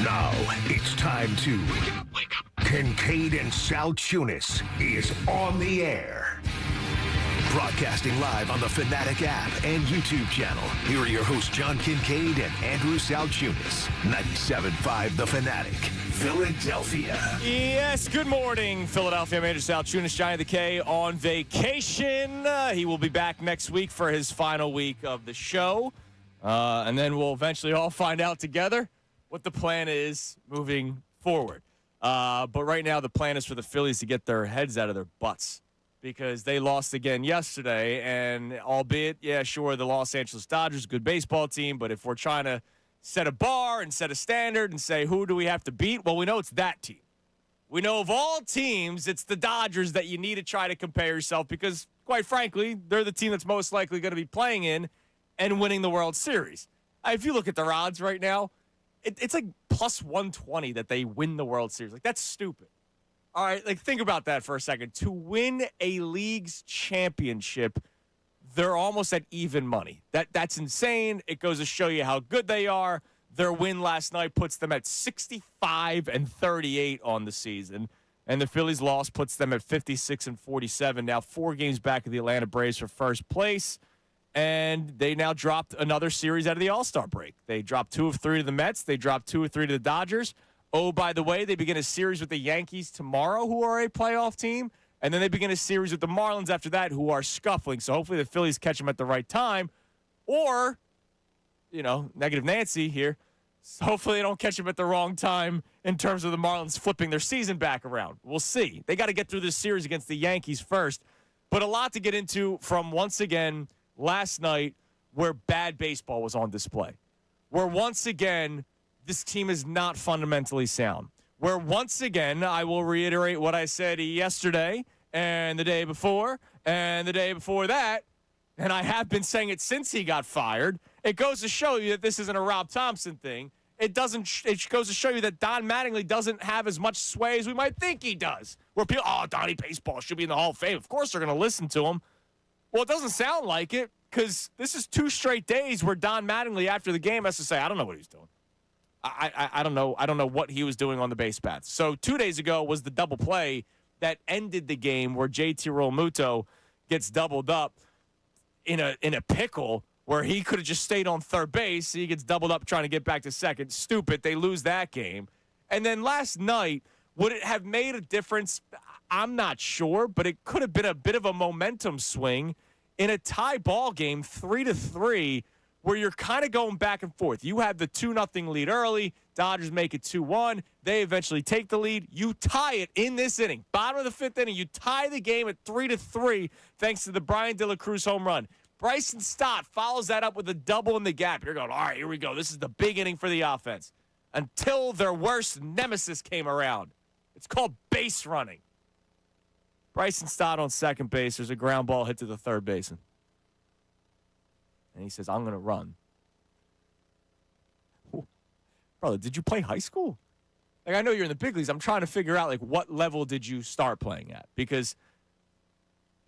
Now it's time to wake up. Kincade and Salciunas is on the air. Broadcasting live on the Fanatic app and YouTube channel. Here are your hosts, John Kincade and Andrew Salciunas. 97.5 The Fanatic, Philadelphia. Yes, good morning, Philadelphia. I'm Andrew Salciunas, Giant of the K, on vacation. He will be back next week for his final week of the show. And then we'll eventually all find out together what the plan is moving forward. But right now, the plan is for the Phillies to get their heads out of their butts, because they lost again yesterday, and albeit, yeah, sure, the Los Angeles Dodgers, good baseball team, but if we're trying to set a bar and set a standard and say, who do we have to beat? Well, we know it's that team. We know of all teams, it's the Dodgers that you need to try to compare yourself, because, quite frankly, they're the team that's most likely going to be playing in and winning the World Series. If you look at their odds right now, it's like plus 120 that they win the World Series. Like, that's stupid. All right, like, think about that for a second. To win a league's championship, they're almost at even money. That's insane. It goes to show you how good they are. Their win last night puts them at 65-38 on the season, and the Phillies' loss puts them at 56-47. Now 4 games back of the Atlanta Braves for first place, and they now dropped another series out of the All-Star break. They dropped 2 of 3 to the Mets. They dropped 2 of 3 to the Dodgers. Oh, by the way, they begin a series with the Yankees tomorrow, who are a playoff team. And then they begin a series with the Marlins after that, who are scuffling. So hopefully the Phillies catch them at the right time. Or, negative Nancy here. So hopefully they don't catch them at the wrong time in terms of the Marlins flipping their season back around. We'll see. They got to get through this series against the Yankees first. But a lot to get into from, once again, last night, where bad baseball was on display. Where, once again, this team is not fundamentally sound. Where, once again, I will reiterate what I said yesterday and the day before and the day before that, and I have been saying it since he got fired. It goes to show you that this isn't a Rob Thompson thing. It goes to show you that Don Mattingly doesn't have as much sway as we might think he does. Where people, Donnie Baseball should be in the Hall of Fame. Of course they're going to listen to him. Well, it doesn't sound like it, because this is 2 straight days where Don Mattingly, after the game, has to say, I don't know what he's doing. I don't know. I don't know what he was doing on the base paths. So 2 days ago was the double play that ended the game, where JT Realmuto gets doubled up in a pickle where he could have just stayed on third base. He gets doubled up trying to get back to second. Stupid. They lose that game. And then last night, would it have made a difference? I'm not sure, but it could have been a bit of a momentum swing in a tie ball game, 3-3. Where you're kind of going back and forth. You have the 2-0 lead early. Dodgers make it 2-1. They eventually take the lead. You tie it in this inning. Bottom of the 5th inning, you tie the game at 3-3 thanks to the Brian De La Cruz home run. Bryson Stott follows that up with a double in the gap. You're going, all right, here we go. This is the big inning for the offense. Until their worst nemesis came around. It's called base running. Bryson Stott on second base. There's a ground ball hit to the third baseman. And he says, I'm going to run. Brother, did you play high school? Like, I know you're in the big leagues. I'm trying to figure out, like, what level did you start playing at? Because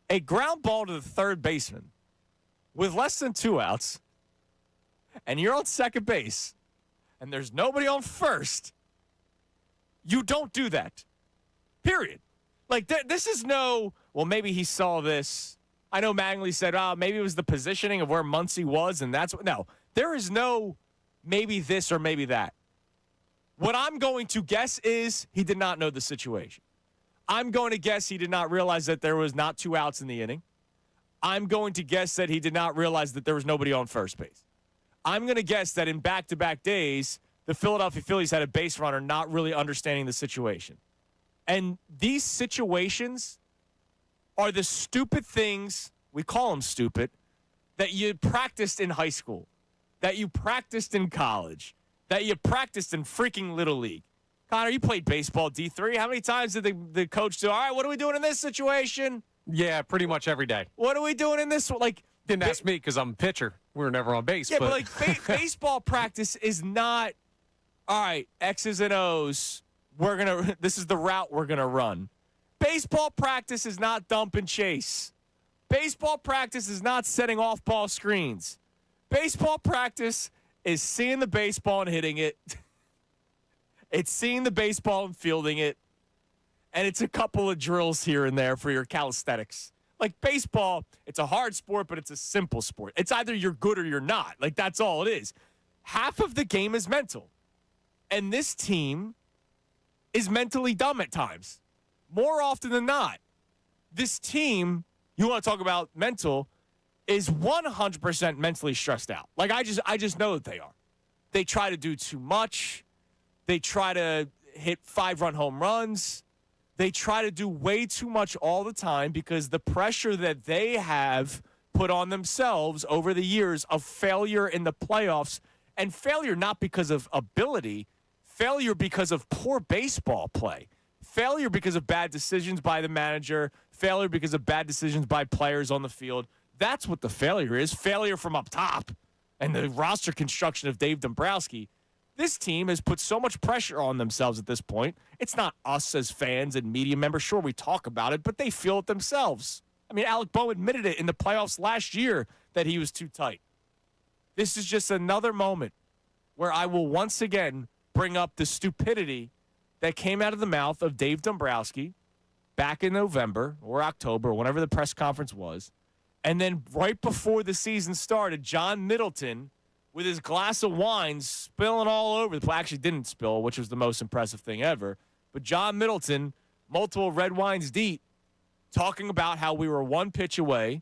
a ground ball to the third baseman with less than 2 outs, and you're on second base, and there's nobody on first, you don't do that. Period. Like, this is no, well, maybe he saw this. I know Mattingly said, maybe it was the positioning of where Muncy was, and that's what. No, there is no maybe this or maybe that. What I'm going to guess is he did not know the situation. I'm going to guess he did not realize that there was not 2 outs in the inning. I'm going to guess that he did not realize that there was nobody on first base. I'm going to guess that in back-to-back days, the Philadelphia Phillies had a base runner not really understanding the situation. And these situations are the stupid things, we call them stupid, that you practiced in high school, that you practiced in college, that you practiced in freaking Little League. Connor, you played baseball D3. How many times did the coach do, all right, what are we doing in this situation? Yeah, pretty much every day. What are we doing in this? Like, didn't ask me because I'm a pitcher. We were never on base. Yeah, but like baseball practice is not, all right, X's and O's. This is the route we're going to run. Baseball practice is not dump and chase. Baseball practice is not setting off-ball screens. Baseball practice is seeing the baseball and hitting it It's seeing the baseball and fielding it, and it's a couple of drills here and there for your calisthenics. Like baseball, it's a hard sport, but it's a simple sport. It's either you're good or you're not. Like, that's all it is. Half of the game is mental. And this team is mentally dumb at times. More often than not. This team, you want to talk about mental, is 100% mentally stressed out. Like, I just know that they are. They try to do too much. They try to hit 5-run home runs. They try to do way too much all the time because the pressure that they have put on themselves over the years of failure in the playoffs, and failure not because of ability, failure because of poor baseball play, failure because of bad decisions by the manager, failure because of bad decisions by players on the field. That's what the failure is, failure from up top. And the roster construction of Dave Dombrowski. This team has put so much pressure on themselves at this point. It's not us as fans and media members. Sure, we talk about it, but they feel it themselves. I mean, Alec Boe admitted it in the playoffs last year that he was too tight. This is just another moment where I will once again bring up the stupidity that came out of the mouth of Dave Dombrowski back in November or October, whenever the press conference was. And then right before the season started, John Middleton, with his glass of wine spilling all over the place. Actually didn't spill, which was the most impressive thing ever. But John Middleton, multiple red wines deep, talking about how we were one pitch away,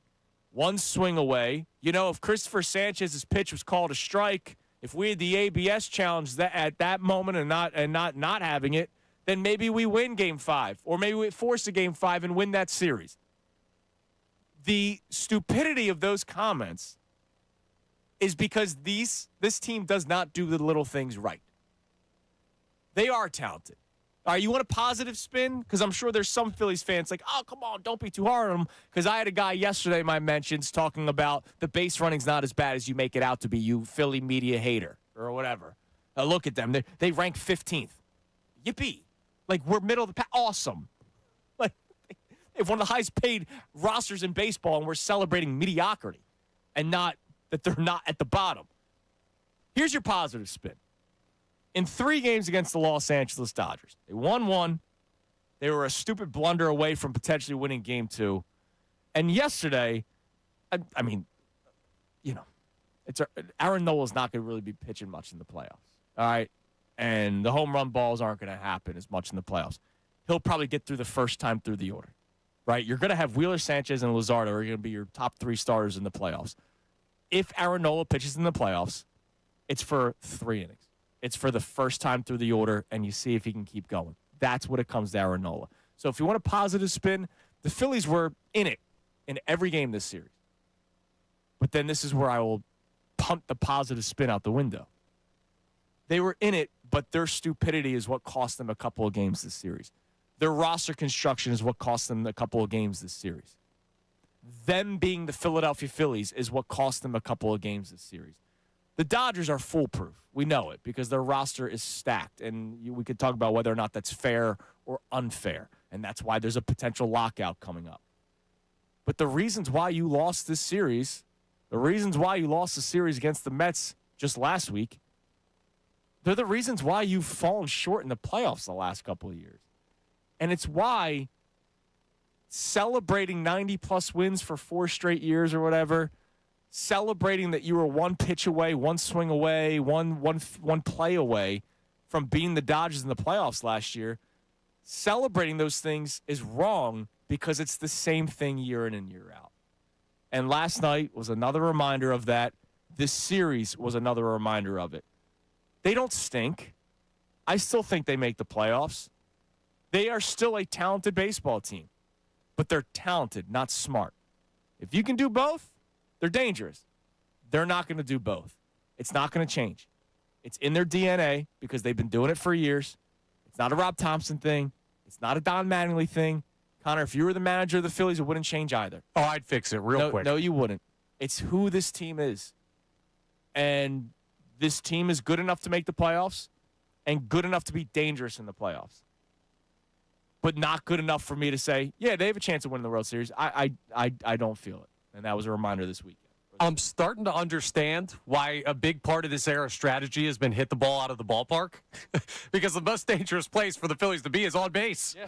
one swing away. You know, if Christopher Sanchez's pitch was called a strike, if we had the ABS challenge that at that moment and not having it, then maybe we win Game 5, or maybe we force a Game 5 and win that series. The stupidity of those comments is because this team does not do the little things right. They are talented. All right, you want a positive spin? Because I'm sure there's some Phillies fans like, oh, come on, don't be too hard on them. Because I had a guy yesterday in my mentions talking about the base running's not as bad as you make it out to be, you Philly media hater or whatever. Look at them. They rank 15th. Yippee. Like, we're middle of the pack. Awesome. Like, they have one of the highest paid rosters in baseball, and we're celebrating mediocrity and not that they're not at the bottom. Here's your positive spin. In 3 games against the Los Angeles Dodgers, they won 1. They were a stupid blunder away from potentially winning Game 2. And yesterday, I mean, you know, Aaron Nola's not going to really be pitching much in the playoffs. All right? And the home run balls aren't going to happen as much in the playoffs. He'll probably get through the first time through the order. Right? You're going to have Wheeler, Sanchez, and Luzardo are going to be your top 3 starters in the playoffs. If Aaron Nola pitches in the playoffs, it's for 3 innings. It's for the first time through the order, and you see if he can keep going. That's what it comes to Aaron Nola. So if you want a positive spin, the Phillies were in it in every game this series. But then this is where I will punt the positive spin out the window. They were in it, but their stupidity is what cost them a couple of games this series. Their roster construction is what cost them a couple of games this series. Them being the Philadelphia Phillies is what cost them a couple of games this series. The Dodgers are foolproof. We know it because their roster is stacked, and we could talk about whether or not that's fair or unfair, and that's why there's a potential lockout coming up. But the reasons why you lost this series, the reasons why you lost the series against the Mets just last week, they're the reasons why you've fallen short in the playoffs the last couple of years. And it's why celebrating 90-plus wins for 4 straight years or whatever, celebrating that you were one pitch away, one swing away, one play away from beating the Dodgers in the playoffs last year, celebrating those things is wrong because it's the same thing year in and year out. And last night was another reminder of that. This series was another reminder of it. They don't stink. I still think they make the playoffs. They are still a talented baseball team, but they're talented, not smart. If you can do both, they're dangerous. They're not going to do both. It's not going to change. It's in their DNA because they've been doing it for years. It's not a Rob Thompson thing. It's not a Don Mattingly thing. Connor, if you were the manager of the Phillies, it wouldn't change either. Oh, I'd fix it real quick. No, you wouldn't. It's who this team is. And this team is good enough to make the playoffs and good enough to be dangerous in the playoffs. But not good enough for me to say, yeah, they have a chance of winning the World Series. I don't feel it. And that was a reminder this weekend. I'm starting to understand why a big part of this era strategy has been hit the ball out of the ballpark, because the most dangerous place for the Phillies to be is on base. Yeah.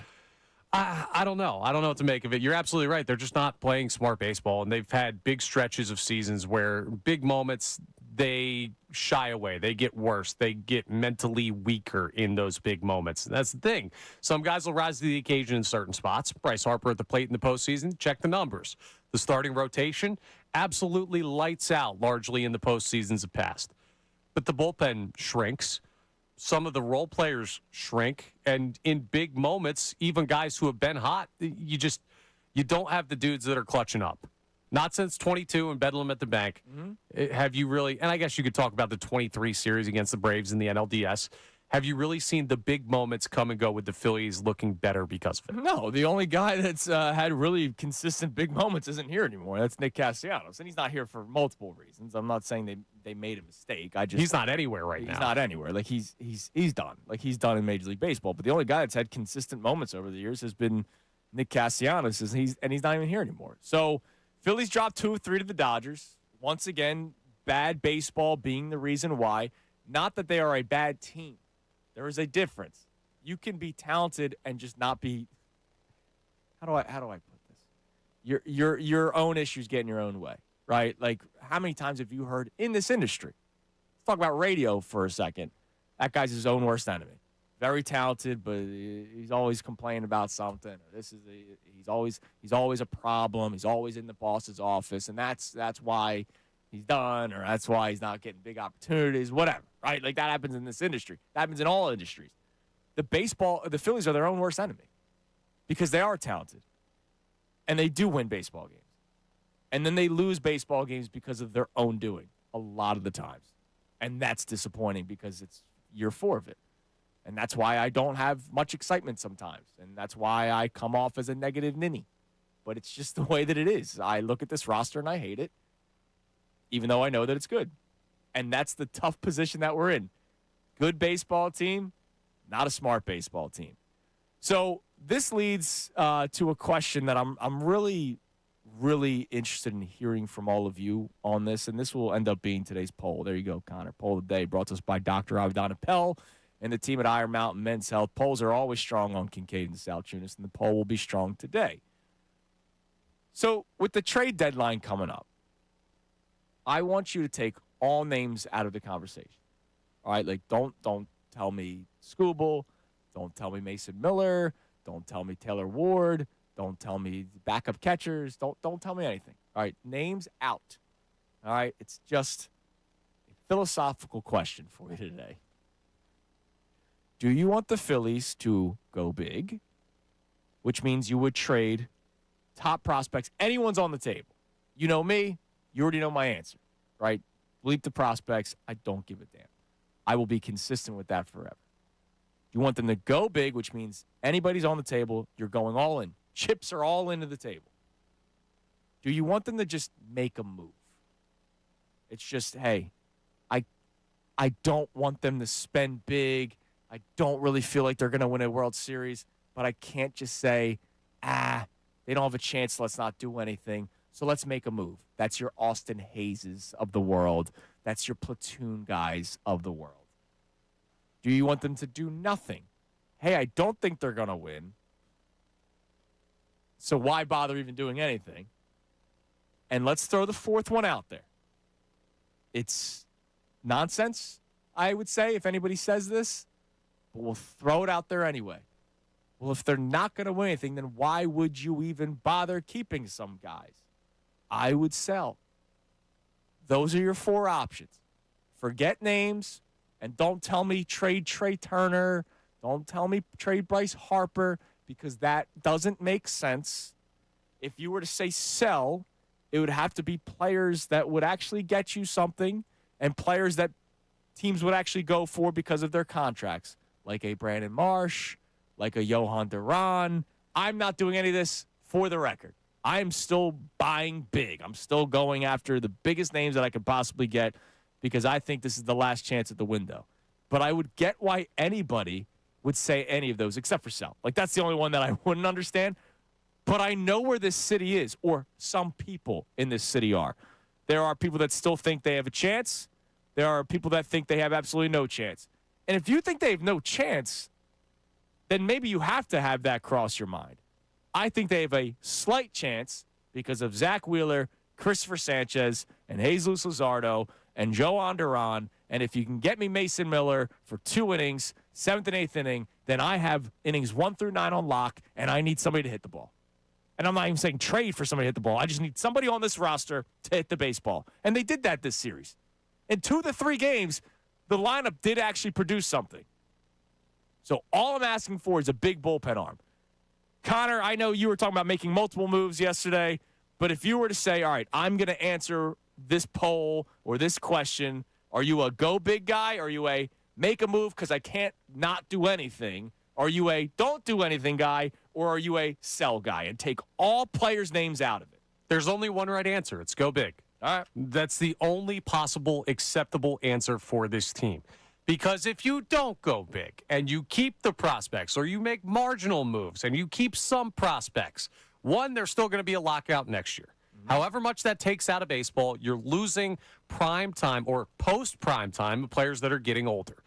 I don't know. I don't know what to make of it. You're absolutely right. They're just not playing smart baseball, and they've had big stretches of seasons where big moments, they shy away. They get worse. They get mentally weaker in those big moments. And that's the thing. Some guys will rise to the occasion in certain spots. Bryce Harper at the plate in the postseason, check the numbers. The starting rotation, absolutely lights out largely in the postseasons of past. But the bullpen shrinks. Some of the role players shrink, and in big moments, even guys who have been hot, you don't have the dudes that are clutching up. Not since 22 and Bedlam at the bank. Have you really, and I guess you could talk about the 23 series against the Braves in the NLDS. Have you really seen the big moments come and go with the Phillies looking better because of it? No, the only guy that's had really consistent big moments isn't here anymore. That's Nick Castellanos, and he's not here for multiple reasons. I'm not saying they made a mistake. He's not anywhere right now. He's not anywhere. Like he's done. Like he's done in Major League Baseball. But the only guy that's had consistent moments over the years has been Nick Castellanos, and he's not even here anymore. So Phillies dropped 2 of 3 to the Dodgers. Once again, bad baseball being the reason why. Not that they are a bad team. There is a difference. You can be talented and just not be. How do I put this? Your own issues get in your own way, right? Like, how many times have you heard in this industry? Let's talk about radio for a second. That guy's his own worst enemy. Very talented, but he's always complaining about something. He's always a problem. He's always in the boss's office, and that's why he's done, or that's why he's not getting big opportunities, whatever, right? Like, that happens in this industry. That happens in all industries. The Phillies are their own worst enemy because they are talented, and they do win baseball games. And then they lose baseball games because of their own doing a lot of the times. And that's disappointing because it's year 4 of it. And that's why I don't have much excitement sometimes. And that's why I come off as a negative ninny. But it's just the way that it is. I look at this roster and I hate it, even though I know that it's good. And that's the tough position that we're in. Good baseball team, not a smart baseball team. So this leads to a question that I'm really, really interested in hearing from all of you on this. And this will end up being today's poll. There you go, Connor. Poll of the day brought to us by Dr. Avedon Appel and the team at Iron Mountain Men's Health. Polls are always strong on Kincade and Salciunas, and the poll will be strong today. So with the trade deadline coming up, I want you to take all names out of the conversation. All right, like don't tell me Skubal, don't tell me Mason Miller, don't tell me Taylor Ward, don't tell me backup catchers, don't tell me anything. All right, names out. All right, it's just a philosophical question for you today. Do you want the Phillies to go big, which means you would trade top prospects? Anyone's on the table. You know me. You already know my answer, right? Bleep the prospects. I don't give a damn. I will be consistent with that forever. You want them to go big, which means anybody's on the table, you're going all in. Chips are all into the table. Do you want them to just make a move? It's just, hey, I don't want them to spend big. I don't really feel like they're going to win a World Series, but I can't just say, they don't have a chance, let's not do anything. So let's make a move. That's your Austin Hayeses of the world. That's your platoon guys of the world. Do you want them to do nothing? Hey, I don't think they're going to win. So why bother even doing anything? And let's throw the fourth one out there. It's nonsense, I would say, if anybody says this, but we'll throw it out there anyway. Well, if they're not going to win anything, then why would you even bother keeping some guys? I would sell. Those are your 4 options. Forget names, and don't tell me trade Trey Turner. Don't tell me trade Bryce Harper, because that doesn't make sense. If you were to say sell, it would have to be players that would actually get you something and players that teams would actually go for because of their contracts, like a Brandon Marsh, like a Johan Duran. I'm not doing any of this for the record. I'm still buying big. I'm still going after the biggest names that I could possibly get because I think this is the last chance at the window. But I would get why anybody would say any of those except for sell. Like, that's the only one that I wouldn't understand. But I know where this city is, or some people in this city are. There are people that still think they have a chance. There are people that think they have absolutely no chance. And if you think they have no chance, then maybe you have to have that cross your mind. I think they have a slight chance because of Zach Wheeler, Christopher Sanchez, and Jesus Luzardo, and Joan Duran. And if you can get me Mason Miller for 2 innings, 7th and 8th inning, then I have innings 1 through 9 on lock, and I need somebody to hit the ball. And I'm not even saying trade for somebody to hit the ball. I just need somebody on this roster to hit the baseball. And they did that this series. In 2 of the 3 games, the lineup did actually produce something. So all I'm asking for is a big bullpen arm. Connor, I know you were talking about making multiple moves yesterday, but if you were to say, all right, I'm going to answer this poll or this question, are you a go big guy? Are you a make a move because I can't not do anything? Are you a don't do anything guy? Or are you a sell guy and take all players' names out of it? There's only one right answer. It's go big. All right. That's the only possible acceptable answer for this team. Because if you don't go big and you keep the prospects or you make marginal moves and you keep some prospects, one, there's still going to be a lockout next year. However much that takes out of baseball, you're losing prime time or post-prime time players that are getting older.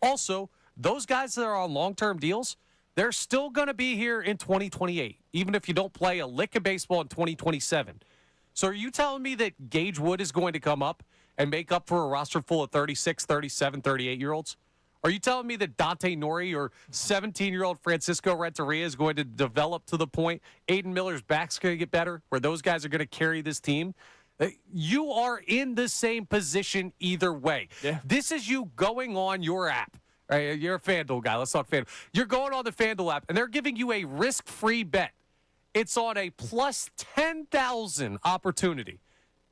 Also, those guys that are on long-term deals, they're still going to be here in 2028, even if you don't play a lick of baseball in 2027. So are you telling me that Gage Wood is going to come up and make up for a roster full of 36, 37, 38-year-olds? Are you telling me that Dante Nori or 17-year-old Francisco Renteria is going to develop to the point Aiden Miller's back's going to get better, where those guys are going to carry this team? You are in the same position either way. Yeah. This is you going on your app. Right? You're a FanDuel guy. Let's talk FanDuel. You're going on the FanDuel app, and they're giving you a risk-free bet. It's on a plus 10,000 opportunity.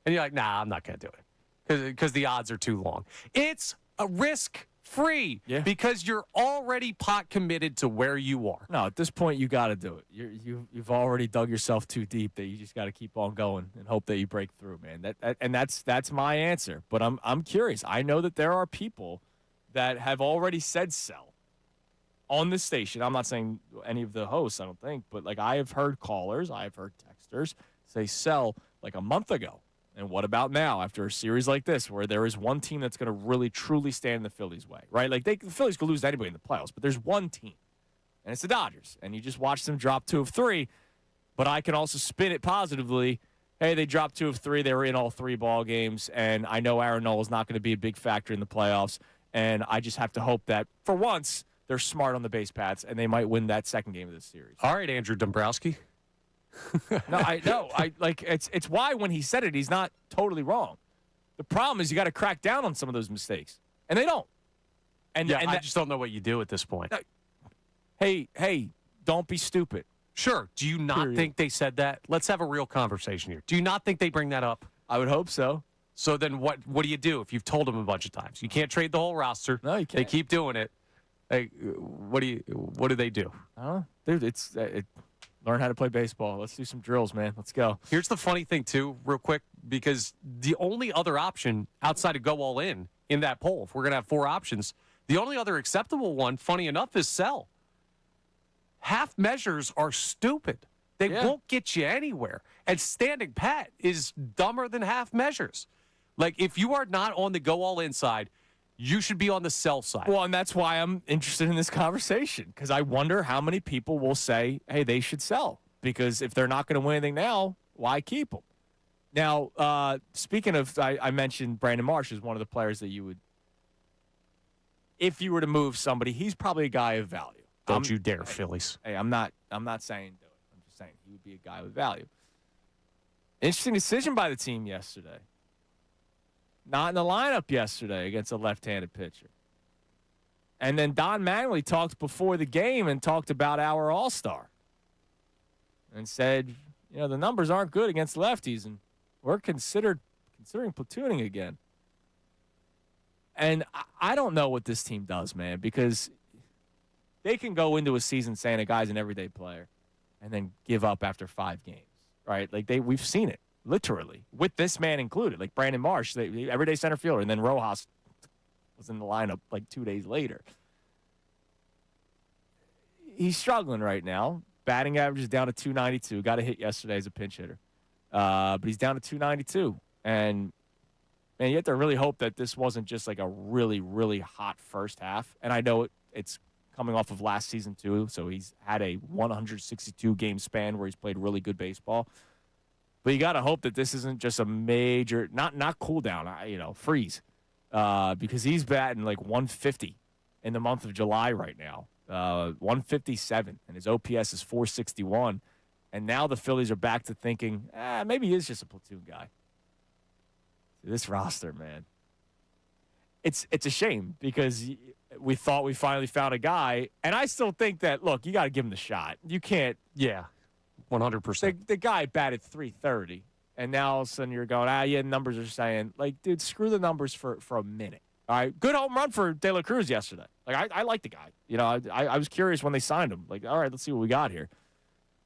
And you're like, nah, I'm not going to do it because the odds are too long. It's a risk-free because you're already pot committed to where you are. No, at this point, you got to do it. You've already dug yourself too deep that you just got to keep on going and hope that you break through, man. That's my answer. But I'm curious. I know that there are people that have already said sell on this station. I'm not saying any of the hosts, I don't think, but like I have heard callers, I have heard texters say sell like a month ago. And what about now after a series like this where there is one team that's going to really truly stand in the Phillies' way, right? Like the Phillies could lose to anybody in the playoffs, but there's one team, and it's the Dodgers. And you just watch them drop 2 of 3, but I can also spin it positively. Hey, they dropped 2 of 3. They were in all 3 ball games, and I know Aaron Nola is not going to be a big factor in the playoffs. And I just have to hope that, for once, they're smart on the base paths, and they might win that second game of this series. All right, Andrew Dombrowski. It's why when he said it, he's not totally wrong. The problem is you got to crack down on some of those mistakes, and they don't. And I just don't know what you do at this point. Hey, don't be stupid. Sure. Do you not think they said that? Let's have a real conversation here. Do you not think they bring that up? I would hope so. So then what do you do if you've told them a bunch of times? You can't trade the whole roster. No, you can't. They keep doing it. Hey, what do they do? I don't know. Dude, learn how to play baseball. Let's do some drills, man. Let's go. Here's the funny thing, too, real quick, because the only other option outside of go all in that poll, if we're going to have 4 options, the only other acceptable one, funny enough, is sell. Half measures are stupid. They won't get you anywhere. And standing pat is dumber than half measures. Like, if you are not on the go all in side, you should be on the sell side. Well, and that's why I'm interested in this conversation, because I wonder how many people will say, hey, they should sell. Because if they're not going to win anything now, why keep them? Now, speaking of, I mentioned Brandon Marsh is one of the players that you would, if you were to move somebody, he's probably a guy of value. Don't you dare, Phillies. Hey, I'm not saying do it. I'm just saying he would be a guy with value. Interesting decision by the team yesterday. Not in the lineup yesterday against a left-handed pitcher. And then Don Mattingly talked before the game and talked about our all-star and said, the numbers aren't good against lefties, and we're considering platooning again. And I don't know what this team does, man, because they can go into a season saying a guy's an everyday player and then give up after 5 games, right? Like we've seen it. Literally, with this man included, like Brandon Marsh, the everyday center fielder, and then Rojas was in the lineup like 2 days later. He's struggling right now. Batting average is down to 292. Got a hit yesterday as a pinch hitter. But he's down to 292. And you have to really hope that this wasn't just like a really, really hot first half. And I know it's coming off of last season too, so he's had a 162-game span where he's played really good baseball. But you got to hope that this isn't just a major, not cool down, freeze, because he's batting like 150 in the month of July right now, 157, and his OPS is 461. And now the Phillies are back to thinking, maybe he is just a platoon guy. This roster, man, it's a shame because we thought we finally found a guy, and I still think that, look, you got to give him the shot. You can't. Yeah, 100%. The guy batted 330, and now all of a sudden you're going, numbers are saying, like, dude, screw the numbers for a minute. All right, good home run for De La Cruz yesterday. Like, I like the guy. I was curious when they signed him. Like, all right, let's see what we got here.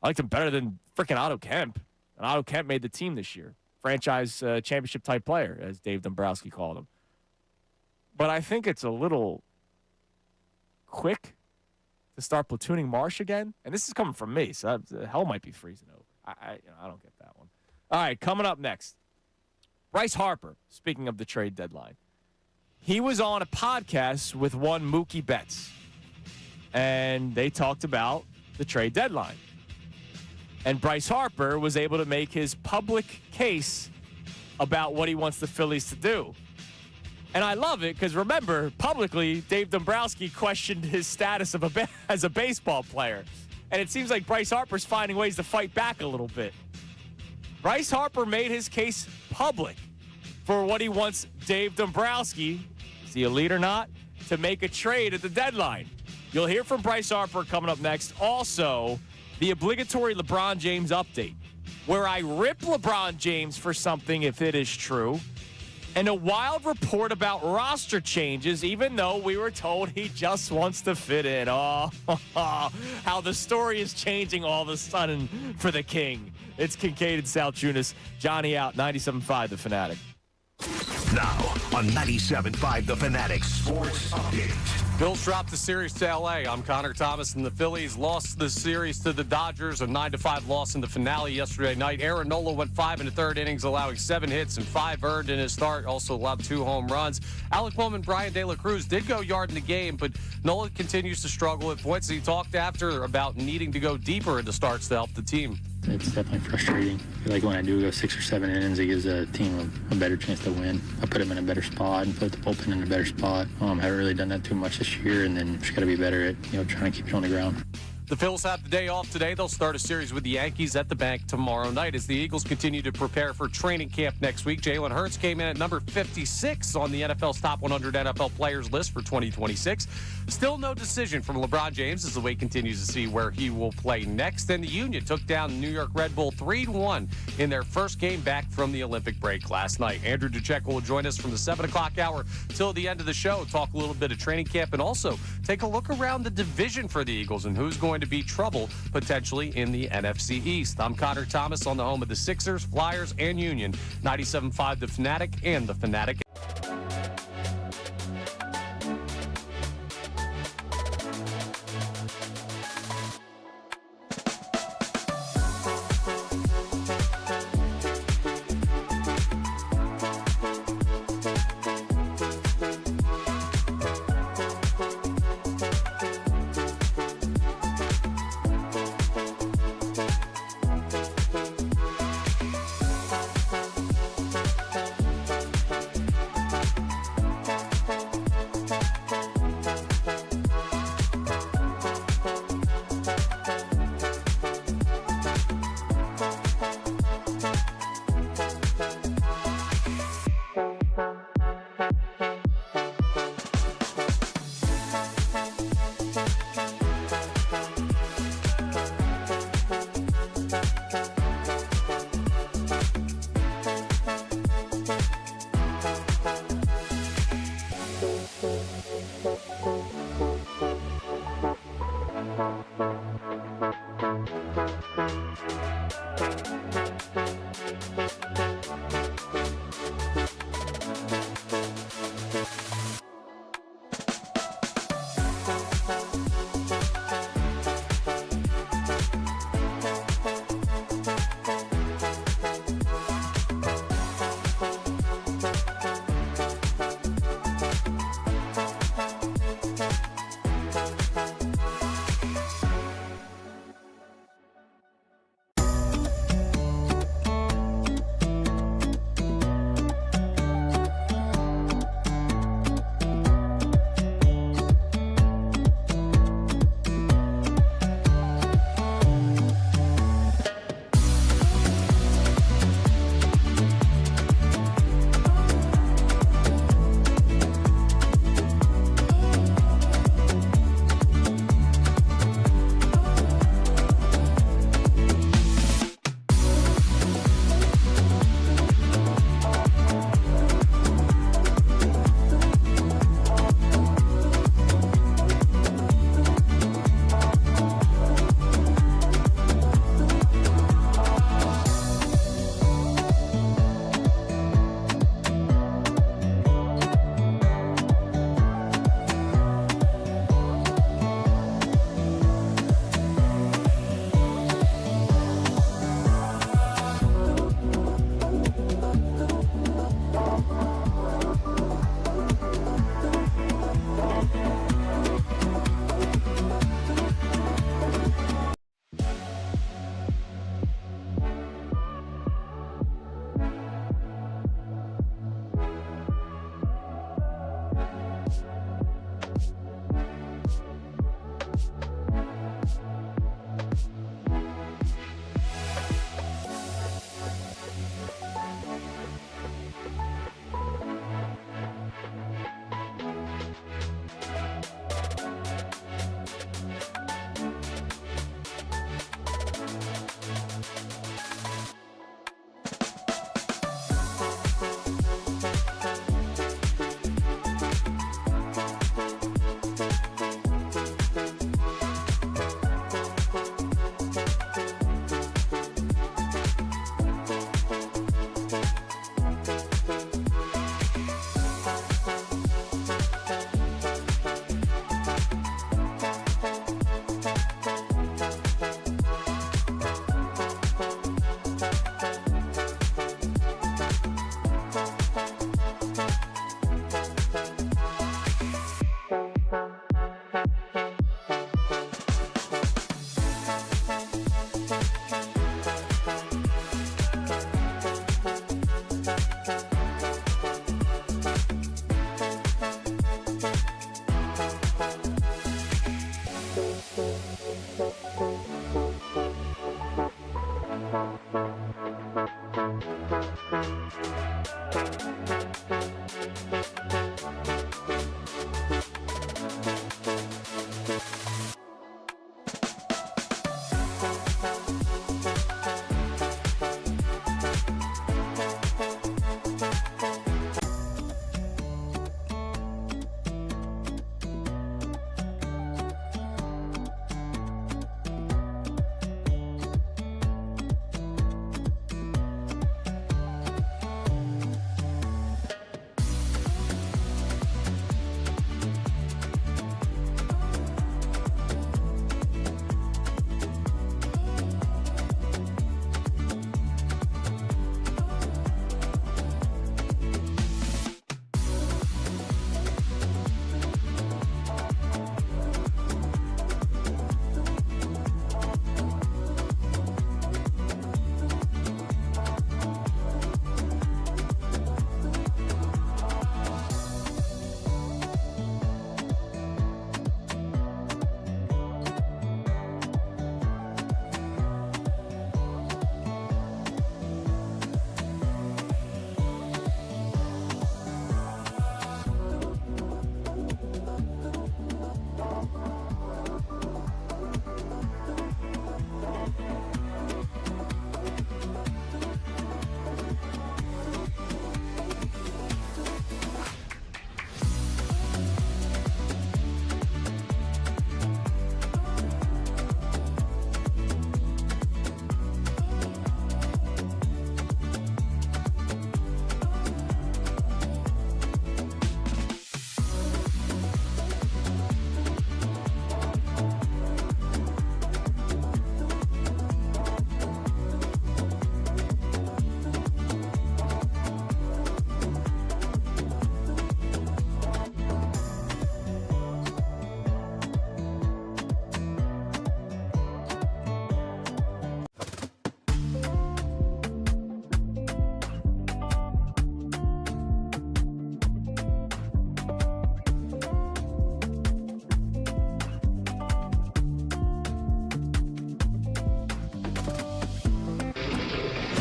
I liked him better than freaking Otto Kemp, and Otto Kemp made the team this year. Franchise championship-type player, as Dave Dombrowski called him. But I think it's a little quick to start platooning Marsh again. And this is coming from me, so hell might be freezing over. I don't get that one. All right, coming up next, Bryce Harper, speaking of the trade deadline. He was on a podcast with one Mookie Betts, and they talked about the trade deadline. And Bryce Harper was able to make his public case about what he wants the Phillies to do. And I love it because, remember, publicly, Dave Dombrowski questioned his status as a baseball player. And it seems like Bryce Harper's finding ways to fight back a little bit. Bryce Harper made his case public for what he wants Dave Dombrowski, is he elite or not, to make a trade at the deadline. You'll hear from Bryce Harper coming up next. Also, the obligatory LeBron James update, where I rip LeBron James for something if it is true, and a wild report about roster changes, even though we were told he just wants to fit in. Oh, how the story is changing all of a sudden for the King. It's Kincade Salciunas. Johnny out, 97.5 The Fanatic. Now on 97.5 The Fanatic Sports Update. Bills dropped the series to L.A. I'm Connor Thomas, and the Phillies lost the series to the Dodgers, a 9-5 loss in the finale yesterday night. Aaron Nola went 5 1/3 innings, allowing 7 hits and 5 earned in his start. Also allowed 2 home runs. Alec Bowman, Brian De La Cruz did go yard in the game, but Nola continues to struggle at points. He talked after about needing to go deeper into starts to help the team. It's definitely frustrating. I feel like when I do go 6 or 7 innings, it gives the team a better chance to win. I put them in a better spot and put the bullpen in a better spot. Haven't really done that too much this year, and then just got to be better at trying to keep it on the ground. The Phils have the day off today. They'll start a series with the Yankees at the bank tomorrow night as the Eagles continue to prepare for training camp next week. Jalen Hurts came in at number 56 on the NFL's top 100 NFL players list for 2026. Still no decision from LeBron James as the wait continues to see where he will play next. And the Union took down the New York Red Bull 3-1 in their first game back from the Olympic break last night. Andrew Duchecko will join us from the 7 o'clock hour till the end of the show, talk a little bit of training camp, and also take a look around the division for the Eagles and who's going to be trouble potentially in the NFC East. I'm Connor Thomas on the home of the Sixers, Flyers, and Union. 97.5 The Fanatic and The Fanatic.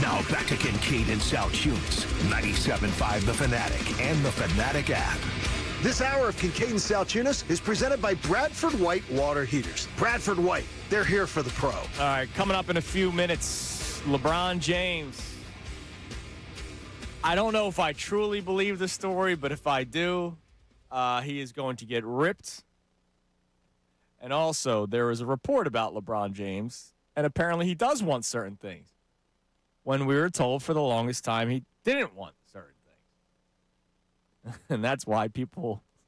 Now back to Kincade and Salciunas, 97.5 The Fanatic and the Fanatic app. This hour of Kincade and Salciunas is presented by Bradford White Water Heaters. Bradford White, they're here for the pro. All right, coming up in a few minutes, LeBron James. I don't know if I truly believe the story, but if I do, he is going to get ripped. And also, there is a report about LeBron James, and apparently he does want certain things. When we were told for the longest time he didn't want certain things. And that's why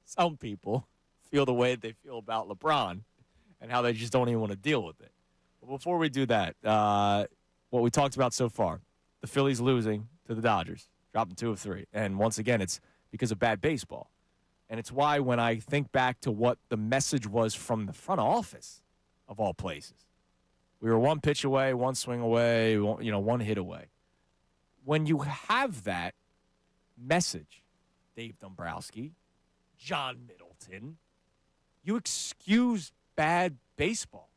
some people feel the way they feel about LeBron and how they just don't even want to deal with it. But before we do that, what we talked about so far, the Phillies losing to the Dodgers, dropping 2 of 3. And once again, it's because of bad baseball. And it's why when I think back to what the message was from the front office, of all places, we were 1 pitch away, 1 swing away, 1 hit away. When you have that message, Dave Dombrowski, John Middleton, you excuse bad baseball.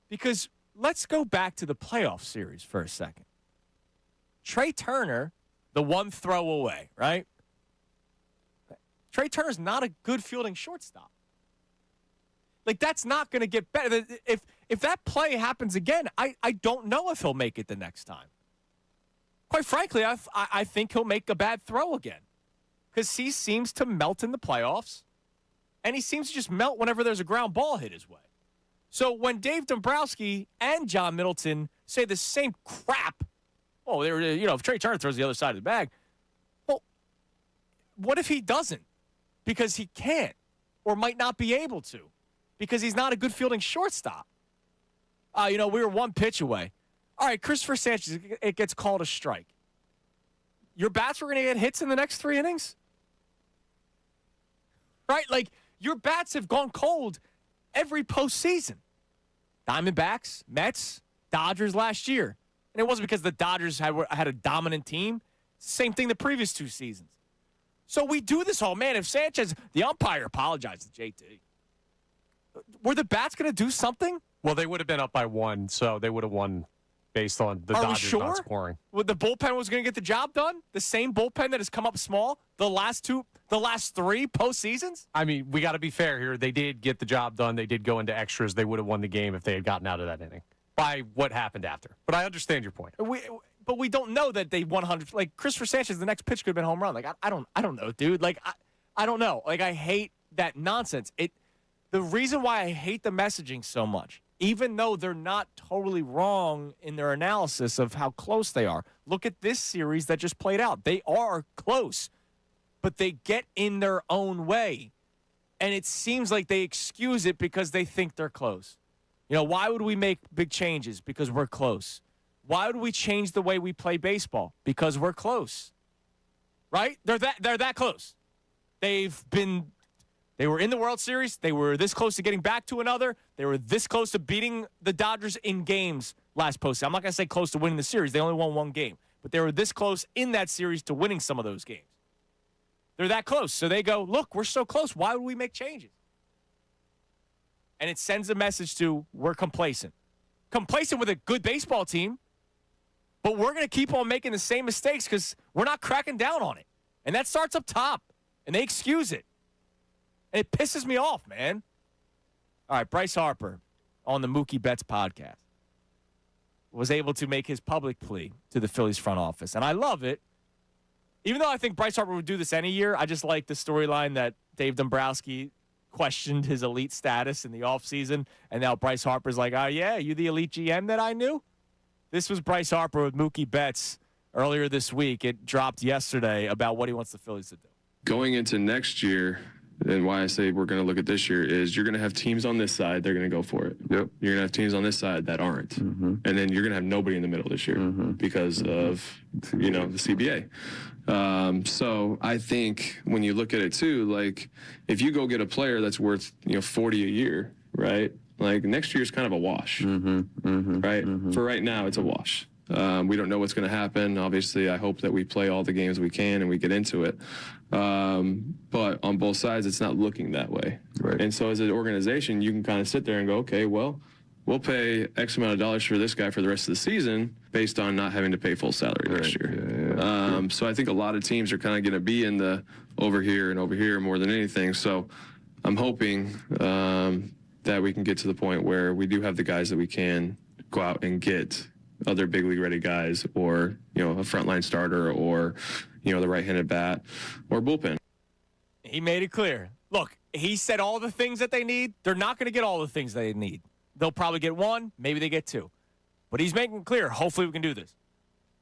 Because let's go back to the playoff series for a second. Trey Turner, the 1 throw away, right? Trey Turner's not a good fielding shortstop. Like, that's not going to get better. If that play happens again, I don't know if he'll make it the next time. Quite frankly, I think he'll make a bad throw again because he seems to melt in the playoffs, and he seems to just melt whenever there's a ground ball hit his way. So when Dave Dombrowski and John Middleton say the same crap, if Trey Turner throws the other side of the bag, well, what if he doesn't? Because he can't or might not be able to because he's not a good fielding shortstop. We were 1 pitch away. All right, Christopher Sanchez, it gets called a strike. Your bats were going to get hits in the next 3 innings? Right? Like, your bats have gone cold every postseason. Diamondbacks, Mets, Dodgers last year. And it wasn't because the Dodgers had a dominant team. Same thing the previous 2 seasons. So we do this all. Man, if Sanchez, the umpire apologized to JT. Were the bats going to do something? Well, they would have been up by 1, so they would have won based on the Are we Dodgers sure? not scoring. Well, the bullpen was going to get the job done? The same bullpen that has come up small the last 3 postseasons? I mean, we got to be fair here. They did get the job done. They did go into extras. They would have won the game if they had gotten out of that inning by what happened after. But I understand your point. But we don't know that they 100. Like Christopher Sanchez, the next pitch could have been home run. Like I don't know, dude. Like I don't know. Like I hate that nonsense. The reason why I hate the messaging so much, even though they're not totally wrong in their analysis of how close they are. Look at this series that just played out. They are close, but they get in their own way. And it seems like they excuse it because they think they're close. You know, why would we make big changes? Because we're close. Why would we change the way we play baseball? Because we're close. Right? They're that close. They were in the World Series. They were this close to getting back to another. They were this close to beating the Dodgers in games last postseason. I'm not going to say close to winning the series. They only won one game. But they were this close in that series to winning some of those games. They're that close. So they go, look, we're so close. Why would we make changes? And it sends a message to we're complacent. Complacent with a good baseball team, but we're going to keep on making the same mistakes because we're not cracking down on it. And that starts up top, and they excuse it. And it pisses me off, man. All right, Bryce Harper on the Mookie Betts podcast was able to make his public plea to the Phillies front office. And I love it. Even though I think Bryce Harper would do this any year, I just like the storyline that Dave Dombrowski questioned his elite status in the offseason. And now Bryce Harper's like, oh, yeah, you the elite GM that I knew? This was Bryce Harper with Mookie Betts earlier this week. It dropped yesterday about what he wants the Phillies to do. Going into next year, and why I say we're going to look at this year is you're going to have teams on this side, they're going to go for it. Yep. You're going to have teams on this side that aren't. Mm-hmm. And then you're going to have nobody in the middle this year because of, the CBA. So I think when you look at it too, like if you go get a player that's worth, 40 a year, right? Like next year's kind of a wash, right? Mm-hmm. For right now, it's a wash. We don't know what's going to happen. Obviously, I hope that we play all the games we can and we get into it. But on both sides, it's not looking that way. Right. And so as an organization, you can kind of sit there and go, okay, well, we'll pay X amount of dollars for this guy for the rest of the season based on not having to pay full salary next year. Yeah. So I think a lot of teams are kind of going to be in the over here and over here more than anything. So I'm hoping that we can get to the point where we do have the guys that we can go out and get other big league ready guys or, a frontline starter or, the right-handed bat or bullpen. He made it clear. Look, he said all the things that they need. They're not going to get all the things they need. They'll probably get one, maybe they get two. But he's making it clear, hopefully we can do this.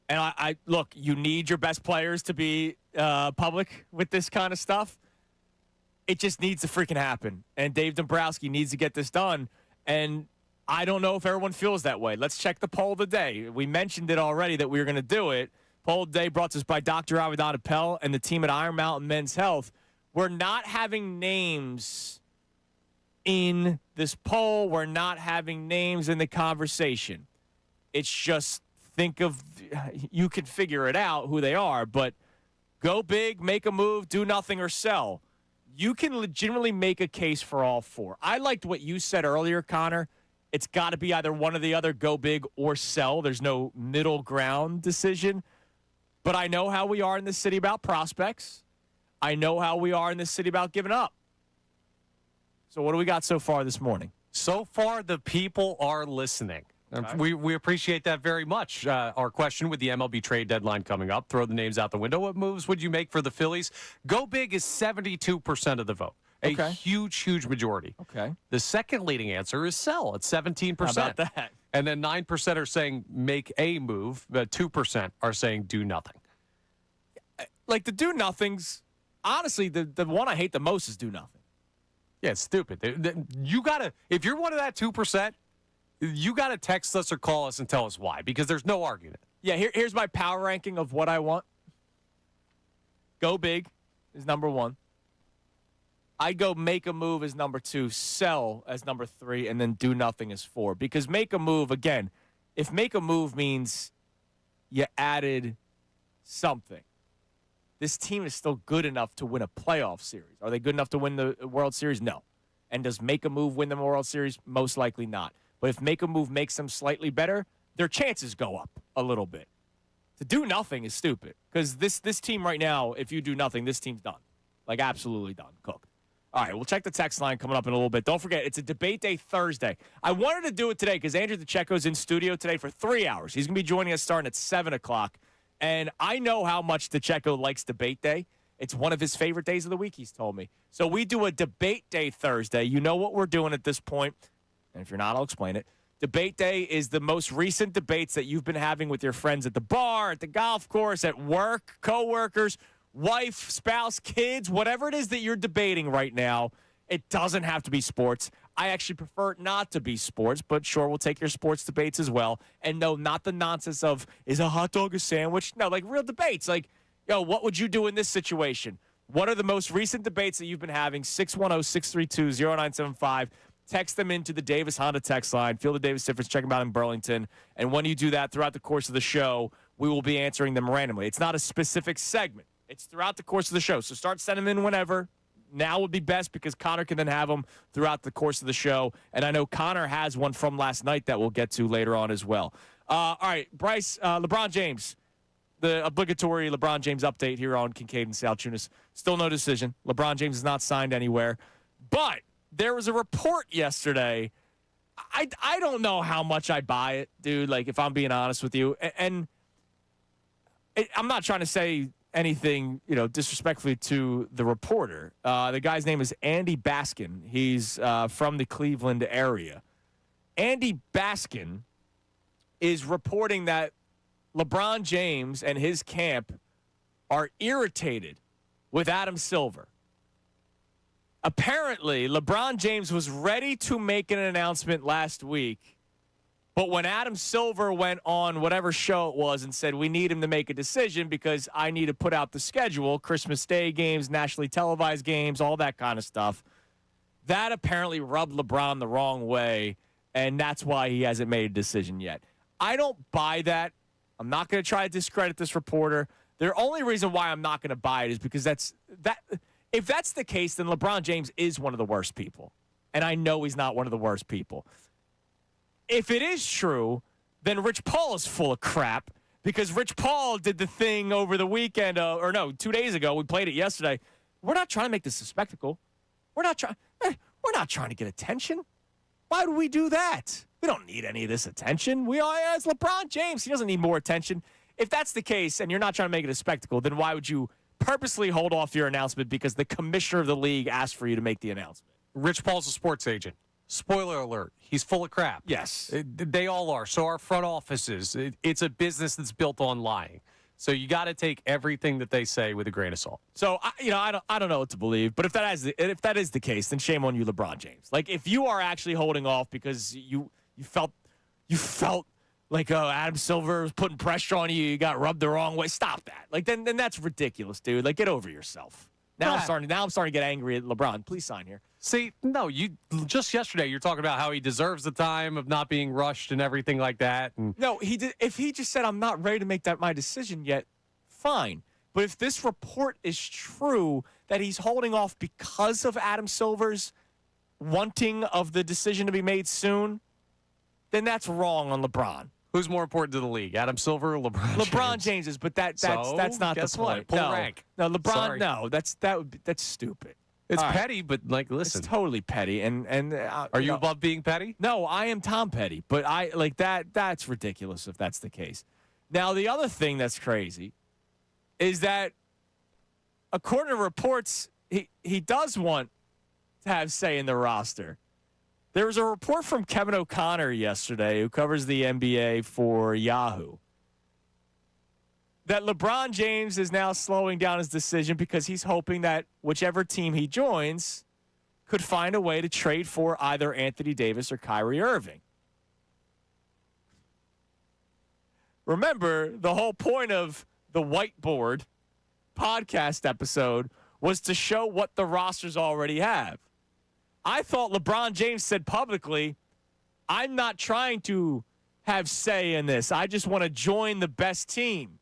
And I look, you need your best players to be public with this kind of stuff. It just needs to freaking happen. And Dave Dombrowski needs to get this done. And I don't know if everyone feels that way. Let's check the poll of the day. We mentioned it already that we were going to do it. Poll of the day brought to us by Dr. Avedon Appel and the team at Iron Mountain Men's Health. We're not having names in this poll. We're not having names in the conversation. It's just you can figure it out who they are, but go big, make a move, do nothing, or sell. You can legitimately make a case for all four. I liked what you said earlier, Connor. It's got to be either one or the other, go big or sell. There's no middle ground decision. But I know how we are in this city about prospects. I know how we are in this city about giving up. So what do we got so far this morning? So far, the people are listening. Okay. We appreciate that very much. Our question with the MLB trade deadline coming up, throw the names out the window. What moves would you make for the Phillies? Go big is 72% of the vote. A huge majority. Okay. The second leading answer is sell at 17%. How about that? And then 9% are saying make a move, but 2% are saying do nothing. Like the do nothings, honestly, the one I hate the most is do nothing. Yeah, it's stupid. You gotta, if you're one of that 2%, you gotta text us or call us and tell us why, because there's no argument. Yeah, here's my power ranking of what I want. Go big is number one. I go make a move as number two, sell as number three, and then do nothing as four. Because make a move, again, if make a move means you added something, this team is still good enough to win a playoff series. Are they good enough to win the World Series? No. And does make a move win the World Series? Most likely not. But if make a move makes them slightly better, their chances go up a little bit. To do nothing is stupid because this team right now, if you do nothing, this team's done. Like, absolutely done. Cooked. All right, we'll check the text line coming up in a little bit. Don't forget, it's a debate day Thursday. I wanted to do it today because Andrew DeCecco's in studio today for 3 hours. He's going to be joining us starting at 7 o'clock. And I know how much DeCecco likes debate day. It's one of his favorite days of the week, he's told me. So we do a debate day Thursday. You know what we're doing at this point. And if you're not, I'll explain it. Debate day is the most recent debates that you've been having with your friends at the bar, at the golf course, at work, coworkers, wife, spouse, kids, whatever it is that you're debating right now. It doesn't have to be sports. I actually prefer it not to be sports, but sure, we'll take your sports debates as well. And no, not the nonsense of, is a hot dog a sandwich? No, like real debates. Like, yo, what would you do in this situation? What are the most recent debates that you've been having? 610-632-0975. Text them into the Davis Honda text line. Feel the Davis difference. Check them out in Burlington. And when you do that throughout the course of the show, we will be answering them randomly. It's not a specific segment. It's throughout the course of the show. So start sending them in whenever. Now would be best because Connor can then have them throughout the course of the show. And I know Connor has one from last night that we'll get to later on as well. All right, Bryce, LeBron James, the obligatory LeBron James update here on Kincade and Salciunas. Still no decision. LeBron James is not signed anywhere. But there was a report yesterday. I don't know how much I buy it, dude, like if I'm being honest with you. And I'm not trying to say anything, disrespectfully to the reporter. The guy's name is Andy Baskin. He's from the Cleveland area. Andy Baskin is reporting that LeBron James and his camp are irritated with Adam Silver. Apparently, LeBron James was ready to make an announcement last week, but when Adam Silver went on whatever show it was and said, we need him to make a decision because I need to put out the schedule, Christmas Day games, nationally televised games, all that kind of stuff, that apparently rubbed LeBron the wrong way, and that's why he hasn't made a decision yet. I don't buy that. I'm not going to try to discredit this reporter. The only reason why I'm not going to buy it is because if that's the case, then LeBron James is one of the worst people. And I know he's not one of the worst people. If it is true, then Rich Paul is full of crap because Rich Paul did the thing over the weekend, 2 days ago. We played it yesterday. We're not trying to make this a spectacle. We're not trying to get attention. Why would we do that? We don't need any of this attention. It's LeBron James. He doesn't need more attention. If that's the case and you're not trying to make it a spectacle, then why would you purposely hold off your announcement because the commissioner of the league asked for you to make the announcement? Rich Paul's a sports agent. Spoiler alert, he's full of crap. Yes. They all are. So are front offices. It's a business that's built on lying. So you got to take everything that they say with a grain of salt. So, I don't know what to believe. But if that is the case, then shame on you, LeBron James. Like, if you are actually holding off because you felt like Adam Silver was putting pressure on you, you got rubbed the wrong way. Stop that. Like then that's ridiculous, dude. Like get over yourself. Now I'm starting to get angry at LeBron. Please sign here. See, no, you just yesterday you're talking about how he deserves the time of not being rushed and everything like that. And no, he did. If he just said I'm not ready to make that my decision yet, fine. But if this report is true that he's holding off because of Adam Silver's wanting of the decision to be made soon, then that's wrong on LeBron. Who's more important to the league, Adam Silver or LeBron James? LeBron James is, but that's not the point. Pull rank. No, LeBron. Sorry. No, that's stupid. It's petty, but listen, it's totally petty. And are you above being petty? No, I am Tom Petty, but I like that. That's ridiculous if that's the case. Now, the other thing that's crazy is that, according to reports, he does want to have say in the roster. There was a report from Kevin O'Connor yesterday, who covers the NBA for Yahoo, that LeBron James is now slowing down his decision because he's hoping that whichever team he joins could find a way to trade for either Anthony Davis or Kyrie Irving. Remember, the whole point of the Whiteboard podcast episode was to show what the rosters already have. I thought LeBron James said publicly, I'm not trying to have say in this. I just want to join the best team.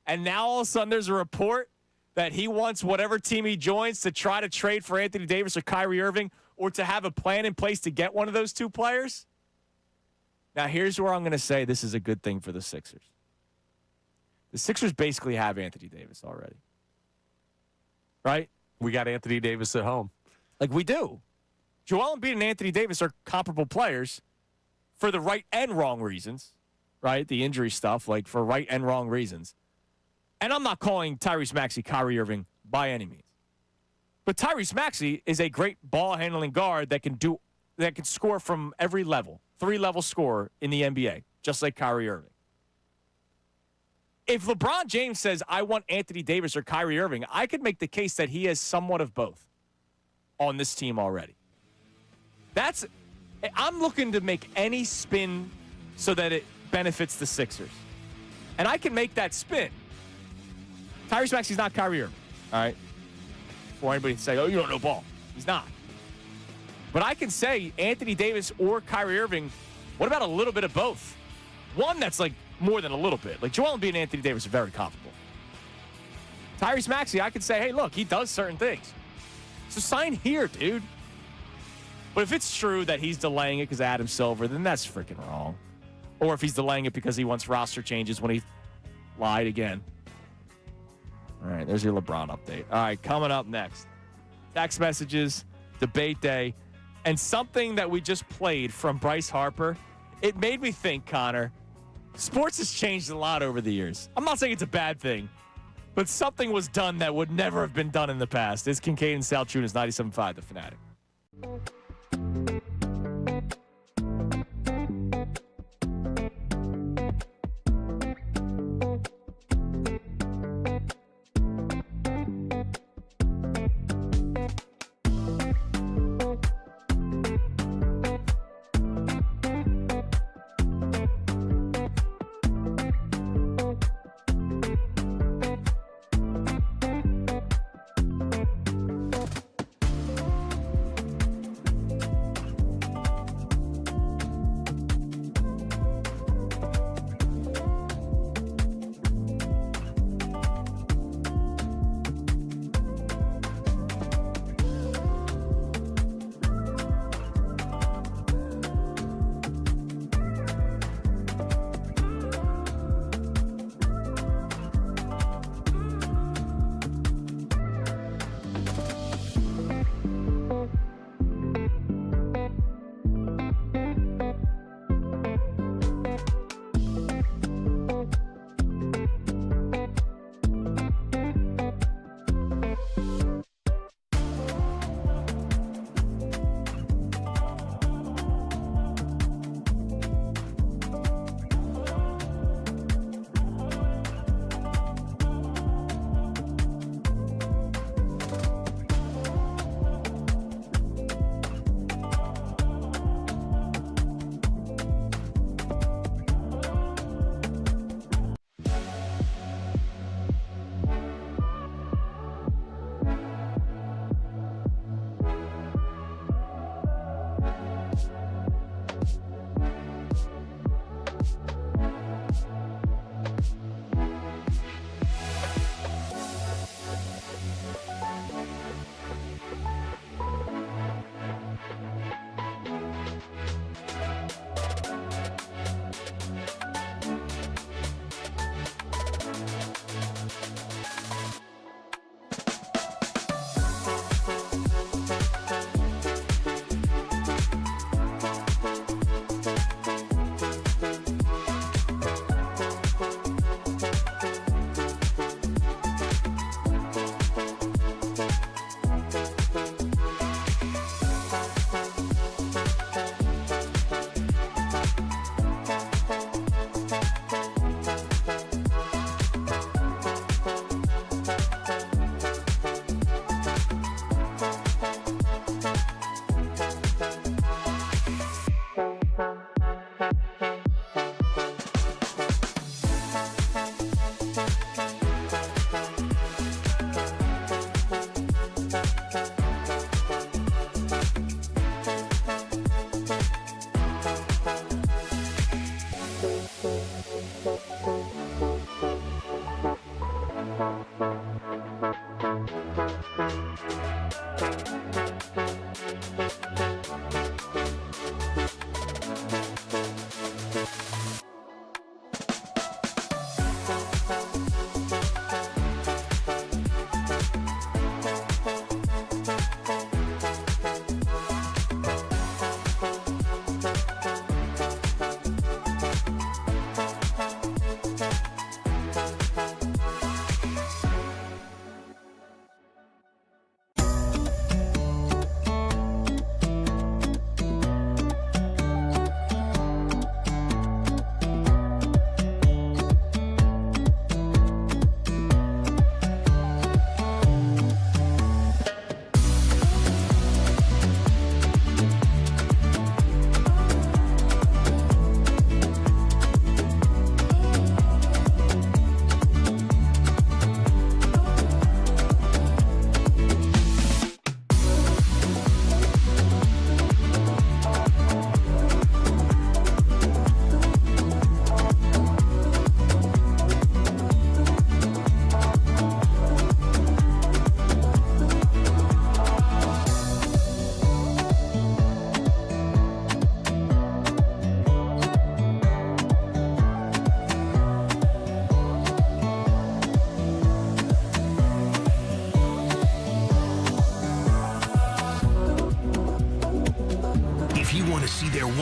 And now all of a sudden there's a report that he wants whatever team he joins to try to trade for Anthony Davis or Kyrie Irving or to have a plan in place to get one of those two players. Now, here's where I'm going to say this is a good thing for the Sixers. The Sixers basically have Anthony Davis already. Right? We got Anthony Davis at home. Like, we do. Joel Embiid and Anthony Davis are comparable players for the right and wrong reasons, right? The injury stuff, like, for right and wrong reasons. And I'm not calling Tyrese Maxey Kyrie Irving by any means. But Tyrese Maxey is a great ball-handling guard that can score from every level, 3-level scorer in the NBA, just like Kyrie Irving. If LeBron James says, I want Anthony Davis or Kyrie Irving, I could make the case that he has somewhat of both on this team already. I'm looking to make any spin so that it benefits the Sixers. And I can make that spin. Tyrese Maxey's not Kyrie Irving, all right? For anybody to say, oh, you don't know ball. He's not. But I can say Anthony Davis or Kyrie Irving, what about a little bit of both? One that's like more than a little bit. Like Joel Embiid and Anthony Davis are very comparable. Tyrese Maxey, I can say, hey, look, he does certain things. So sign here, dude. But if it's true that he's delaying it because of Adam Silver, then that's freaking wrong. Or if he's delaying it because he wants roster changes when he lied again. All right, there's your LeBron update. All right, coming up next, text messages, debate day, and something that we just played from Bryce Harper. It made me think, Connor, sports has changed a lot over the years. I'm not saying it's a bad thing, but something was done that would never have been done in the past. It's Kincade and Salciunas, 97.5, The Fanatic.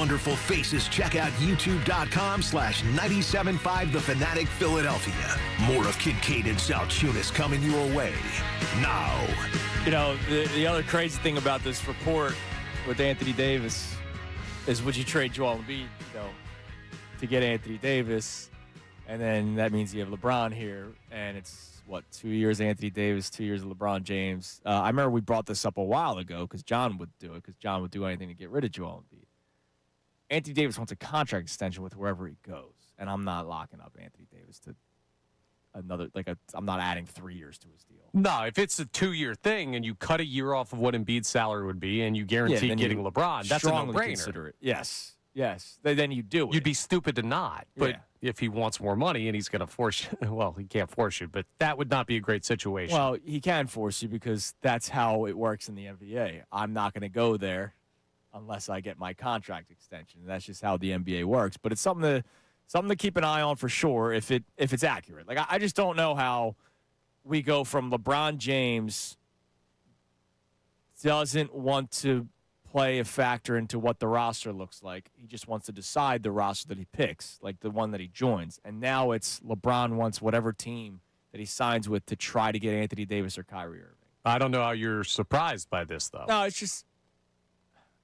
wonderful faces, check out youtube.com/975 The Fanatic Philadelphia. More of Kincade and Salciunas coming your way now. You know, the other crazy thing about this report with Anthony Davis is, would you trade Joel Embiid, to get Anthony Davis? And then that means you have LeBron here, and it's, 2 years Anthony Davis, 2 years of LeBron James. I remember we brought this up a while ago because John would do it, because John would do anything to get rid of Joel Embiid. Anthony Davis wants a contract extension with wherever he goes, and I'm not locking up Anthony Davis to another, I'm not adding 3 years to his deal. No, if it's a 2-year thing and you cut a year off of what Embiid's salary would be and you guarantee getting LeBron, that's a no-brainer. Consider it. Yes. Then you do it. You'd be stupid to not. But if he wants more money and he's going to force you, well, he can't force you, but that would not be a great situation. Well, he can force you because that's how it works in the NBA. I'm not going to go there unless I get my contract extension. That's just how the NBA works. But it's something to keep an eye on for sure if it's accurate. Like, I just don't know how we go from LeBron James doesn't want to play a factor into what the roster looks like. He just wants to decide the roster that he picks, like the one that he joins. And now it's LeBron wants whatever team that he signs with to try to get Anthony Davis or Kyrie Irving. I don't know how you're surprised by this, though. No, it's just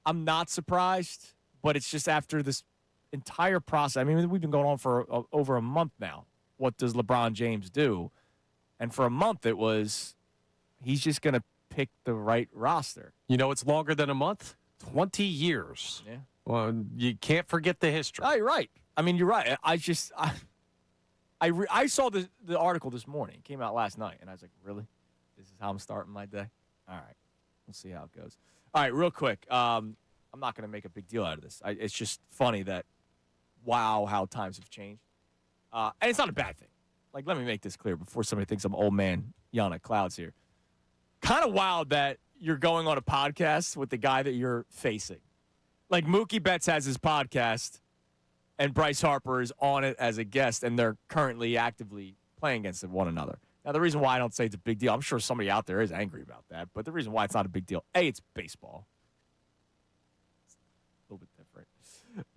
I'm not surprised, but it's just after this entire process. I mean, we've been going on for over a month now. What does LeBron James do? And for a month, it was he's just going to pick the right roster. You know, it's longer than a month. 20 years. Yeah. Well, you can't forget the history. Oh, you're right. I mean, you're right. I saw the article this morning. It came out last night, and I was like, really? This is how I'm starting my day? All right. We'll see how it goes. All right, real quick. I'm not going to make a big deal out of this. It's just funny that, wow, how times have changed. And it's not a bad thing. Like, let me make this clear before somebody thinks I'm old man yelling at clouds here. Kind of wild that you're going on a podcast with the guy that you're facing. Like, Mookie Betts has his podcast, and Bryce Harper is on it as a guest, and they're currently actively playing against one another. Now, the reason why I don't say it's a big deal, I'm sure somebody out there is angry about that, but the reason why it's not a big deal, A, it's baseball. It's a little bit different.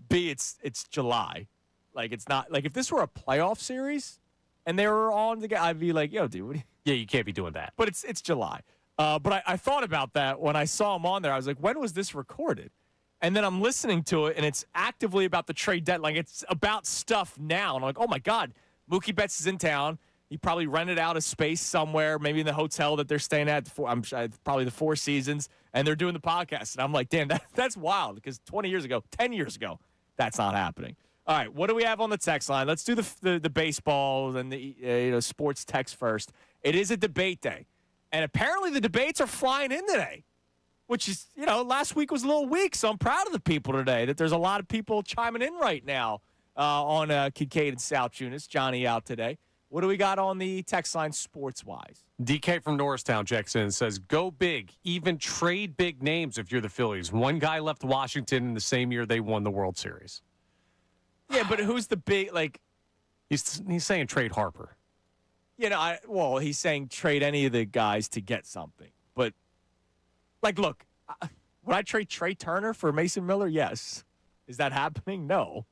B, it's July. Like, it's not, like, if this were a playoff series and they were on together, I'd be like, yo, dude, what do you... Yeah, you can't be doing that. But it's July. But I thought about that when I saw him on there. I was like, when was this recorded? And then I'm listening to it, and it's actively about the trade deadline. It's about stuff now. And I'm like, oh, my God, Mookie Betts is in town. He probably rented out a space somewhere, maybe in the hotel that they're staying at. Probably the Four Seasons, and they're doing the podcast. And I'm like, damn, that's wild because 10 years ago, that's not happening. All right, what do we have on the text line? Let's do the baseball and the sports text first. It is a debate day, and apparently the debates are flying in today, which is, last week was a little weak, so I'm proud of the people today that there's a lot of people chiming in right now on Kincade and Salciunas. Johnny out today. What do we got on the text line sports-wise? DK from Norristown checks in and says, go big. Even trade big names if you're the Phillies. One guy left Washington in the same year they won the World Series. Yeah, but who's the big, like... He's saying trade Harper. He's saying trade any of the guys to get something. But, look, would I trade Trey Turner for Mason Miller? Yes. Is that happening? No.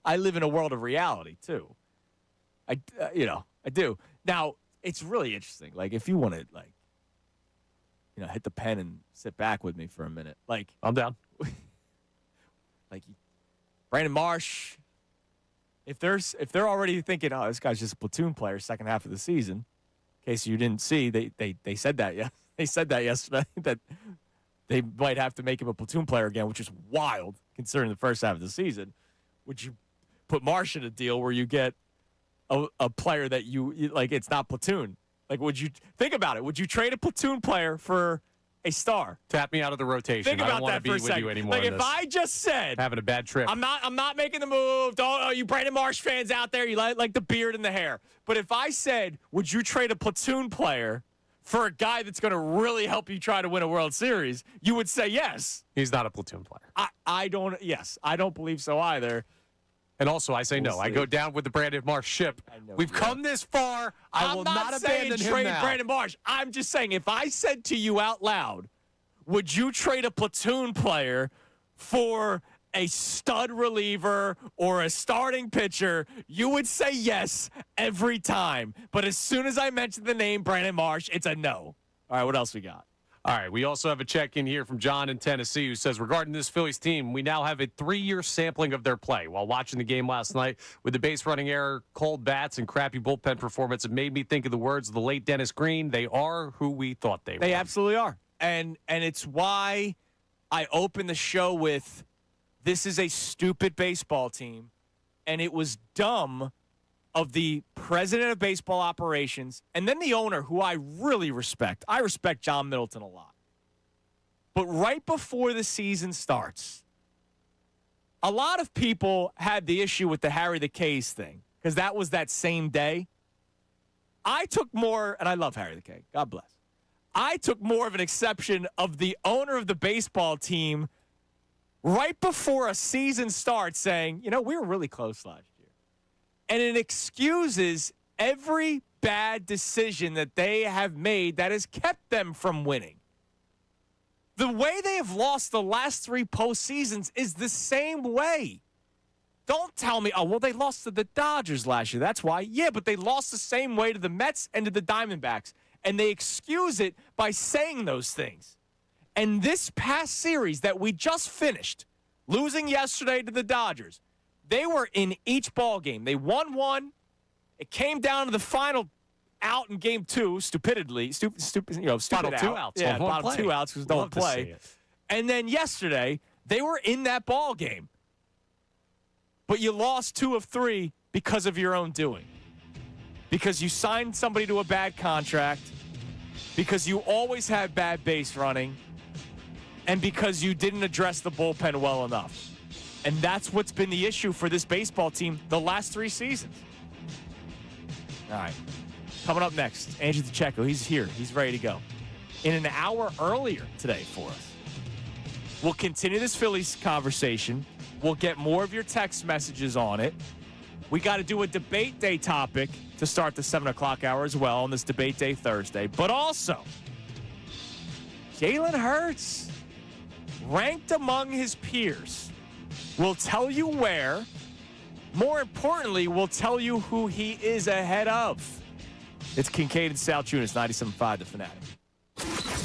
I live in a world of reality, too. I do. Now, it's really interesting. Like, if you want to, hit the pen and sit back with me for a minute. Like, I'm down. Brandon Marsh, if they're already thinking, oh, this guy's just a platoon player second half of the season, in case you didn't see, they said that, yeah. They said that yesterday, that they might have to make him a platoon player again, which is wild considering the first half of the season. Would you put Marsh in a deal where you get a player that you it's not platoon? Like, would you think about it? Would you trade a platoon player for a star? Tap me out of the rotation. Think about I don't want that to be for a with second. you anymore. Like, if I just said having a bad trip, I'm not making the move. Don't you Brandon Marsh fans out there? You like the beard and the hair. But if I said, would you trade a platoon player for a guy that's going to really help you try to win a World Series? You would say yes. He's not a platoon player. I don't believe so either. And also, I say no. I go down with the Brandon Marsh ship. We've come this far. I will not abandon him trade now. Brandon Marsh. I'm just saying, if I said to you out loud, would you trade a platoon player for a stud reliever or a starting pitcher, you would say yes every time. But as soon as I mention the name Brandon Marsh, it's a no. All right, what else we got? All right, we also have a check-in here from John in Tennessee who says, regarding this Phillies team, we now have a 3-year sampling of their play. While watching the game last night, with the base running error, cold bats, and crappy bullpen performance, it made me think of the words of the late Dennis Green. They are who we thought they were. They absolutely are. And it's why I opened the show with, this is a stupid baseball team, and it was dumb of the president of baseball operations and then the owner, who I really respect. I respect John Middleton a lot. But right before the season starts, a lot of people had the issue with the Harry the K's thing because that was that same day. I took more, and I love Harry the K. God bless. I took more of an exception of the owner of the baseball team right before a season starts saying, you know, we were really close last year. And it excuses every bad decision that they have made that has kept them from winning. The way they have lost the last 3 postseasons is the same way. Don't tell me, oh, well, they lost to the Dodgers last year. That's why. Yeah, but they lost the same way to the Mets and to the Diamondbacks. And they excuse it by saying those things. And this past series that we just finished, losing yesterday to the Dodgers, they were in each ball game. They won one. It came down to the final out in game 2, stupid Final out. 2 outs. Yeah, on one bottom play. 2 outs because don't play. And then yesterday, they were in that ball game. But you lost 2 of 3 because of your own doing. Because you signed somebody to a bad contract. Because you always had bad base running. And because you didn't address the bullpen well enough. And that's what's been the issue for this baseball team the last 3 seasons. All right. Coming up next, Andrew DeCecco. He's here. He's ready to go. In an hour earlier today for us. We'll continue this Phillies conversation. We'll get more of your text messages on it. We got to do a debate day topic to start the 7 o'clock hour as well on this debate day Thursday. But also, Jalen Hurts, ranked among his peers. We'll tell you where. More importantly, we'll tell you who he is ahead of. It's Kincade and Salciunas, 97.5 The Fanatic.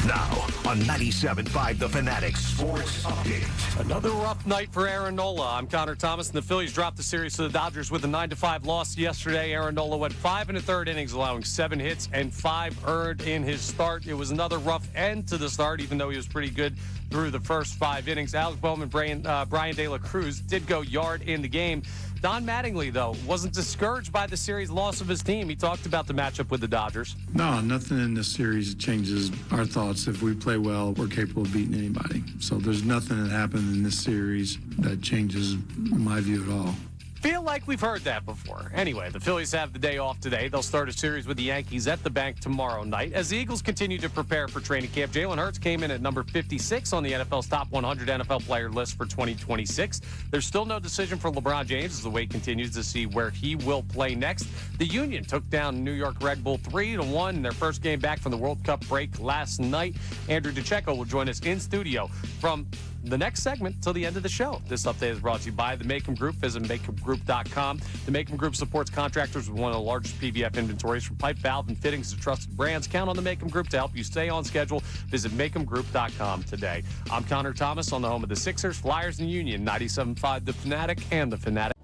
Now on 97.5 The Fanatic Sports Update. Another rough night for Aaron Nola. I'm Connor Thomas, and the Phillies dropped the series to the Dodgers with a 9-5 loss yesterday. Aaron Nola went 5 1/3 innings, allowing 7 hits and 5 earned in his start. It was another rough end to the start, even though he was pretty good through the first 5 innings. Alex Bowman, Brian De La Cruz did go yard in the game. Don Mattingly, though, wasn't discouraged by the series loss of his team. He talked about the matchup with the Dodgers. No, nothing in this series changes our thoughts. If we play well, we're capable of beating anybody. So there's nothing that happened in this series that changes my view at all. Feel like we've heard that before. Anyway, the Phillies have the day off today. They'll start a series with the Yankees at the bank tomorrow night. As the Eagles continue to prepare for training camp, Jalen Hurts came in at number 56 on the NFL's top 100 NFL player list for 2026. There's still no decision for LeBron James as the wait continues to see where he will play next. The Union took down New York Red Bull 3-1 in their first game back from the World Cup break last night. Andrew DeCecco will join us in studio from the next segment till the end of the show. This update is brought to you by the Macom Group. Visit MacomGroup.com. The Macom Group supports contractors with one of the largest PVF inventories from pipe, valve, and fittings to trusted brands. Count on the Macom Group to help you stay on schedule. Visit MacomGroup.com today. I'm Connor Thomas on the home of the Sixers, Flyers, and Union. 97.5 The Fanatic and The Fanatic.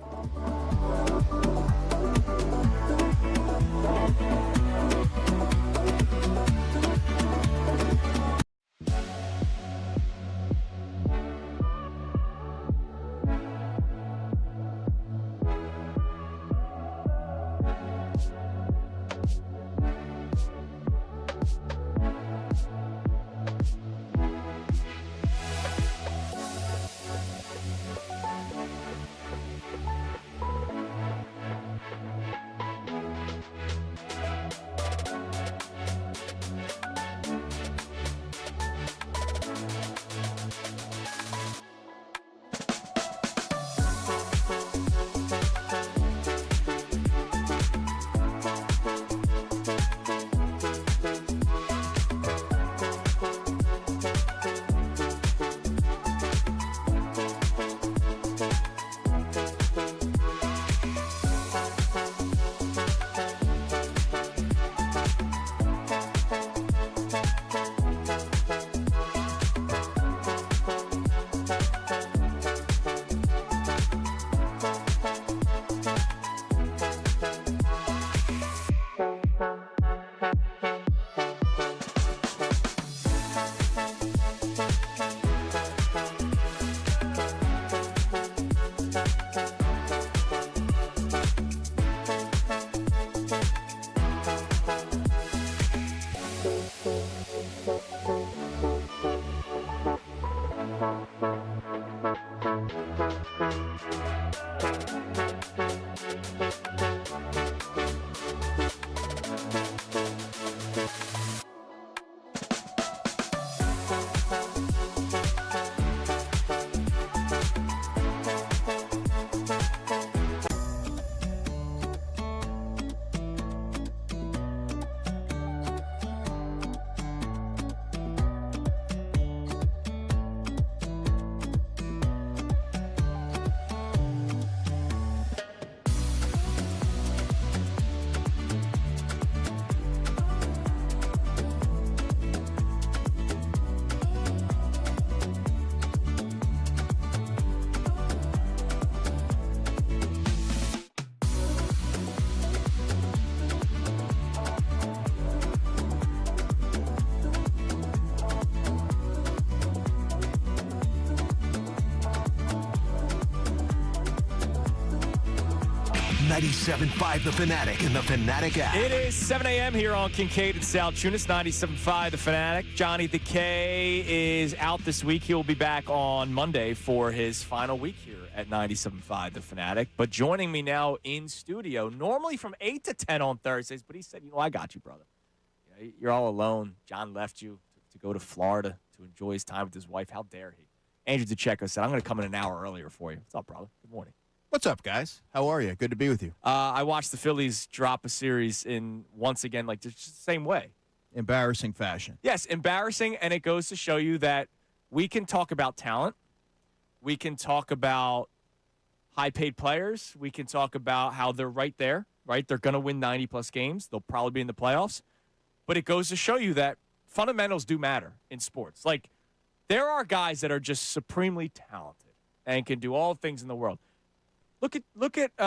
97.5 The Fanatic and the Fanatic app. It is 7 a.m. here on Kincade Salciunas, 97.5 The Fanatic. Johnny the K is out this week. He'll be back on Monday for his final week here at 97.5 The Fanatic. But joining me now in studio, normally from 8 to 10 on Thursdays, but he said, I got you, brother. You're all alone. John left you to go to Florida to enjoy his time with his wife. How dare he? Andrew DeCecco said, I'm going to come in an hour earlier for you. What's up, brother? Good morning. What's up, guys? How are you? Good to be with you. I watched the Phillies drop a series in once again, like just the same way. Embarrassing fashion. Yes, embarrassing, and it goes to show you that we can talk about talent. We can talk about high-paid players. We can talk about how they're right there, right? They're going to win 90-plus games. They'll probably be in the playoffs. But it goes to show you that fundamentals do matter in sports. Like, there are guys that are just supremely talented and can do all things in the world. Look at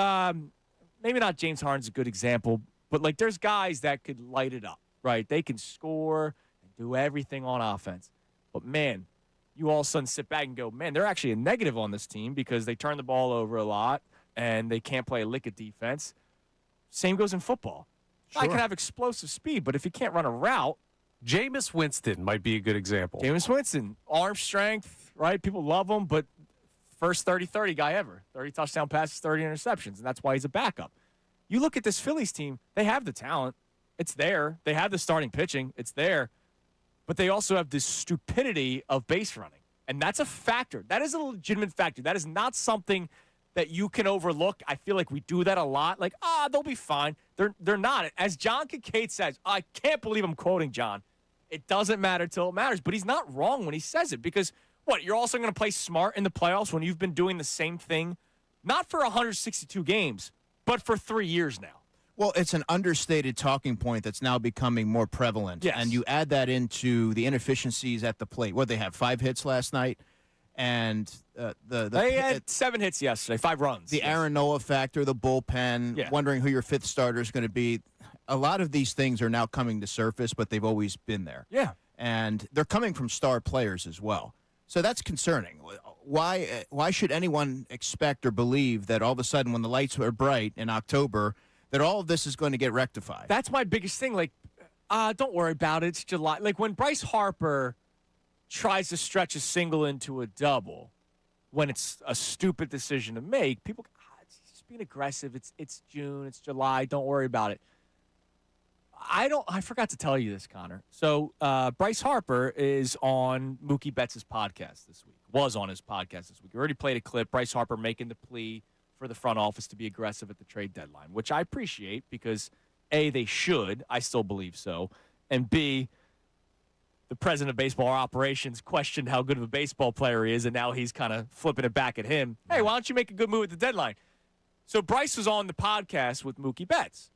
maybe not James Harden's a good example, but like there's guys that could light it up, right? They can score and do everything on offense. But man, you all of a sudden sit back and go, man, they're actually a negative on this team because they turn the ball over a lot and they can't play a lick of defense. Same goes in football. Sure. I can have explosive speed, but if he can't run a route, Jameis Winston might be a good example. Jameis Winston, arm strength, right? People love him, but first 30-30 guy ever. 30 touchdown passes, 30 interceptions, and that's why he's a backup. You look at this Phillies team, they have the talent. It's there. They have the starting pitching. It's there. But they also have this stupidity of base running, and that's a factor. That is a legitimate factor. That is not something that you can overlook. I feel like we do that a lot. Like, they'll be fine. They're not. As John Kincade says, I can't believe I'm quoting John. It doesn't matter till it matters. But he's not wrong when he says it because – what, you're also going to play smart in the playoffs when you've been doing the same thing, not for 162 games, but for 3 years now? Well, it's an understated talking point that's now becoming more prevalent. Yes. And you add that into the inefficiencies at the plate. What, they have 5 hits last night? And they had 7 hits yesterday, 5 runs. The Aaron Nola factor, the bullpen, wondering who your 5th starter is going to be. A lot of these things are now coming to surface, but they've always been there. Yeah. And they're coming from star players as well. So that's concerning. Why should anyone expect or believe that all of a sudden when the lights are bright in October that all of this is going to get rectified? That's my biggest thing. Like, don't worry about it. It's July. Like when Bryce Harper tries to stretch a single into a double when it's a stupid decision to make, people go, it's just being aggressive. It's June. It's July. Don't worry about it. I forgot to tell you this, Connor. So Bryce Harper is on Mookie Betts' podcast this week. Was on his podcast this week. We already played a clip. Bryce Harper making the plea for the front office to be aggressive at the trade deadline, which I appreciate because, A, they should. I still believe so. And, B, the president of baseball operations questioned how good of a baseball player he is, and now he's kind of flipping it back at him. Hey, why don't you make a good move at the deadline? So Bryce was on the podcast with Mookie Betts.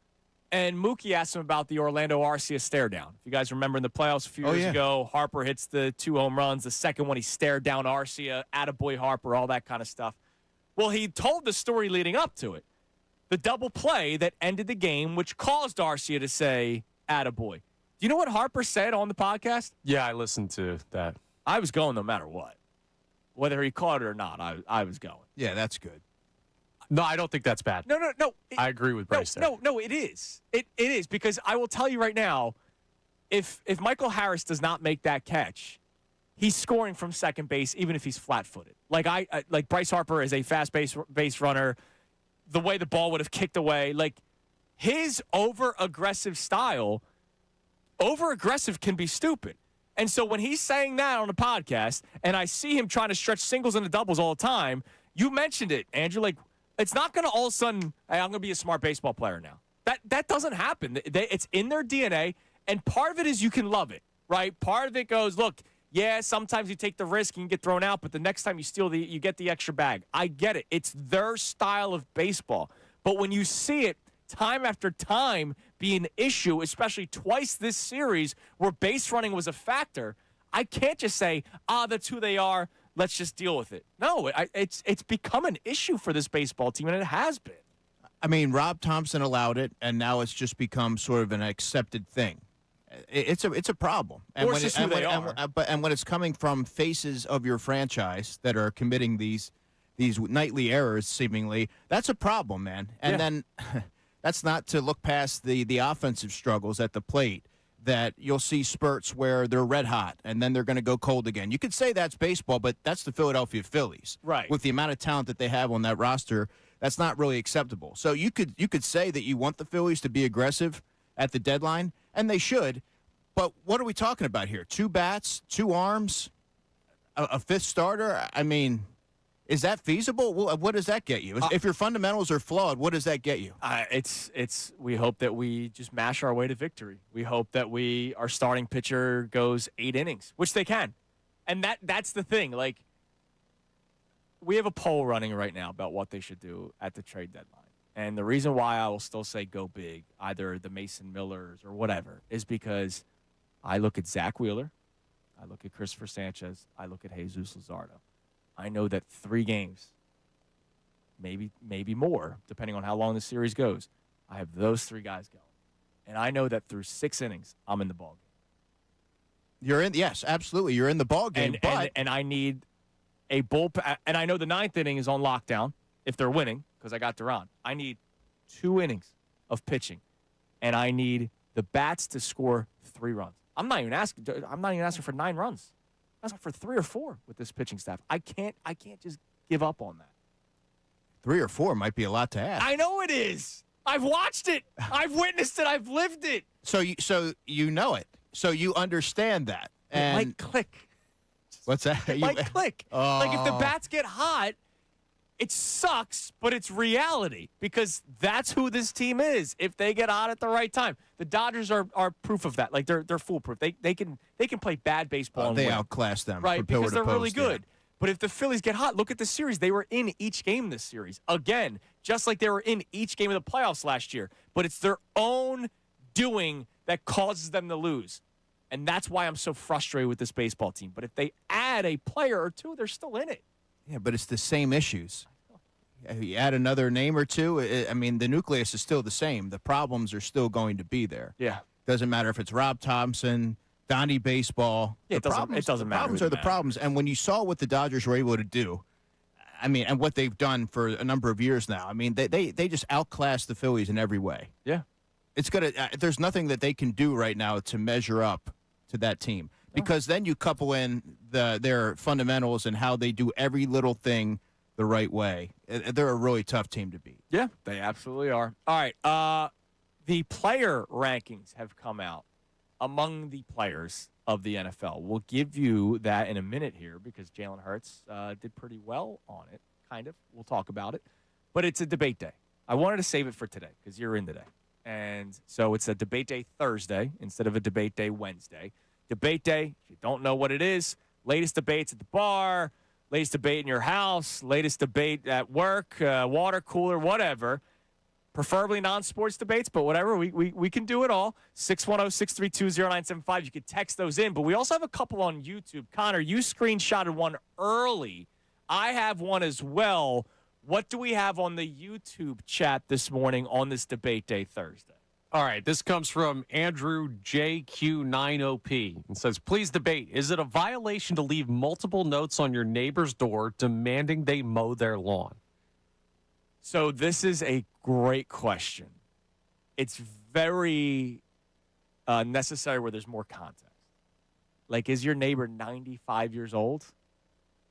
And Mookie asked him about the Orlando Arcia stare down. If you guys remember in the playoffs a few years ago, Harper hits the 2 home runs. The second one, he stared down Arcia, attaboy Harper, all that kind of stuff. Well, he told the story leading up to it. The double play that ended the game, which caused Arcia to say, attaboy. Do you know what Harper said on the podcast? Yeah, I listened to that. I was going no matter what. Whether he caught it or not, I was going. Yeah, that's good. No, I don't think that's bad. No. I agree with Bryce there. No, it is. It is because I will tell you right now, if Michael Harris does not make that catch, he's scoring from second base even if he's flat-footed. Like Bryce Harper is a fast base runner. The way the ball would have kicked away, like his over-aggressive style, over-aggressive can be stupid. And so when he's saying that on the podcast, and I see him trying to stretch singles into doubles all the time, you mentioned it, Andrew, like, it's not going to all of a sudden, hey, I'm going to be a smart baseball player now. That doesn't happen. It's in their DNA, and part of it is you can love it, right? Part of it goes, look, yeah, sometimes you take the risk and you get thrown out, but the next time you get the extra bag. I get it. It's their style of baseball. But when you see it time after time be an issue, especially twice this series where base running was a factor, I can't just say, that's who they are. Let's just deal with it. No, it's become an issue for this baseball team, and it has been. I mean, Rob Thompson allowed it, and now it's just become sort of an accepted thing. It's a problem. And or it's just who they are. And when it's coming from faces of your franchise that are committing these these nightly errors, seemingly, that's a problem, man. And then that's not to look past the offensive struggles at the plate, that you'll see spurts where they're red hot and then they're going to go cold again. You could say that's baseball, but that's the Philadelphia Phillies. Right. With the amount of talent that they have on that roster, that's not really acceptable. So you could say that you want the Phillies to be aggressive at the deadline, and they should. But what are we talking about here? 2 bats, 2 arms, a fifth starter? I mean, is that feasible? Well, what does that get you? If your fundamentals are flawed, what does that get you? We hope that we just mash our way to victory. We hope that our starting pitcher goes 8 innings, which they can. And that's the thing. Like, we have a poll running right now about what they should do at the trade deadline. And the reason why I will still say go big, either the Mason Millers or whatever, is because I look at Zach Wheeler, I look at Christopher Sanchez, I look at Jesus Luzardo. I know that 3 games, maybe more, depending on how long the series goes, I have those 3 guys going. And I know that through 6 innings, I'm in the ballgame. Yes, absolutely. You're in the ballgame. And I need a bullpen. And I know the 9th inning is on lockdown if they're winning, because I got Duran. I need 2 innings of pitching, and I need the bats to score 3 runs. I'm not even asking for 9 runs. I'm asking for 3 or 4 with this pitching staff. I can't just give up on that. 3 or 4 might be a lot to ask. I know it is. I've watched it. I've witnessed it. I've lived it. So you know it. So you understand that. And it might click. What's that? It might click. Oh. Like, if the bats get hot, it sucks, but it's reality, because that's who this team is if they get hot at the right time. The Dodgers are proof of that. Like, they're foolproof. They can play bad baseball and they win. outclass them. Right, from pillar because to they're really post, good. yeah. But if the Phillies get hot, look at the series. They were in each game this series. Again, just like they were in each game of the playoffs last year. But it's their own doing that causes them to lose. And that's why I'm so frustrated with this baseball team. But if they add a player or 2, they're still in it. Yeah, but it's the same issues. You add another name or 2, I mean, the nucleus is still the same. The problems are still going to be there. Yeah. Doesn't matter if it's Rob Thompson, Donnie Baseball. Yeah, it doesn't matter. The problems are the problems. And when you saw what the Dodgers were able to do, I mean, and what they've done for a number of years now, I mean, they just outclassed the Phillies in every way. Yeah. There's nothing that they can do right now to measure up to that team, because then you couple in their fundamentals and how they do every little thing the right way. They're a really tough team to beat. Yeah, they absolutely are. All right. The player rankings have come out among the players of the NFL. We'll give you that in a minute here, because Jalen Hurts did pretty well on it, kind of. We'll talk about it. But it's a debate day. I wanted to save it for today because you're in today. And so it's a debate day Thursday instead of a debate day Wednesday. Debate day, if you don't know what it is, latest debates at the bar, latest debate in your house, latest debate at work, water cooler, whatever. Preferably non-sports debates, but whatever. We can do it all. 610-632-0975. You can text those in. But we also have a couple on YouTube. Connor, you screenshotted one early. I have one as well. What do we have on the YouTube chat this morning on this debate day Thursday? All right, this comes from Andrew JQ90P. It says, please debate. Is it a violation to leave multiple notes on your neighbor's door demanding they mow their lawn? So this is a great question. It's very necessary where there's more context. Like, is your neighbor 95 years old?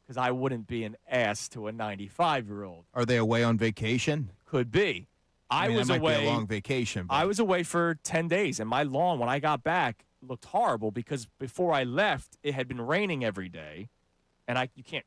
Because I wouldn't be an ass to a 95-year-old. Are they away on vacation? Could be. I mean, was that might away. Be a long vacation. But I was away for 10 days, and my lawn, when I got back, looked horrible because before I left, it had been raining every day, and you can't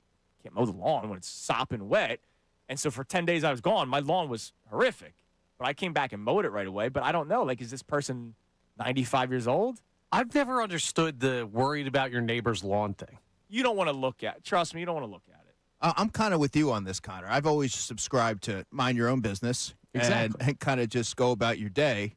mow the lawn when it's sopping wet. And so for 10 days I was gone, my lawn was horrific. But I came back and mowed it right away. But I don't know. Like, is this person 95 years old? I've never understood the worried about your neighbor's lawn thing. You don't want to look at it. Trust me, you don't want to look at it. I'm kind of with you on this, Connor. I've always subscribed to mind your own business and kind of just go about your day.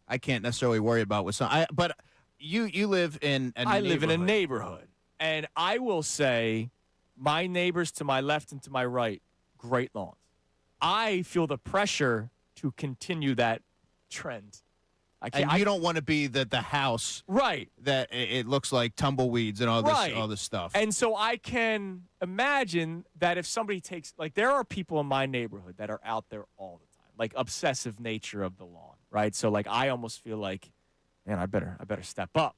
I can't necessarily worry about what's on. But you live in a I live in a neighborhood. And I will say my neighbors to my left and to my right, great lawns. I feel the pressure to continue that trend. I can't. And you don't want to be the house Right. that it looks like tumbleweeds and all this stuff. And so I can imagine that if somebody takes, like, there are people in my neighborhood that are out there all the time, like obsessive nature of the lawn, right? So like I almost feel like, man, I better step up.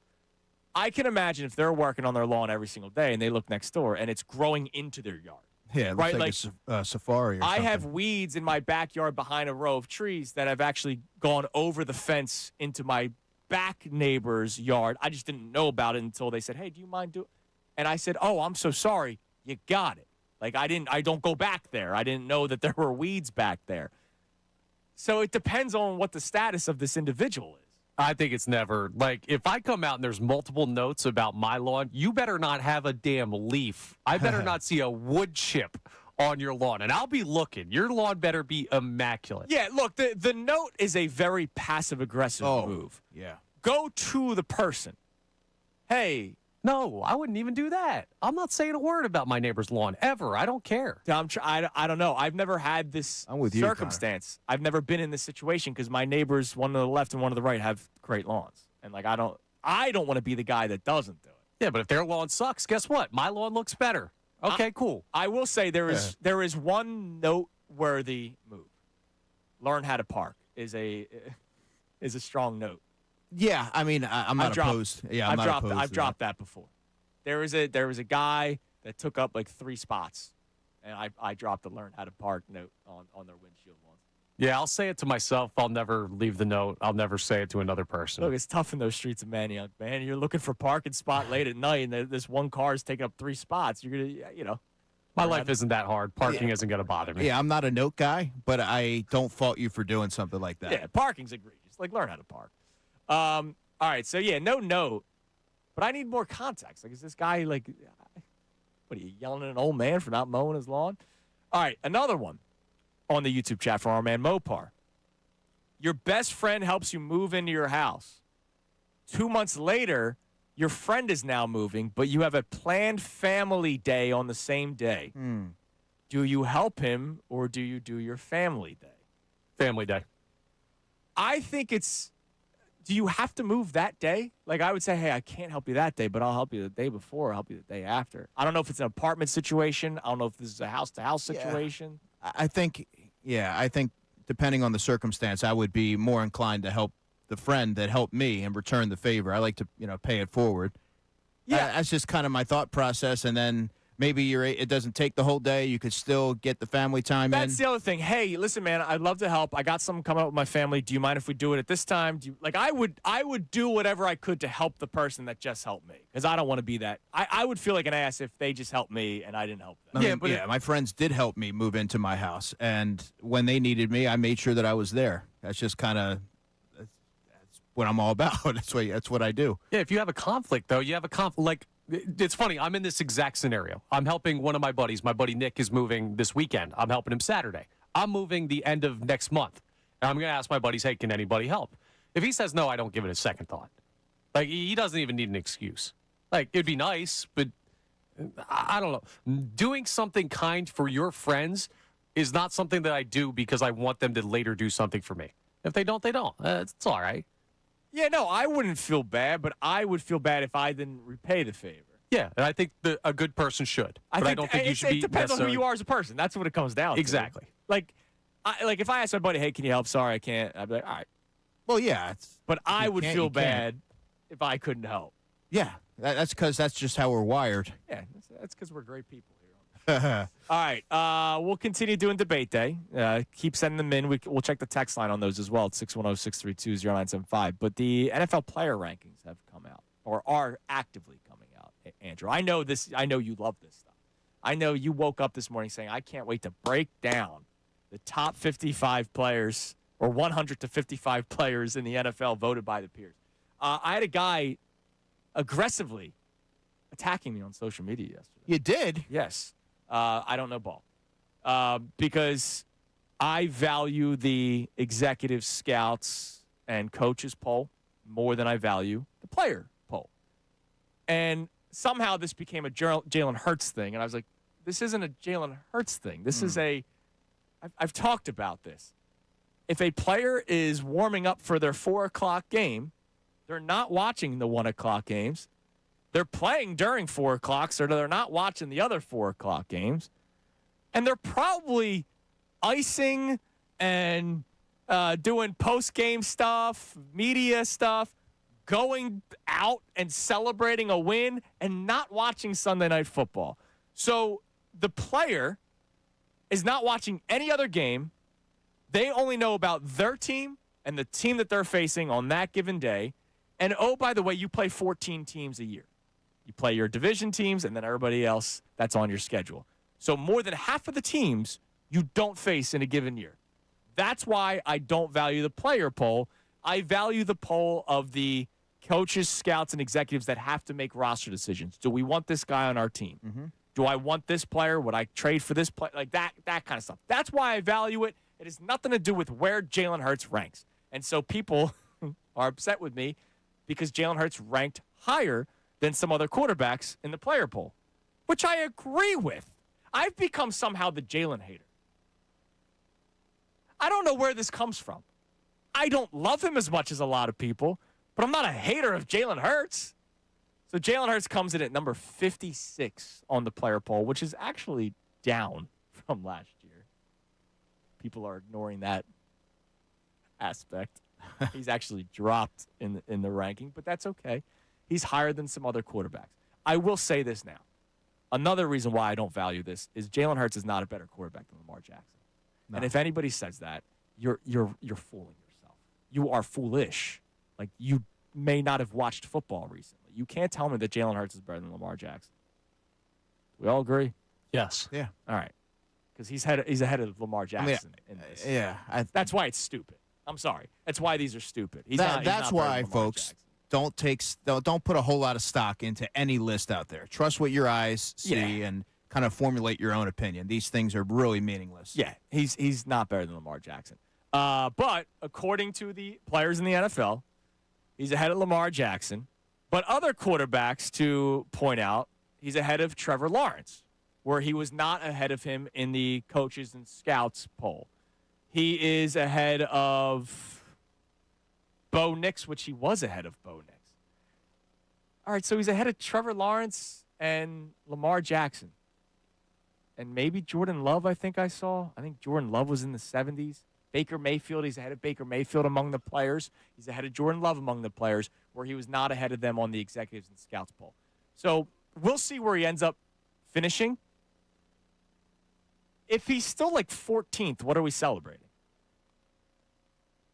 I can imagine if they're working on their lawn every single day and they look next door and it's growing into their yard. Yeah, it looks like a safari or I something. have weeds in my backyard behind a row of trees that have actually gone over the fence into my back neighbor's yard. I just didn't know about it until they said, hey, do you mind doing? And I said, oh, I'm so sorry. You got it. Like, I don't go back there. I didn't know that there were weeds back there. So it depends on what the status of this individual is. I think it's never, like, if I come out and there's multiple notes about my lawn, you better not have a damn leaf. I better not see a wood chip on your lawn, and I'll be looking. Your lawn better be immaculate. Yeah, look, the note is a very passive-aggressive move. Yeah. Go to the person. Hey. No, I wouldn't even do that. I'm not saying a word about my neighbor's lawn, ever. I don't care. I don't know. I've never had this I'm with you, circumstance. I've never been in this situation because my neighbors, one to the left and one to the right, have great lawns. And, like, I don't want to be the guy that doesn't do it. Yeah, but if their lawn sucks, guess what? My lawn looks better. Okay, cool. I will say there is one noteworthy move. Learn how to park is a strong note. Yeah, I mean, I'm not opposed. Yeah, I'm not opposed. I've dropped that before. There was a guy that took up like 3 spots, and I dropped the learn how to park note on their windshield once. Yeah, I'll say it to myself. I'll never leave the note. I'll never say it to another person. Look, it's tough in those streets of Manioc, man. You're looking for a parking spot late at night, and this one car is taking up 3 spots. You're gonna, My life isn't that hard. Parking isn't gonna bother me. Yeah, I'm not a note guy, but I don't fault you for doing something like that. Yeah, parking's egregious. Like, learn how to park. All right, so yeah, no note, but I need more context. Like, is this guy like, what are you yelling at an old man for not mowing his lawn? All right, another one on the YouTube chat from our man Mopar. Your best friend helps you move into your house. 2 months later, your friend is now moving, but you have a planned family day on the same day. Do you help him or do you do your family day? Family day. I think it's. Do you have to move that day? Like, I would say, hey, I can't help you that day, but I'll help you the day before. I'll help you the day after. I don't know if it's an apartment situation. I don't know if this is a house-to-house situation. I think depending on the circumstance, I would be more inclined to help the friend that helped me and return the favor. I like to, pay it forward. Yeah. That's just kind of my thought process, and then maybe it doesn't take the whole day. You could still get the family time in. That's the other thing. Hey, listen, man, I'd love to help. I got something coming up with my family. Do you mind if we do it at this time? I would do whatever I could to help the person that just helped me because I don't want to be that. I would feel like an ass if they just helped me and I didn't help them. My friends did help me move into my house, and when they needed me, I made sure that I was there. That's just kind of that's what I'm all about. That's what I do. Yeah, if you have a conflict, though, you have a conflict. Like, it's funny. I'm in this exact scenario. I'm helping one of my buddies. My buddy Nick is moving this weekend. I'm helping him Saturday. I'm moving the end of next month. And I'm going to ask my buddies, hey, can anybody help? If he says no, I don't give it a second thought. Like, he doesn't even need an excuse. Like, it'd be nice, but I don't know. Doing something kind for your friends is not something that I do because I want them to later do something for me. If they don't, they don't. It's all right. Yeah, no, I wouldn't feel bad, but I would feel bad if I didn't repay the favor. Yeah, and I think a good person should. But I don't think you should be. It depends on who you are as a person. That's what it comes down to. Exactly. Like if I ask my buddy, hey, can you help? Sorry, I can't. I'd be like, all right. Well, yeah. But I would feel bad if I couldn't help. Yeah, that's because that's just how we're wired. Yeah, that's because we're great people here. All right, we'll continue doing debate day. Keep sending them in. We'll check the text line on those as well at 610-632-0975. But the NFL player rankings have come out or are actively coming out, Andrew. I know this. I know you love this stuff. I know you woke up this morning saying, I can't wait to break down the top 55 players or 100 to 55 players in the NFL voted by the peers. I had a guy aggressively attacking me on social media yesterday. You did? Yes. I don't know ball because I value the executive scouts and coaches poll more than I value the player poll. And somehow this became a Jalen Hurts thing. And I was like, this isn't a Jalen Hurts thing. This is I've talked about this. if a player is warming up for their 4 o'clock game, they're not watching the 1 o'clock games. They're playing during 4 o'clock, so they're not watching the other 4 o'clock games. And they're probably icing and doing post-game stuff, media stuff, going out and celebrating a win and not watching Sunday Night Football. So the player is not watching any other game. They only know about their team and the team that they're facing on that given day. And, oh, by the way, you play 14 teams a year. You play your division teams and then everybody else that's on your schedule. So more than half of the teams you don't face in a given year. That's why I don't value the player poll. I value the poll of the coaches, scouts, and executives that have to make roster decisions. Do we want this guy on our team? Mm-hmm. Do I want this player? Would I trade for this player? Like that kind of stuff. That's why I value it. It has nothing to do with where Jalen Hurts ranks. And so people are upset with me because Jalen Hurts ranked higher than some other quarterbacks in the player poll, which I agree with. I've become somehow the Jalen hater. I don't know where this comes from. I don't love him as much as a lot of people, but I'm not a hater of Jalen Hurts. So Jalen Hurts comes in at number 56 on the player poll, which is actually down from last year. People are ignoring that aspect. He's actually dropped in the ranking, but that's okay. He's higher than some other quarterbacks. I will say this now. Another reason why I don't value this is Jalen Hurts is not a better quarterback than Lamar Jackson. No. And if anybody says that, you're fooling yourself. You are foolish. Like, you may not have watched football recently. You can't tell me that Jalen Hurts is better than Lamar Jackson. We all agree? Yes. Yeah. All right. Because he's ahead of Lamar Jackson in this. Yeah. That's why it's stupid. I'm sorry. That's why these are stupid. That's why, folks, don't put a whole lot of stock into any list out there. Trust what your eyes see and kind of formulate your own opinion. These things are really meaningless. Yeah, he's not better than Lamar Jackson. But according to the players in the NFL, he's ahead of Lamar Jackson. But other quarterbacks, to point out, he's ahead of Trevor Lawrence, where he was not ahead of him in the coaches and scouts poll. He is ahead of Bo Nix, which he was ahead of Bo Nix. All right, so he's ahead of Trevor Lawrence and Lamar Jackson. And maybe Jordan Love, I think I saw. I think Jordan Love was in the 70s. Baker Mayfield, he's ahead of Baker Mayfield among the players. He's ahead of Jordan Love among the players, where he was not ahead of them on the executives and scouts poll. So we'll see where he ends up finishing. If he's still like 14th, what are we celebrating?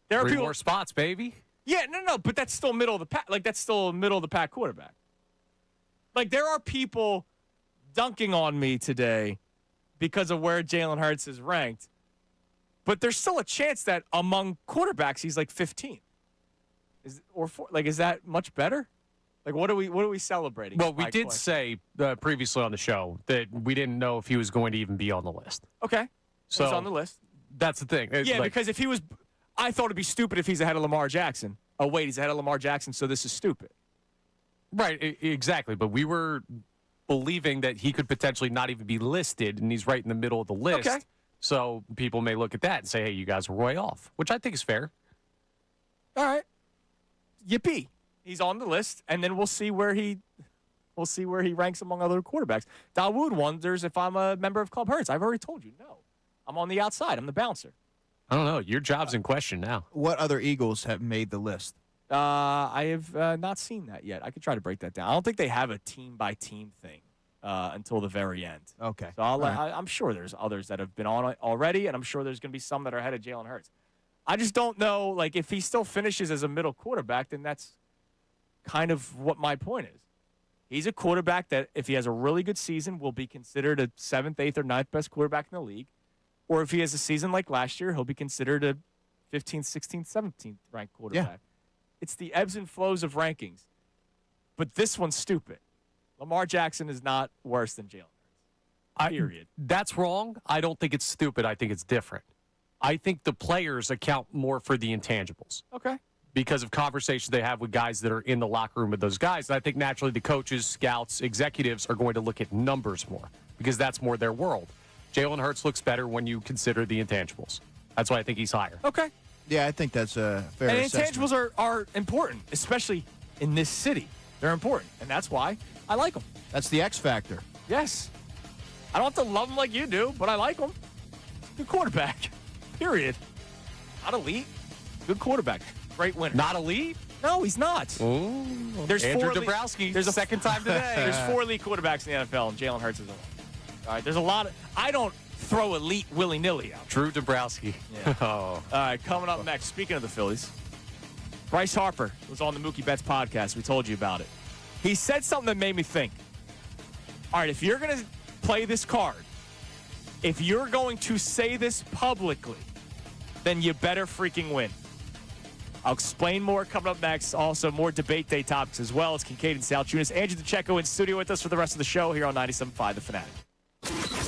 There are 3 more spots, baby. Yeah, no, but that's still middle of the pack. Like, that's still a middle of the pack quarterback. Like, there are people dunking on me today because of where Jalen Hurts is ranked. But there's still a chance that among quarterbacks, he's like 15th. Is that much better? Like, what are we celebrating? Well, we did say previously on the show that we didn't know if he was going to even be on the list. Okay. So he's on the list. That's the thing. Because if he was, I thought it'd be stupid if he's ahead of Lamar Jackson. Oh, wait, he's ahead of Lamar Jackson, so this is stupid. Right, exactly. But we were believing that he could potentially not even be listed, and he's right in the middle of the list. Okay. So people may look at that and say, hey, you guys were way off, which I think is fair. All right. Yippee. He's on the list, and then we'll see where he ranks among other quarterbacks. Dawood wonders if I'm a member of Club Hurts. I've already told you, no. I'm on the outside. I'm the bouncer. I don't know. Your job's in question now. What other Eagles have made the list? I have not seen that yet. I could try to break that down. I don't think they have a team-by-team thing until the very end. Okay. So I'm sure there's others that have been on it already, and I'm sure there's going to be some that are ahead of Jalen Hurts. I just don't know, like, if he still finishes as a middle quarterback, then that's kind of what my point is. He's a quarterback that, if he has a really good season, will be considered a 7th, 8th, or 9th best quarterback in the league. Or if he has a season like last year, he'll be considered a 15th, 16th, 17th ranked quarterback. Yeah. It's the ebbs and flows of rankings. But this one's stupid. Lamar Jackson is not worse than Jalen Hurts. Period. That's wrong. I don't think it's stupid. I think it's different. I think the players account more for the intangibles. Okay. Because of conversations they have with guys that are in the locker room with those guys. And I think naturally the coaches, scouts, executives are going to look at numbers more because that's more their world. Jalen Hurts looks better when you consider the intangibles. That's why I think he's higher. Okay. Yeah, I think that's a fair And assessment. intangibles are important, especially in this city. They're important, and that's why I like them. That's the X factor. Yes. I don't have to love him like you do, but I like him. Good quarterback. Period. Not elite. Good quarterback. Great winner. Not elite? No, he's not. Ooh. There's Andrew four Dabrowski. There's a second time today. There's 4 elite quarterbacks in the NFL, and Jalen Hurts is one. All right, there's a lot of. I don't throw elite willy-nilly out. Drew Dabrowski. Yeah. Oh. All right, coming up next, speaking of the Phillies, Bryce Harper was on the Mookie Betts podcast. We told you about it. He said something that made me think. All right, if you're going to play this card, if you're going to say this publicly, then you better freaking win. I'll explain more coming up next. Also, more debate day topics as well. It's Kincade and Salciunas. Andrew DeCecco in studio with us for the rest of the show here on 97.5 The Fanatic.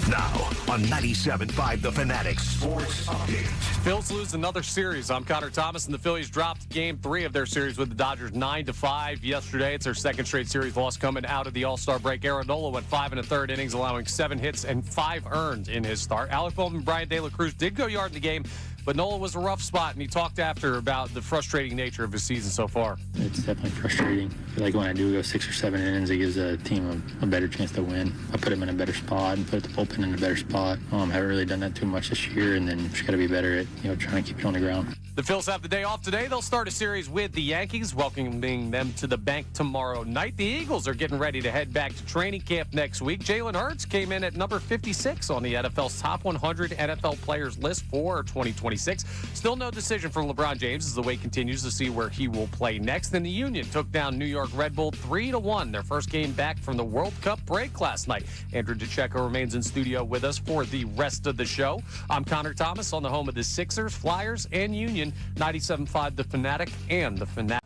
Now on 97.5 The Fanatic Sports Update. Phils lose another series. I'm Connor Thomas, and the Phillies dropped Game 3 of their series with the Dodgers 9-5 yesterday. It's their second straight series loss coming out of the All-Star break. Aaron Nola went 5 1/3 innings, allowing 7 hits and 5 earned in his start. Alec Bowman and Brian De La Cruz did go yard in the game, but Nola was a rough spot, and he talked after about the frustrating nature of his season so far. It's definitely frustrating. I feel like when I do go 6 or 7 innings, it gives a team a better chance to win. I put them in a better spot and put the bullpen in a better spot. Haven't really done that too much this year, and then just got to be better at trying to keep it on the ground. The Phils have the day off today. They'll start a series with the Yankees, welcoming them to the bank tomorrow night. The Eagles are getting ready to head back to training camp next week. Jalen Hurts came in at number 56 on the NFL's top 100 NFL players list for 2026. Still no decision for LeBron James as the wait continues to see where he will play next. And the Union took down New York Red Bull 3-1, their first game back from the World Cup break last night. Andrew DeCecco remains in studio with us for the rest of the show. I'm Connor Thomas on the home of the Sixers, Flyers, and Union. 97.5 The Fanatic and The Fanatic.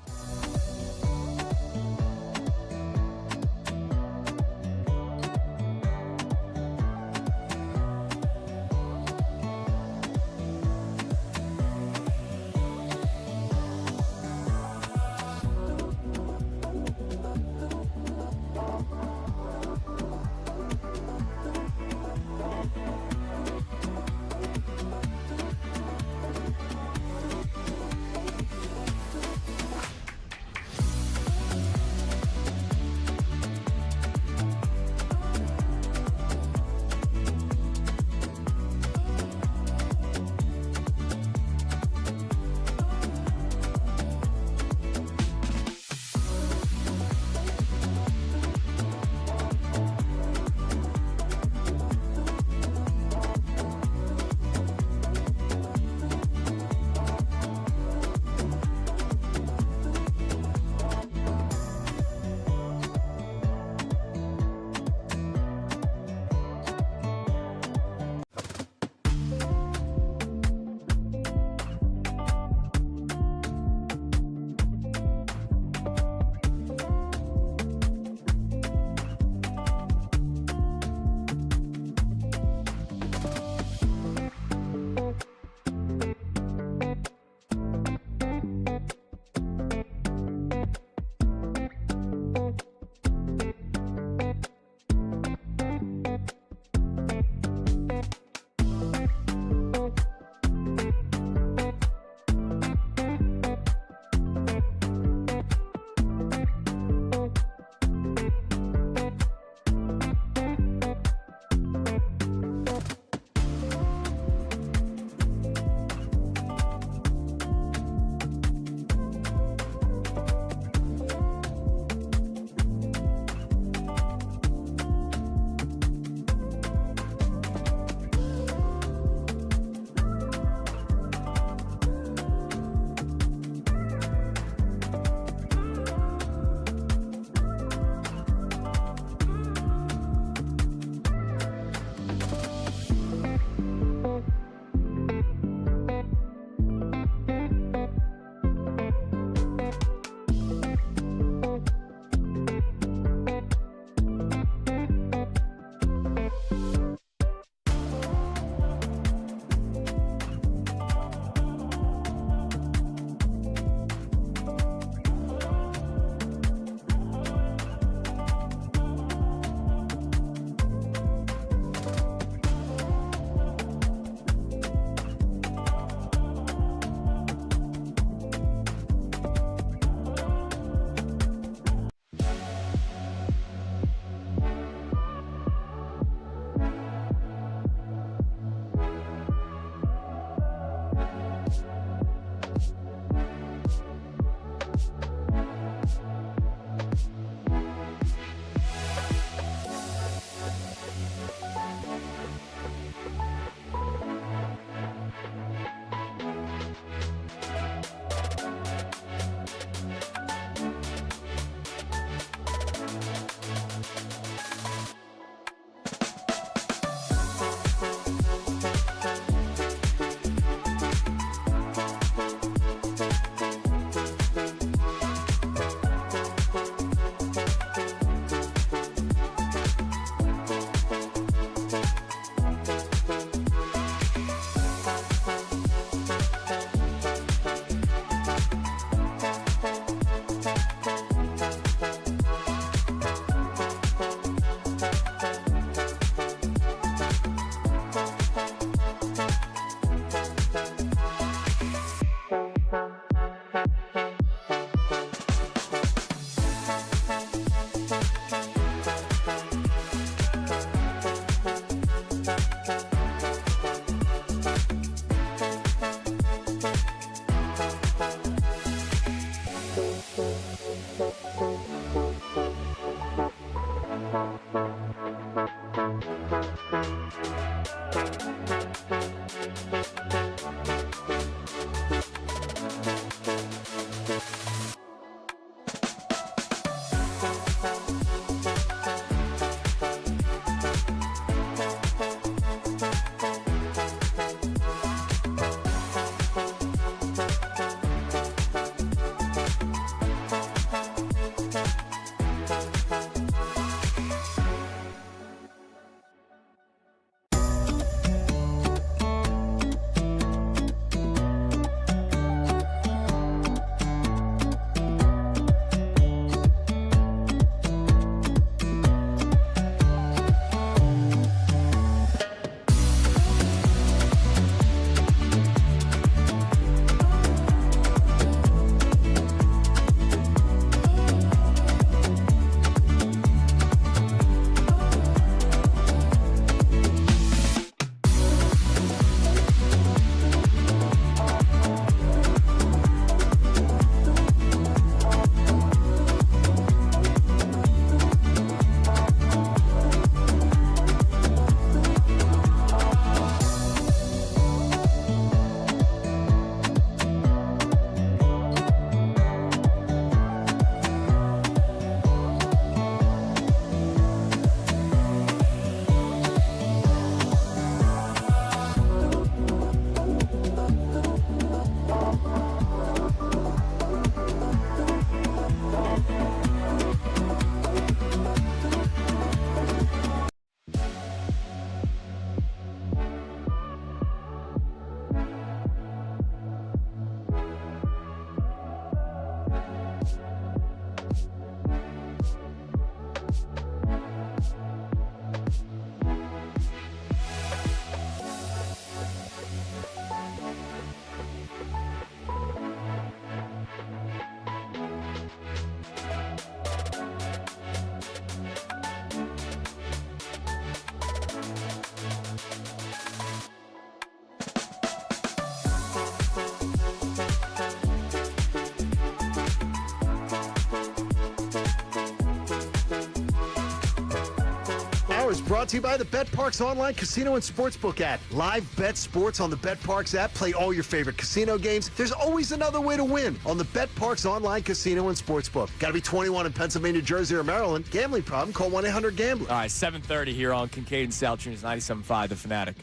is brought to you by the BetParks online casino and sportsbook app. Live bet sports on the BetParks app. Play all your favorite casino games. There's always another way to win on the BetParks online casino and sportsbook. Got to be 21 in Pennsylvania, Jersey, or Maryland. Gambling problem? Call 1-800-GAMBLER. All right, 7:30 here on Kincade and Salciunas, 97.5 The Fanatic.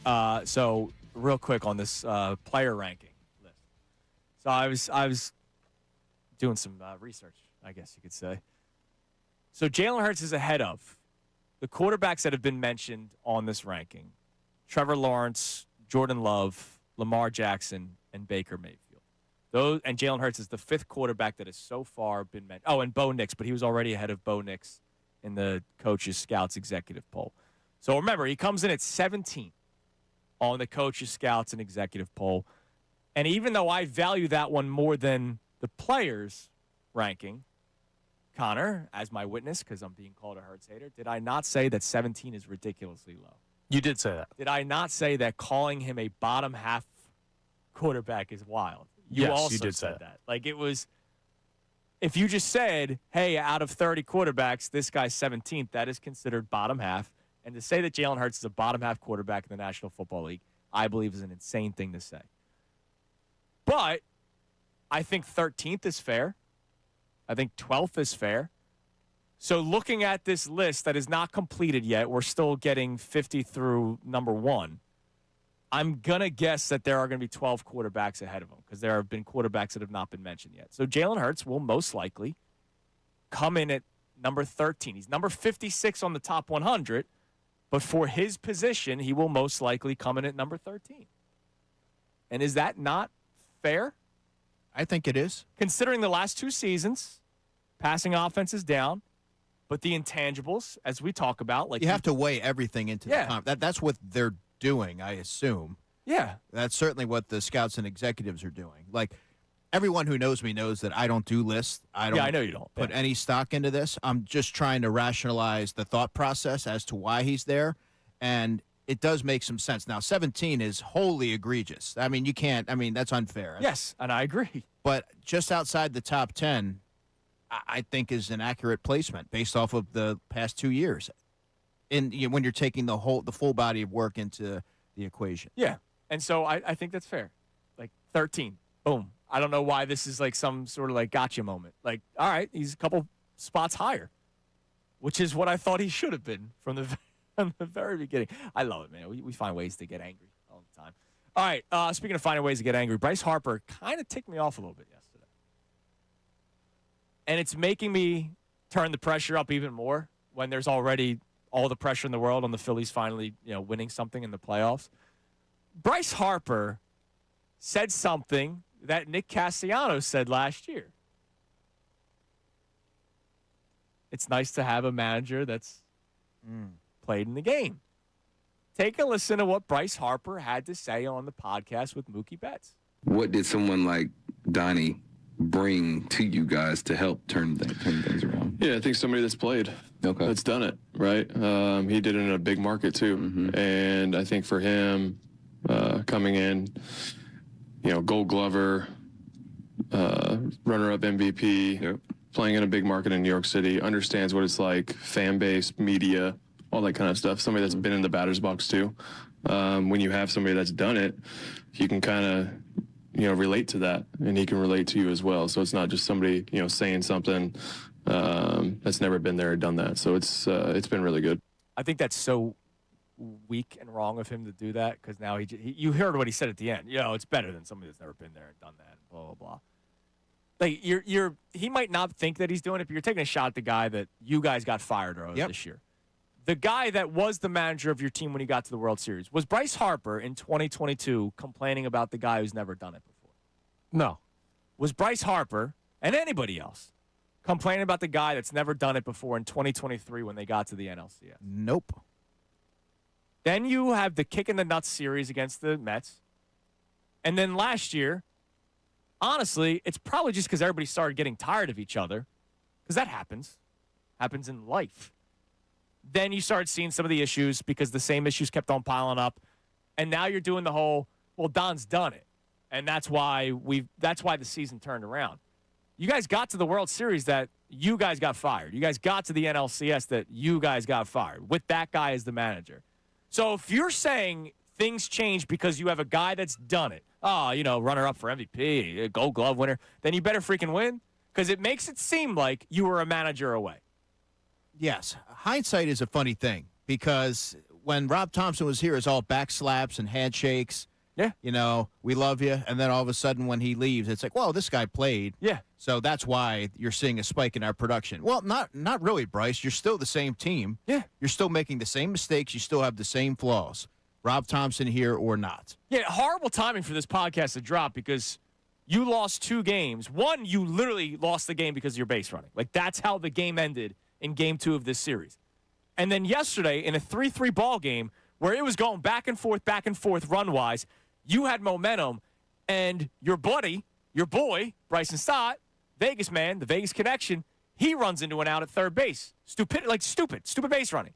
So real quick on this player ranking list. So I was doing some research, I guess you could say. So Jalen Hurts is ahead of the quarterbacks that have been mentioned on this ranking: Trevor Lawrence, Jordan Love, Lamar Jackson, and Baker Mayfield. And Jalen Hurts is the 5th quarterback that has so far been mentioned. Oh, and Bo Nix, but he was already ahead of Bo Nix in the coaches, scouts, executive poll. So remember, he comes in at 17 on the coaches, scouts, and executive poll. And even though I value that one more than the players' ranking, Connor, as my witness, because I'm being called a Hurts hater, did I not say that 17 is ridiculously low? You did say that. Did I not say that calling him a bottom half quarterback is wild? You yes, also you did said say that. Like, it was, if you just said, hey, out of 30 quarterbacks, this guy's 17th, that is considered bottom half. And to say that Jalen Hurts is a bottom half quarterback in the National Football League, I believe is an insane thing to say. But I think 13th is fair. I think 12th is fair. So looking at this list that is not completed yet, we're still getting 50 through number 1. I'm going to guess that there are going to be 12 quarterbacks ahead of him because there have been quarterbacks that have not been mentioned yet. So Jalen Hurts will most likely come in at number 13. He's number 56 on the top 100, but for his position, he will most likely come in at number 13. And is that not fair? I think it is. Considering the last 2 seasons, passing offense is down, but the intangibles, as we talk about, like you have to weigh everything into that's what they're doing, I assume. Yeah. That's certainly what the scouts and executives are doing. Like, everyone who knows me knows that I don't do lists. I know you don't put any stock into this. I'm just trying to rationalize the thought process as to why he's there, and it does make some sense. Now, 17 is wholly egregious. I mean, that's unfair. Yes, and I agree. But just outside the top 10, I think is an accurate placement based off of the past 2 years. And when you're taking the full body of work into the equation. Yeah, and so I think that's fair. Like 13, boom. I don't know why this is like some sort of like gotcha moment. Like, all right, he's a couple spots higher, which is what I thought he should have been from the very beginning. I love it, man. We find ways to get angry all the time. All right, speaking of finding ways to get angry, Bryce Harper kind of ticked me off a little bit yesterday. And it's making me turn the pressure up even more when there's already all the pressure in the world on the Phillies finally, winning something in the playoffs. Bryce Harper said something that Nick Castellanos said last year. It's nice to have a manager that's played in the game. Take a listen to what Bryce Harper had to say on the podcast with Mookie Betts. What did someone like Donnie bring to you guys to help turn things around? Yeah, I think somebody that's played, that's done it, right? He did it in a big market too. Mm-hmm. And I think for him, coming in, Gold Glover, runner-up MVP, playing in a big market in New York City, understands what it's like, fan base, media, all that kind of stuff. Somebody that's been in the batter's box too. When you have somebody that's done it, you can kind of, relate to that, and he can relate to you as well. So it's not just somebody, saying something that's never been there or done that. So it's been really good. I think that's so weak and wrong of him to do that because now you heard what he said at the end. It's better than somebody that's never been there and done that. Blah blah blah. Like he might not think that he's doing it, but you're taking a shot at the guy that you guys got fired earlier this year. The guy that was the manager of your team when you got to the World Series. Was Bryce Harper in 2022 complaining about the guy who's never done it before? No. Was Bryce Harper and anybody else complaining about the guy that's never done it before in 2023 when they got to the NLCS? Nope. Then you have the kick in the nuts series against the Mets. And then last year, honestly, it's probably just because everybody started getting tired of each other, because that happens in life. Then you started seeing some of the issues because the same issues kept on piling up. And now you're doing the whole, well, Don's done it. And that's why the season turned around. You guys got to the World Series that you guys got fired. You guys got to the NLCS that you guys got fired with that guy as the manager. So if you're saying things change because you have a guy that's done it, runner-up for MVP, Gold Glove winner, then you better freaking win because it makes it seem like you were a manager away. Yes. Hindsight is a funny thing because when Rob Thompson was here, it's all back slaps and handshakes. Yeah. We love you. And then all of a sudden when he leaves, it's like, well, this guy played. Yeah. So that's why you're seeing a spike in our production. Well, not really, Bryce. You're still the same team. Yeah. You're still making the same mistakes. You still have the same flaws. Rob Thompson here or not. Yeah, horrible timing for this podcast to drop because you lost 2 games. One, you literally lost the game because of your base running. Like, that's how the game ended in game 2 of this series. And then yesterday in a 3-3 ball game where it was going back and forth run-wise, you had momentum, and your boy, Bryson Stott, Vegas man, the Vegas connection, he runs into an out at third base. Stupid base running.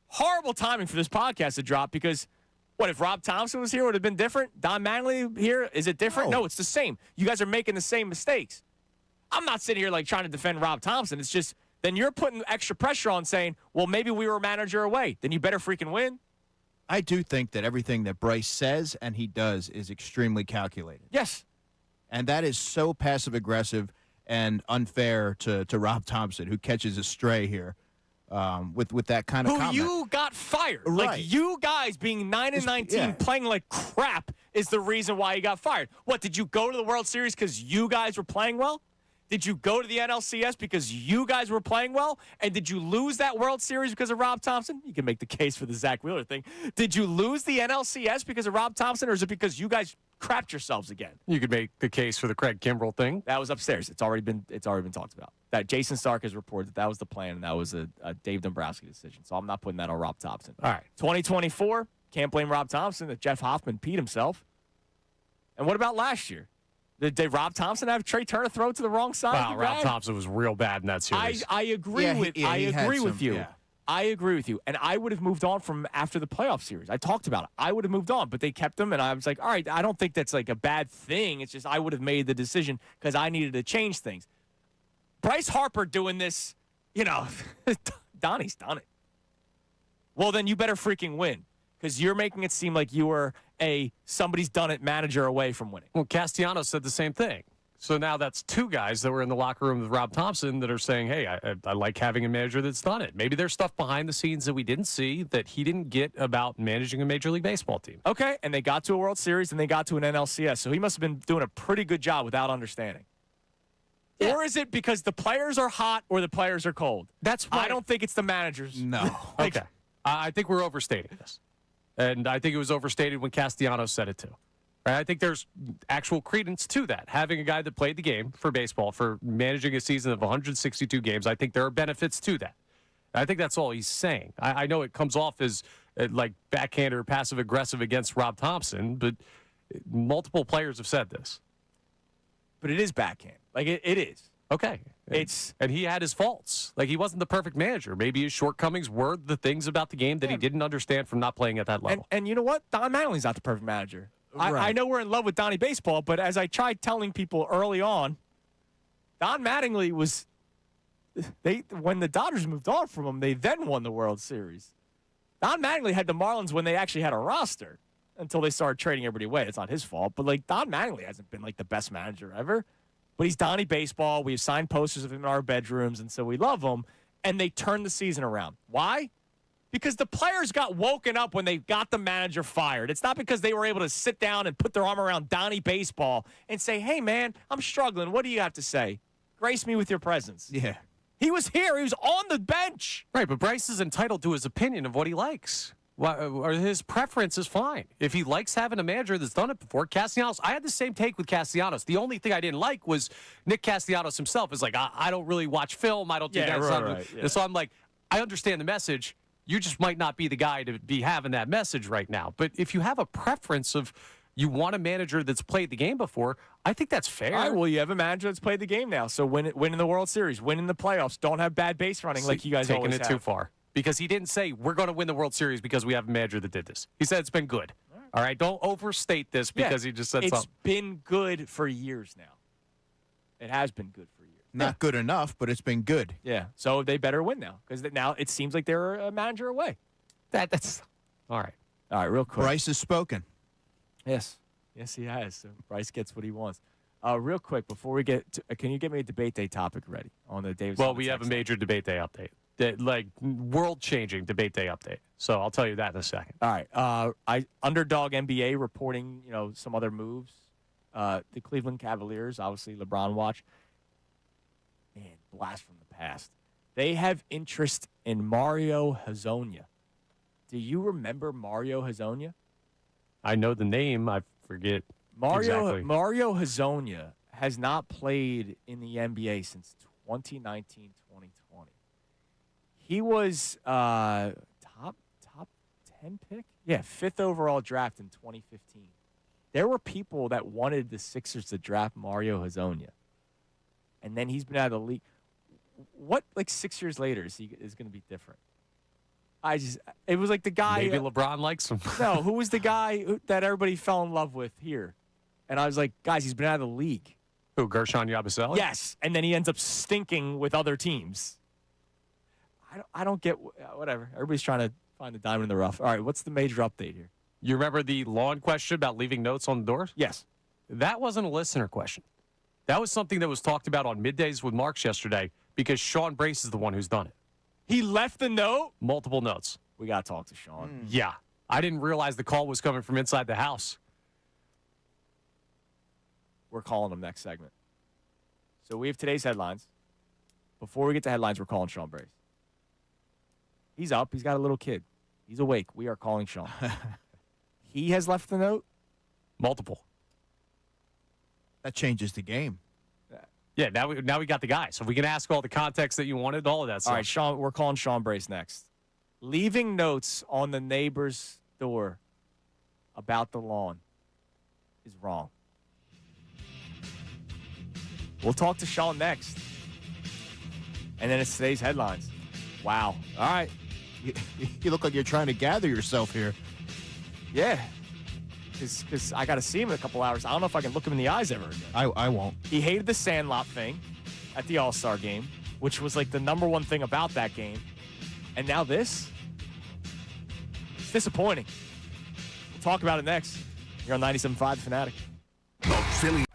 Horrible timing for this podcast to drop because, if Rob Thompson was here, would it have been different? Don Mattingly here, is it different? No, it's the same. You guys are making the same mistakes. I'm not sitting here trying to defend Rob Thompson. It's just then you're putting extra pressure on saying, well, maybe we were a manager away. Then you better freaking win. I do think that everything that Bryce says and he does is extremely calculated. Yes. And that is so passive-aggressive and unfair to Rob Thompson, who catches a stray here with that kind of comment. You got fired. Right. Like, you guys being 9-19, playing like crap is the reason why you got fired. What, did you go to the World Series because you guys were playing well? Did you go to the NLCS because you guys were playing well? And did you lose that World Series because of Rob Thompson? You can make the case for the Zach Wheeler thing. Did you lose the NLCS because of Rob Thompson, or is it because you guys crapped yourselves again? You could make the case for the Craig Kimbrell thing. That was upstairs. It's already been talked about. That Jason Stark has reported that was the plan, and that was a Dave Dombrowski decision. So I'm not putting that on Rob Thompson. All right. 2024, can't blame Rob Thompson that Jeff Hoffman peed himself. And what about last year? Did Rob Thompson have Trey Turner throw to the wrong side? Wow, Rob Thompson was real bad in that series. I agree with you. I agree with you. And I would have moved on from after the playoff series. I talked about it. I would have moved on, but they kept him, and I was like, all right, I don't think that's like a bad thing. It's just I would have made the decision because I needed to change things. Bryce Harper doing this, Donnie's done it. Well, then you better freaking win because you're making it seem like you were somebody's done it manager away from winning. Well, Castellanos said the same thing. So now that's 2 guys that were in the locker room with Rob Thompson that are saying, hey, I like having a manager that's done it. Maybe there's stuff behind the scenes that we didn't see that he didn't get about managing a Major League Baseball team. Okay, and they got to a World Series and they got to an NLCS, so he must have been doing a pretty good job without understanding. Yeah. Or is it because the players are hot or the players are cold? That's why I don't think it's the managers. No. Okay. I think we're overstating this. And I think it was overstated when Castellanos said it too. Right? I think there's actual credence to that. Having a guy that played the game for baseball, for managing a season of 162 games, I think there are benefits to that. I think that's all he's saying. I know it comes off as like backhand or passive-aggressive against Rob Thompson, but multiple players have said this. But it is backhand. Like, it is. Okay. And he had his faults. Like, he wasn't the perfect manager. Maybe his shortcomings were the things about the game that he didn't understand from not playing at that level. And you know what? Don Mattingly's not the perfect manager. Right. I know we're in love with Donnie Baseball, but as I tried telling people early on, Don Mattingly was when the Dodgers moved on from him, they then won the World Series. Don Mattingly had the Marlins when they actually had a roster until they started trading everybody away. It's not his fault, but like Don Mattingly hasn't been like the best manager ever. But he's Donnie Baseball. We have signed posters of him in our bedrooms, and so we love him. And they turned the season around. Why? Because the players got woken up when they got the manager fired. It's not because they were able to sit down and put their arm around Donnie Baseball and say, hey, man, I'm struggling. What do you have to say? Grace me with your presence. Yeah. He was here. He was on the bench. Right, but Bryce is entitled to his opinion of what he likes. Or his preference is fine. If he likes having a manager that's done it before, Castellanos, I had the same take with Castellanos. The only thing I didn't like was Nick Castellanos himself is like, I don't really watch film. I don't do that. Right, yeah. So I'm like, I understand the message. You just might not be the guy to be having that message right now. But if you have a preference of you want a manager that's played the game before, I think that's fair. All right, well, you have a manager that's played the game now. So win in the World Series, win in the playoffs. Don't have bad base running like you guys taking always it have. too far. Because he didn't say, we're going to win the World Series because we have a manager that did this. He said it's been good. All right, don't overstate this because he just said something. It's been good for years now. It has been good for years. Not good enough, but it's been good. Yeah, so they better win now because now it seems like they're a manager away. That's all right. All right, real quick. Bryce has spoken. Yes, he has. So Bryce gets what he wants. Real quick, before we get to, can you get me a debate day topic ready on the Davis? Well, we have a major debate day update. Like world-changing debate day update. So I'll tell you that in a second. All right. Underdog NBA reporting, some other moves. The Cleveland Cavaliers, obviously LeBron watch. Man, blast from the past. They have interest in Mario Hezonja. Do you remember Mario Hezonja? I know the name. I forget Mario exactly. Hezonja has not played in the NBA since 2019-2020. He was top 10 pick? Yeah, 5th overall draft in 2015. There were people that wanted the Sixers to draft Mario Hezonja. And then he's been out of the league. What, 6 years later, is going to be different? It was like the guy. Maybe LeBron likes him. No, who was the guy that everybody fell in love with here? And I was like, guys, he's been out of the league. Who, Gershon Yabusele? Yes, and then he ends up stinking with other teams. I don't get whatever. Everybody's trying to find the diamond in the rough. All right, what's the major update here? You remember the lawn question about leaving notes on the doors? Yes. That wasn't a listener question. That was something that was talked about on Middays with Marks yesterday because Sean Brace is the one who's done it. He left the note? Multiple notes. We got to talk to Sean. Yeah. I didn't realize the call was coming from inside the house. We're calling him next segment. So we have today's headlines. Before we get to headlines, we're calling Sean Brace. He's up. He's got a little kid. He's awake. We are calling Sean. He has left the note? Multiple. That changes the game. Yeah, now we got the guy. So we can ask all the context that you wanted, all of that stuff. All right, Sean, we're calling Sean Brace next. Leaving notes on the neighbor's door about the lawn is wrong. We'll talk to Sean next. And then it's today's headlines. Wow. All right. You look like you're trying to gather yourself here. Yeah. Because I got to see him in a couple hours. I don't know if I can look him in the eyes ever again. I won't. He hated the Sandlot thing at the All-Star game, which was like the number one thing about that game. And now this? It's disappointing. We'll talk about it next. You're on 97.5 The Fanatic. The Phillies.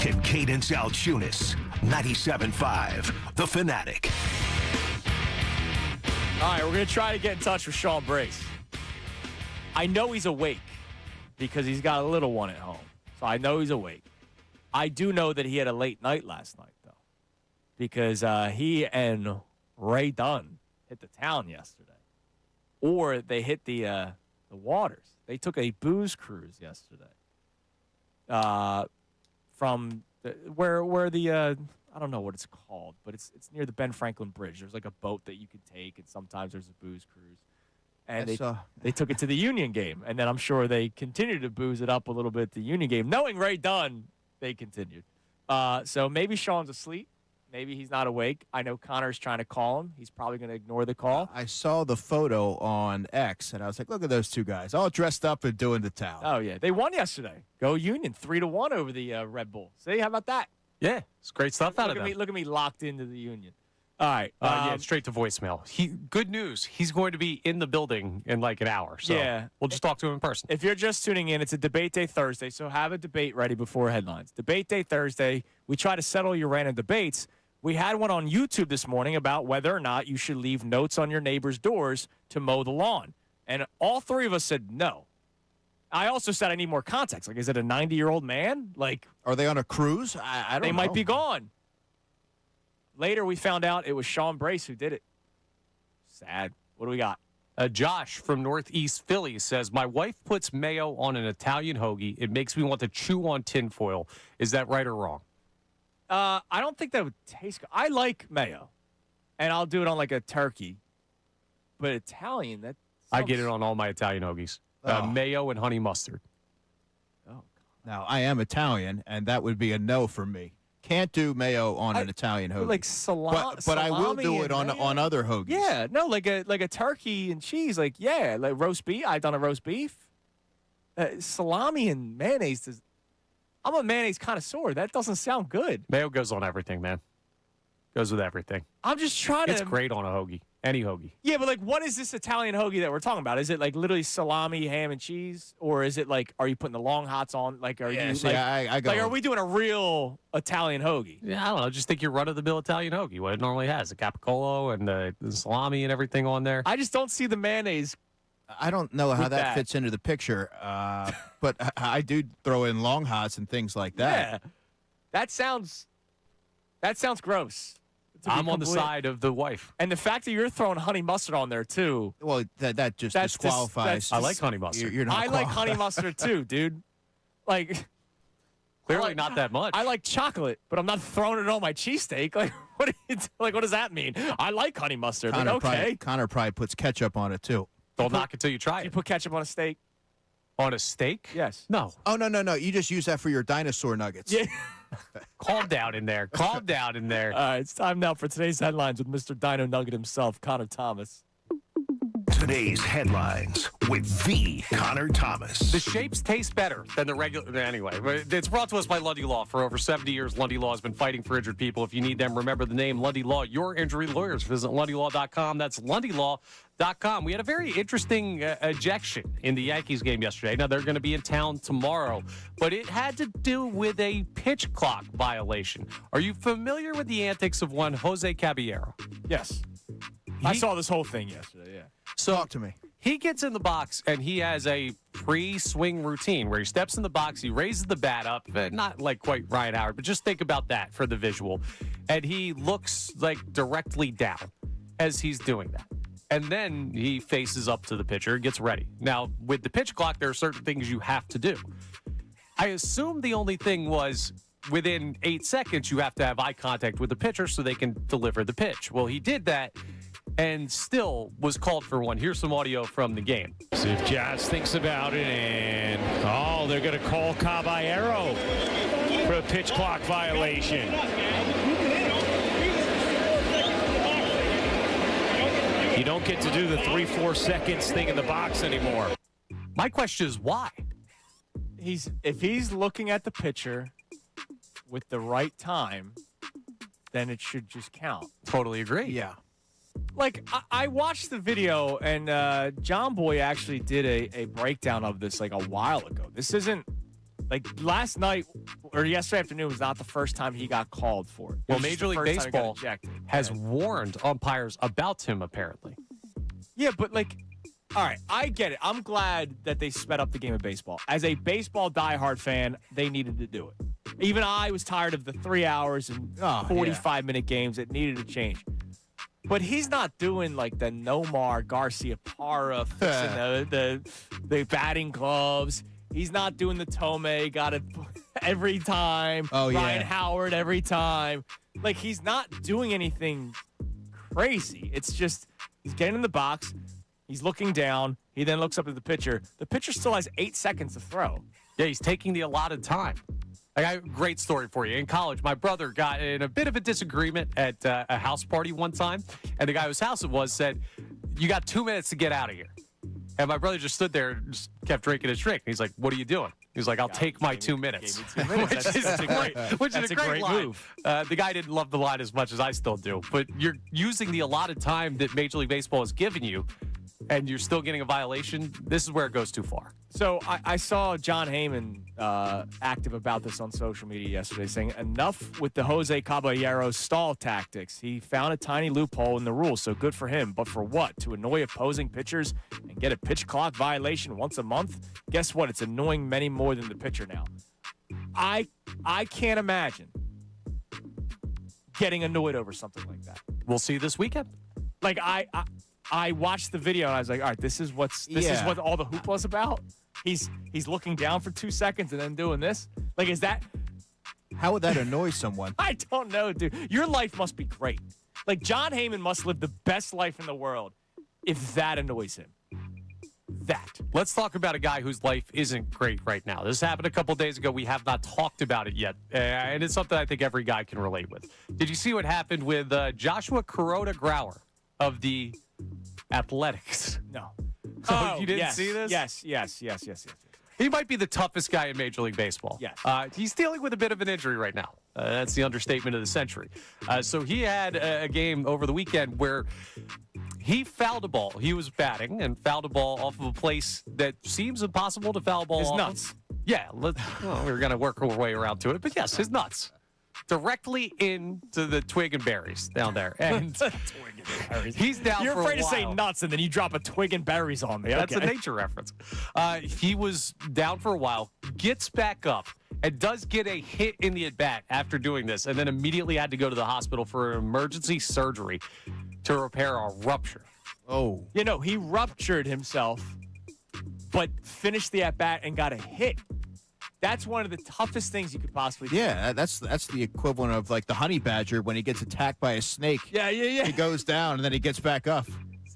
Kincade and Salciunas, 97.5, The Fanatic. All right, we're going to try to get in touch with Sean Brace. I know he's awake because he's got a little one at home. So I know he's awake. I do know that he had a late night last night, though, because he and Ray Dunn hit the town yesterday. Or they hit the waters. They took a booze cruise yesterday from where the I don't know what it's called, but it's near the Ben Franklin Bridge. There's like a boat that you can take, and sometimes there's a booze cruise. And they took it to the Union game, and then I'm sure they continued to booze it up a little bit at the Union game. Knowing Ray Dunn, they continued. So maybe Sean's asleep. Maybe he's not awake. I know Connor's trying to call him. He's probably going to ignore the call. I saw the photo on X, and I was like, look at those two guys, all dressed up and doing the town. Oh, yeah. They won yesterday. Go Union, 3-1 over the Red Bull. See, how about that? Yeah, it's great stuff out of them. Look at me locked into the Union. All right. Yeah, straight to voicemail. Good news. He's going to be in the building in like an hour. So yeah. We'll just talk to him in person. If you're just tuning in, it's a debate day Thursday, so have a debate ready before headlines. Debate day Thursday. We try to settle your random debates. We had one on YouTube this morning about whether or not you should leave notes on your neighbor's doors to mow the lawn. And all three of us said no. I also said I need more context. Like, is it a 90-year-old man? Like, are they on a cruise? I don't know. They might be gone. Later, we found out it was Sean Brace who did it. Sad. What do we got? Josh from Northeast Philly says, my wife puts mayo on an Italian hoagie. It makes me want to chew on tinfoil. Is that right or wrong? I don't think that would taste good. I like mayo, and I'll do it on like a turkey. But Italian, that I get it on all my Italian hoagies. Mayo and honey mustard. Oh, now, I am Italian, and that would be a no for me. Can't do mayo on an Italian hoagie. Like salami. But I will do it on other hoagies. Yeah, no, like a turkey and cheese. Like, yeah, like roast beef. I've done a roast beef. Salami and mayonnaise. I'm a mayonnaise connoisseur. That doesn't sound good. Mayo goes on everything, man. Goes with everything. I'm just trying to. It's great on a hoagie. Any hoagie. Yeah, but like, what is this Italian hoagie that we're talking about? Is it like literally salami, ham, and cheese, or is it like, are you putting the long hots on? Like, are you? See, like, I go. Like, are we doing a real Italian hoagie? Yeah, I don't know. Just think your run-of-the-mill Italian hoagie. What it normally has, the capicola and the salami and everything on there. I just don't see the mayonnaise. I don't know how that fits into the picture, but I do throw in long hots and things like that. Yeah, that sounds gross. I'm on the side of the wife. And the fact that you're throwing honey mustard on there, too. Well, that just disqualifies. I like honey mustard. You're not I like honey mustard, too, dude. Like, clearly not that much. I like chocolate, but I'm not throwing it on my cheesesteak. Like, what does that mean? I like honey mustard. Connor probably puts ketchup on it, too. Don't knock it till you try it. You put ketchup on a steak? On a steak? Yes. No. Oh, no. You just use that for your dinosaur nuggets. Yeah. Calm down in there. Calm down in there. All right, it's time now for today's headlines with Mr. Dino Nugget himself, Connor Thomas. Today's headlines with the Connor Thomas. The shapes taste better than the regular. Anyway, it's brought to us by Lundy Law. For over 70 years, Lundy Law has been fighting for injured people. If you need them, remember the name Lundy Law, your injury lawyers. Visit LundyLaw.com. That's LundyLaw.com. We had a very interesting ejection in the Yankees game yesterday. Now, they're going to be in town tomorrow, but it had to do with a pitch clock violation. Are you familiar with the antics of one Jose Caballero? Yes. I saw this whole thing yesterday, yeah. So, talk to me. He gets in the box, and he has a pre-swing routine where he steps in the box, he raises the bat up, not like quite Ryan Howard, but just think about that for the visual. And he looks like directly down as he's doing that. And then he faces up to the pitcher, gets ready. Now, with the pitch clock, there are certain things you have to do. I assume the only thing was within 8 seconds, you have to have eye contact with the pitcher so they can deliver the pitch. Well, he did that and still was called for one. Here's some audio from the game. See if Jazz thinks about it, and they're going to call Caballero for a pitch clock violation. You don't get to do the 3-4 seconds thing in the box anymore. My question is why? If he's looking at the pitcher with the right time, then it should just count. Totally agree. Yeah. Like, I watched the video, and John Boy actually did a breakdown of this like a while ago. This isn't Like last night or yesterday afternoon was not the first time he got called for it. Well, Major League Baseball has warned umpires about him, apparently. Yeah, but like, all right, I get it. I'm glad that they sped up the game of baseball. As a baseball diehard fan, they needed to do it. Even I was tired of the 3 hours and 45-minute games. It needed to change. But he's not doing like the Nomar Garciaparra fixing the batting gloves. He's not doing the Tomei, got it every time. Ryan Howard every time. Like, he's not doing anything crazy. It's just he's getting in the box. He's looking down. He then looks up at the pitcher. The pitcher still has 8 seconds to throw. Yeah, he's taking the allotted time. I got a great story for you. In college, my brother got in a bit of a disagreement at a house party one time, and the guy whose house it was said, "You got 2 minutes to get out of here." And my brother just stood there and just kept drinking his drink. He's like, "What are you doing?" He's like, "I'll take my 2 minutes." Which is a great move. The guy didn't love the line as much as I still do. But you're using the allotted time that Major League Baseball has given you, and you're still getting a violation. This is where it goes too far. So I saw John Heyman active about this on social media yesterday, saying enough with the Jose Caballero stall tactics. He found a tiny loophole in the rules, so good for him. But for what? To annoy opposing pitchers and get a pitch clock violation once a month? Guess what? It's annoying many more than the pitcher now. I can't imagine getting annoyed over something like that. We'll see this weekend. Like I watched the video and I was like, all right, this is what all the hoopla's about. He's looking down for 2 seconds and then doing this. Like, is that? How would that annoy someone? I don't know, dude. Your life must be great. Like, John Heyman must live the best life in the world if that annoys him. That. Let's talk about a guy whose life isn't great right now. This happened a couple days ago. We have not talked about it yet, and it's something I think every guy can relate with. Did you see what happened with Joshua Kuroda-Grauer of the Athletics? No. Oh, you didn't see this? Yes. He might be the toughest guy in Major League Baseball. Yes. He's dealing with a bit of an injury right now. That's the understatement of the century. So he had a game over the weekend where he fouled a ball. He was batting and fouled a ball off of a place that seems impossible to foul a ball his off nuts. Of. Yeah, we're going to work our way around to it. But yes, his nuts. Directly into the twig and berries down there. And he's down for a while. You're afraid to say nuts, and then you drop a twig and berries on me. That's a nature reference. He was down for a while, gets back up, and does get a hit in the at-bat after doing this, and then immediately had to go to the hospital for an emergency surgery to repair a rupture. Oh. You know, he ruptured himself, but finished the at-bat and got a hit. That's one of the toughest things you could possibly do. Yeah, that's the equivalent of like the honey badger when he gets attacked by a snake. Yeah. He goes down and then he gets back up.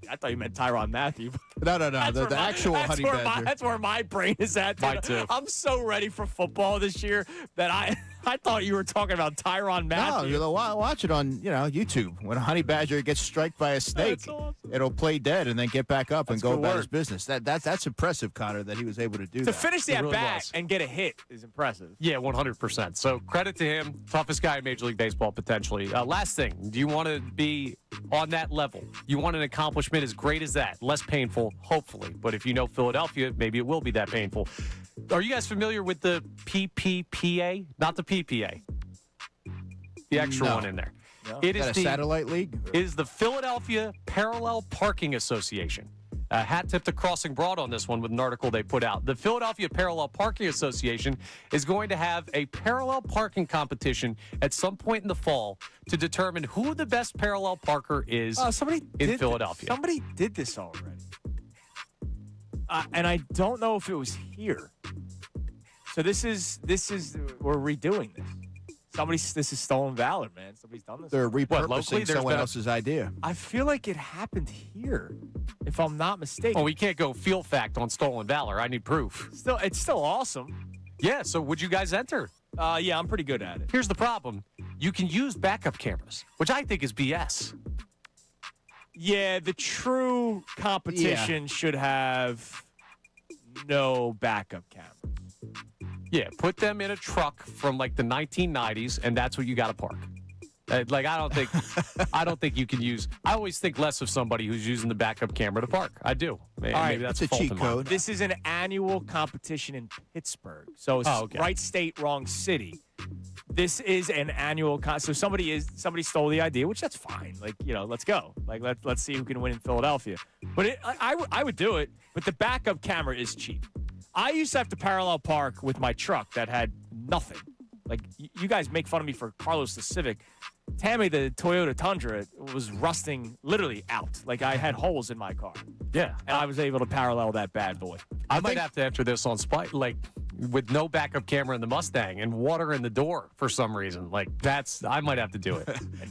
I thought you meant Tyrann Mathieu. No. The actual honey badger. That's where my brain is at. Mine too. I'm so ready for football this year that I thought you were talking about Tyrann Mathieu. No, watch it on YouTube. When a honey badger gets struck by a snake, awesome. It'll play dead and then get back up and go about his work. business. That's impressive, Connor, that he was able to do that. To finish the really at-bat was. and get a hit is impressive. Yeah, 100%. So credit to him. Toughest guy in Major League Baseball, potentially. Last thing, do you want to be on that level? You want an accomplishment as great as that? Less painful, hopefully. But if you know Philadelphia, maybe it will be that painful. Are you guys familiar with the PPPA? Not the PPA. The extra one in there. No. It is a satellite league? It is the Philadelphia Parallel Parking Association. Hat tip to Crossing Broad on this one with an article they put out. The Philadelphia Parallel Parking Association is going to have a parallel parking competition at some point in the fall to determine who the best parallel parker is in Philadelphia. Somebody did this already. And I don't know if it was here. So this is we're redoing this. This is stolen valor, man. Somebody's done this. They're repurposing locally, someone else's idea. I feel like it happened here, if I'm not mistaken. Oh, we can't go field fact on stolen valor. I need proof. It's still awesome. Yeah, so would you guys enter? Yeah, I'm pretty good at it. Here's the problem. You can use backup cameras, which I think is BS. Yeah, the true competition should have no backup cameras. Yeah, put them in a truck from like the 1990s, and that's what you got to park. I don't think you can use. I always think less of somebody who's using the backup camera to park. I do. Maybe right, that's it's a fault cheat of mine. code. This is an annual competition in Pittsburgh. So it's okay. right state, wrong city. This is an annual so somebody stole the idea, which that's fine. Like, let's go. Like let's see who can win in Philadelphia. But I would do it, but the backup camera is cheap. I used to have to parallel park with my truck that had nothing. Like, you guys make fun of me for Carlos the Civic. Tammy, the Toyota Tundra, was rusting literally out. Like, I had holes in my car. Yeah. And I was able to parallel that bad boy. I might have to enter this on spike, like with no backup camera in the Mustang and water in the door for some reason. Like, I might have to do it.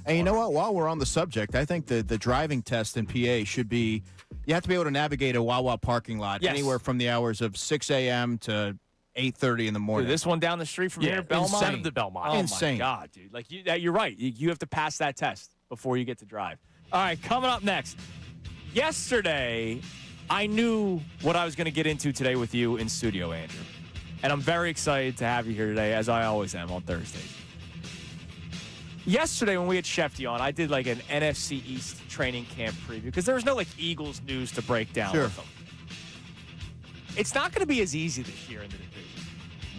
And you know what? While we're on the subject, I think the driving test in PA should be, you have to be able to navigate a Wawa parking lot anywhere from the hours of 6 a.m. to 8:30 in the morning. Dude, this one down the street from here, Belmont? Instead of the Belmont. Oh, insane. my God, dude. Like, you're right. You have to pass that test before you get to drive. All right, coming up next. Yesterday, I knew what I was going to get into today with you in studio, Andrew. And I'm very excited to have you here today, as I always am on Thursdays. Yesterday, when we had Shefty on, I did like an NFC East training camp preview because there was no like Eagles news to break down with them. It's not going to be as easy this year in the division.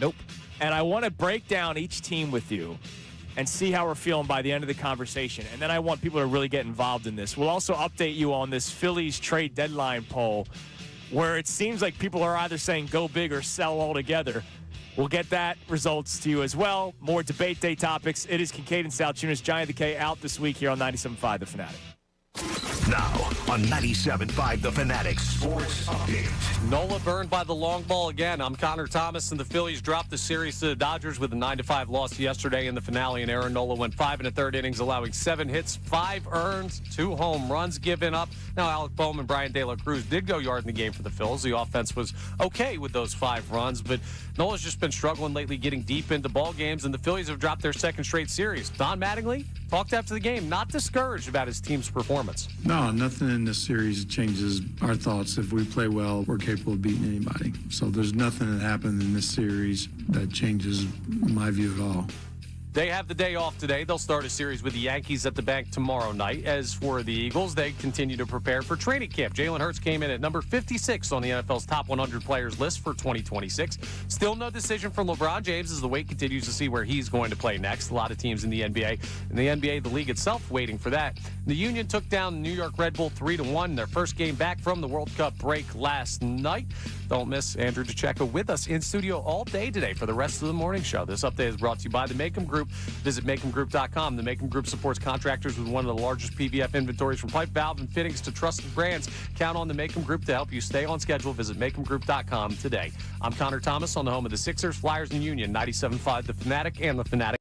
Nope. And I want to break down each team with you and see how we're feeling by the end of the conversation. And then I want people to really get involved in this. We'll also update you on this Phillies trade deadline poll where it seems like people are either saying go big or sell altogether. We'll get that results to you as well. More debate day topics. It is Kincade and Salciunas, Giant of the K, out this week here on 97.5 The Fanatic. Now on 97.5 The Fanatic Sports Update. Nola burned by the long ball again. I'm Connor Thomas, and the Phillies dropped the series to the Dodgers with a 9-5 loss yesterday in the finale, and Aaron Nola went 5 1/3 innings, allowing 7 hits, 5 earned, 2 home runs given up. Now, Alec Bohm and Brian De La Cruz did go yard in the game for the Phils. The offense was okay with those 5 runs, but Nola's just been struggling lately getting deep into ball games, and the Phillies have dropped their second straight series. Don Mattingly talked after the game, not discouraged about his team's performance. No, nothing in this series changes our thoughts. If we play well, we're capable of beating anybody. So there's nothing that happened in this series that changes my view at all. They have the day off today. They'll start a series with the Yankees at the bank tomorrow night. As for the Eagles, they continue to prepare for training camp. Jalen Hurts came in at number 56 on the NFL's top 100 players list for 2026. Still no decision from LeBron James as the wait continues to see where he's going to play next. A lot of teams in the NBA. In the NBA, the league itself waiting for that. The Union took down the New York Red Bull 3-1, their first game back from the World Cup break last night. Don't miss Andrew DeCecco with us in studio all day today for the rest of the morning show. This update is brought to you by the Macom Group. Visit MacomGroup.com. The Macom Group supports contractors with one of the largest PVF inventories from pipe, valve, and fittings to trusted brands. Count on the Macom Group to help you stay on schedule. Visit MacomGroup.com today. I'm Connor Thomas on the home of the Sixers, Flyers, and Union, 97.5 The Fanatic and The Fanatic.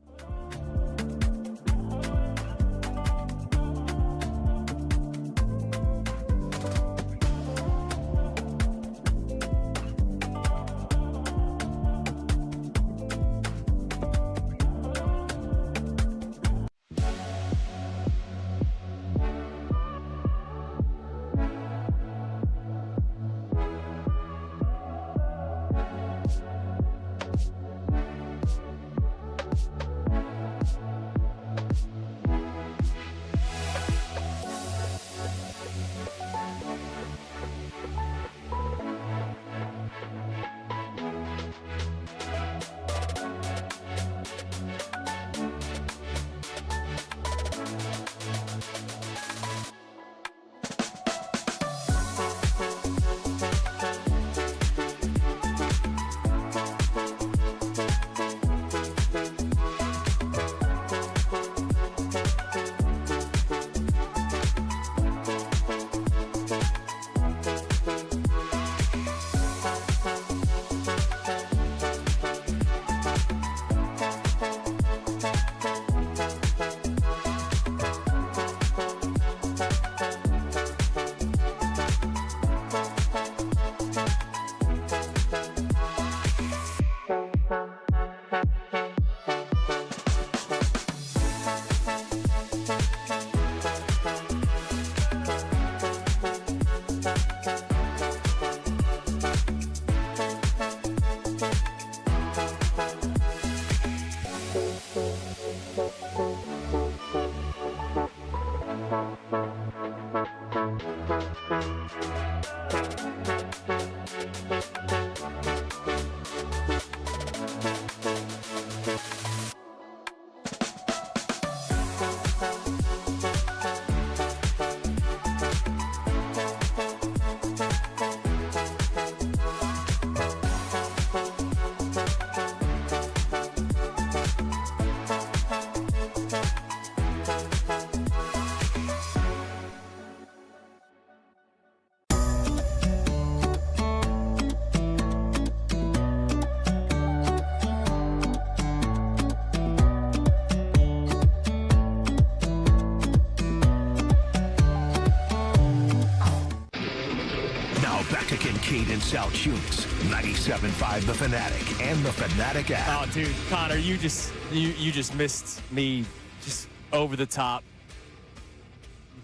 and Salciunas, 97.5 The Fanatic and the Fanatic app. Oh, dude, Connor, you just missed me just over the top.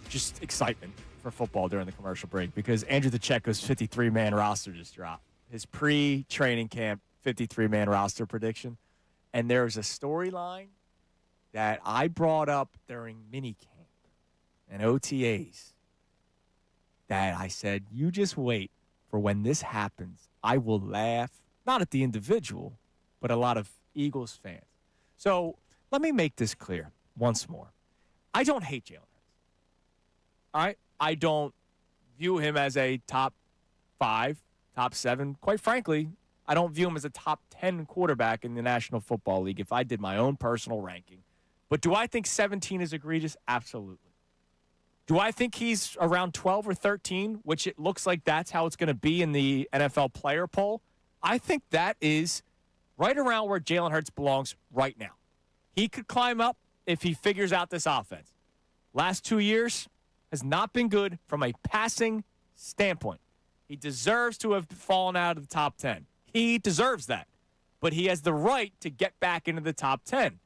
Just excitement for football during the commercial break because Andrew DeCecco's 53-man roster just dropped. His pre-training camp 53-man roster prediction. And there's a storyline that I brought up during minicamp and OTAs that I said, you just wait for when this happens. I will laugh, not at the individual, but a lot of Eagles fans. So let me make this clear once more. I don't hate Jalen Hurts. All right? I don't view him as a top 5, top 7. Quite frankly, I don't view him as a top 10 quarterback in the National Football League if I did my own personal ranking. But do I think 17 is egregious? Absolutely. Do I think he's around 12 or 13, which it looks like that's how it's going to be in the NFL player poll? I think that is right around where Jalen Hurts belongs right now. He could climb up if he figures out this offense. Last 2 years has not been good from a passing standpoint. He deserves to have fallen out of the top 10. He deserves that. But he has the right to get back into the top 10.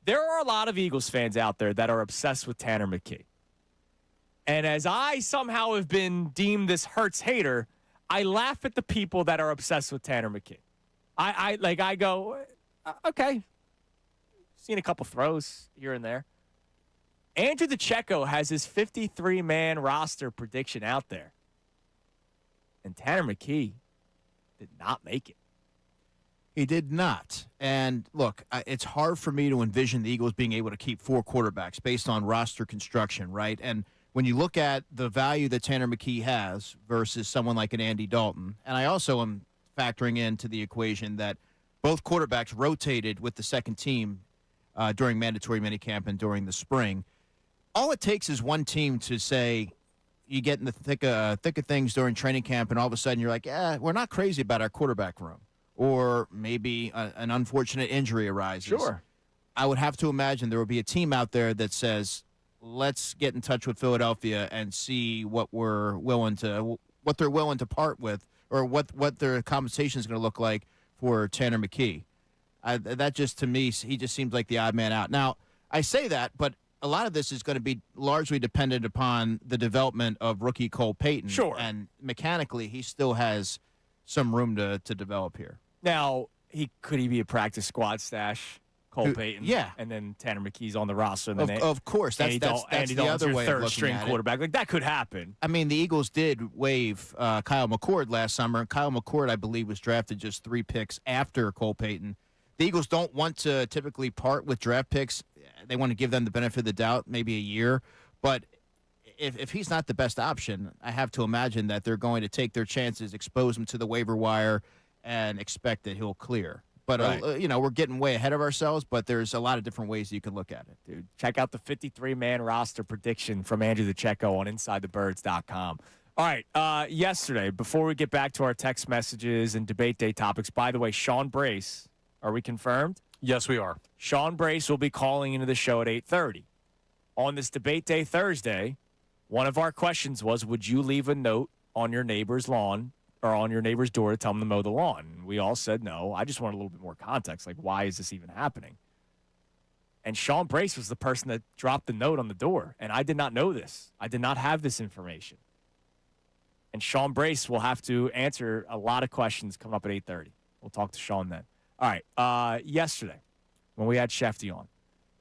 There are a lot of Eagles fans out there that are obsessed with Tanner McKee. And as I somehow have been deemed this Hurts hater, I laugh at the people that are obsessed with Tanner McKee. I go, okay, seen a couple throws here and there. Andrew DeCecco has his 53-man roster prediction out there. And Tanner McKee did not make it. He did not. And look, it's hard for me to envision the Eagles being able to keep 4 quarterbacks based on roster construction, right? And when you look at the value that Tanner McKee has versus someone like an Andy Dalton, and I also am factoring into the equation that both quarterbacks rotated with the second team during mandatory minicamp and during the spring. All it takes is one team to say, you get in the thick of things during training camp, and all of a sudden you're like, we're not crazy about our quarterback room. Or maybe an unfortunate injury arises. Sure. I would have to imagine there will be a team out there that says, let's get in touch with Philadelphia and see what they're willing to part with, or what their compensation is going to look like for Tanner McKee. That just, to me, he just seems like the odd man out. Now, I say that, but a lot of this is going to be largely dependent upon the development of rookie Cole Payton. Sure. And mechanically, he still has some room to develop here. Now, could he be a practice squad stash, Cole Payton? Yeah. And then Tanner McKee's on the roster. And then of course. That's Andy the Dalton's other your way of third looking string at it. quarterback. Like, that could happen. I mean, the Eagles did waive Kyle McCord last summer. And Kyle McCord, I believe, was drafted just 3 picks after Cole Payton. The Eagles don't want to typically part with draft picks. They want to give them the benefit of the doubt, maybe a year. But if he's not the best option, I have to imagine that they're going to take their chances, expose him to the waiver wire, and expect that he'll clear. But, right. We're getting way ahead of ourselves, but there's a lot of different ways you can look at it. Dude, check out the 53-man roster prediction from Andrew DeCecco on InsideTheBirds.com. All right, yesterday, before we get back to our text messages and debate day topics, by the way, Sean Brace, are we confirmed? Yes, we are. Sean Brace will be calling into the show at 8:30. On this debate day Thursday, one of our questions was, would you leave a note on your neighbor's lawn or on your neighbor's door to tell them to mow the lawn? And we all said no. I just want a little bit more context. Like, why is this even happening? And Sean Brace was the person that dropped the note on the door. And I did not know this. I did not have this information. And Sean Brace will have to answer a lot of questions coming up at 8:30. We'll talk to Sean then. All right. Yesterday, when we had Shefty on,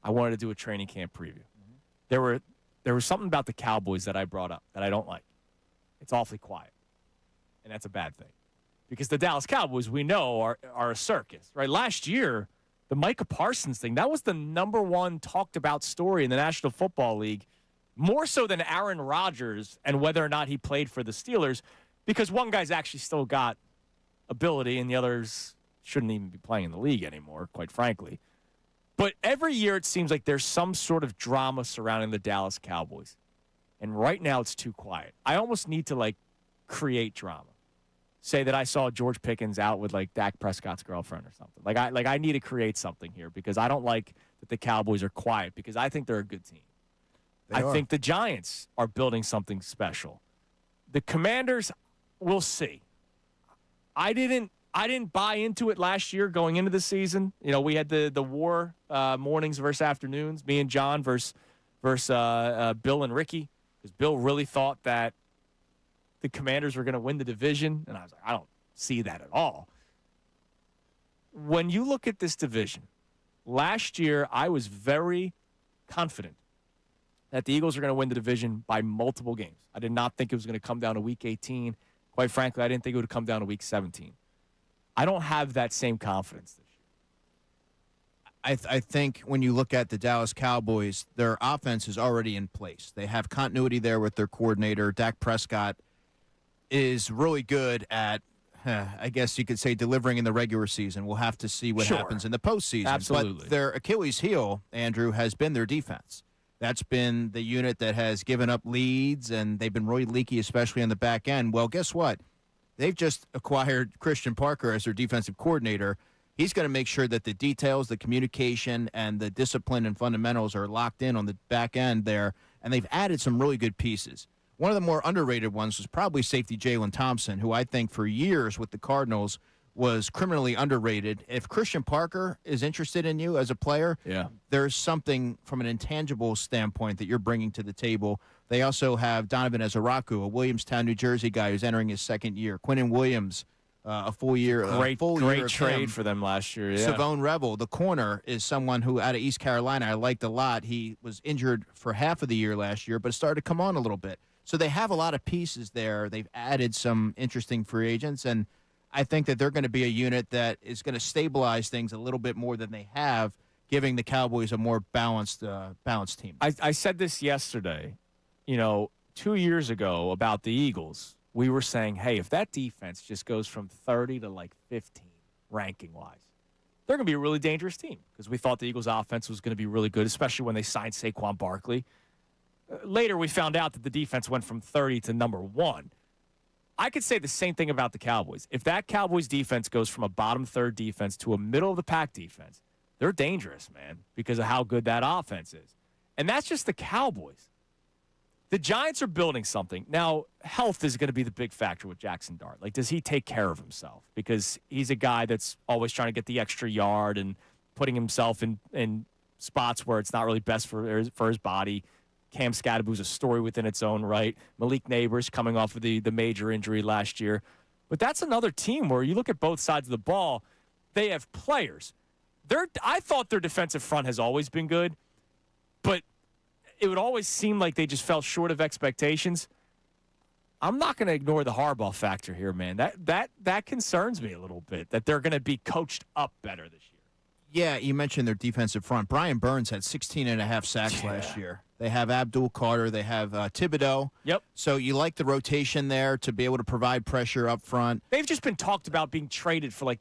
I wanted to do a training camp preview. Mm-hmm. There was something about the Cowboys that I brought up that I don't like. It's awfully quiet. And that's a bad thing. Because the Dallas Cowboys, we know, are a circus, right? Last year, the Micah Parsons thing, that was the number one talked about story in the National Football League, more so than Aaron Rodgers and whether or not he played for the Steelers, because one guy's actually still got ability and the others shouldn't even be playing in the league anymore, quite frankly. But every year it seems like there's some sort of drama surrounding the Dallas Cowboys. And right now it's too quiet. I almost need to, create drama. Say that I saw George Pickens out with, Dak Prescott's girlfriend or something. I need to create something here because I don't like that the Cowboys are quiet because I think they're a good team. I think the Giants are building something special. The Commanders, we'll see. I didn't buy into it last year going into the season. You know, we had the war mornings versus afternoons, me and John versus Bill and Ricky, because Bill really thought that the Commanders were going to win the division, and I was like, I don't see that at all. When you look at this division, last year I was very confident that the Eagles are going to win the division by multiple games. I did not think it was going to come down to Week 18. Quite frankly, I didn't think it would come down to Week 17. I don't have that same confidence this year. I think when you look at the Dallas Cowboys, their offense is already in place. They have continuity there with their coordinator. Dak Prescott is really good at, I guess you could say, delivering in the regular season. We'll have to see what happens in the postseason. Absolutely. But their Achilles heel, Andrew, has been their defense. That's been the unit that has given up leads, and they've been really leaky, especially on the back end. Well, guess what? They've just acquired Christian Parker as their defensive coordinator. He's going to make sure that the details, the communication, and the discipline and fundamentals are locked in on the back end there, and they've added some really good pieces. One of the more underrated ones was probably safety Jalen Thompson, who I think for years with the Cardinals was criminally underrated. If Christian Parker is interested in you as a player, there's something from an intangible standpoint that you're bringing to the table. They also have Donovan Ezaraku, a Williamstown, New Jersey guy who's entering his second year. Quinnen Williams, a full year. Great year trade for them last year. Yeah. Savone Rebel, the corner, is someone who out of East Carolina I liked a lot. He was injured for half of the year last year, but started to come on a little bit. So they have a lot of pieces there. They've added some interesting free agents, and I think that they're going to be a unit that is going to stabilize things a little bit more than they have, giving the Cowboys a more balanced team. I said this yesterday, 2 years ago about the Eagles. We were saying, hey, if that defense just goes from 30 to like 15 ranking-wise, they're going to be a really dangerous team because we thought the Eagles' offense was going to be really good, especially when they signed Saquon Barkley. Later, we found out that the defense went from 30 to number 1. I could say the same thing about the Cowboys. If that Cowboys defense goes from a bottom third defense to a middle-of-the-pack defense, they're dangerous, man, because of how good that offense is. And that's just the Cowboys. The Giants are building something. Now, health is going to be the big factor with Jackson Dart. Like, does he take care of himself? Because he's a guy that's always trying to get the extra yard and putting himself in spots where it's not really best for his body. Cam Scadaboo's a story within its own right. Malik Neighbors coming off of the major injury last year. But that's another team where you look at both sides of the ball, they have players. I thought their defensive front has always been good, but it would always seem like they just fell short of expectations. I'm not going to ignore the Harbaugh factor here, man. That concerns me a little bit, that they're going to be coached up better this year. Yeah, you mentioned their defensive front. Brian Burns had 16.5 sacks last year. They have Abdul Carter. They have Thibodeau. Yep. So you like the rotation there to be able to provide pressure up front. They've just been talked about being traded for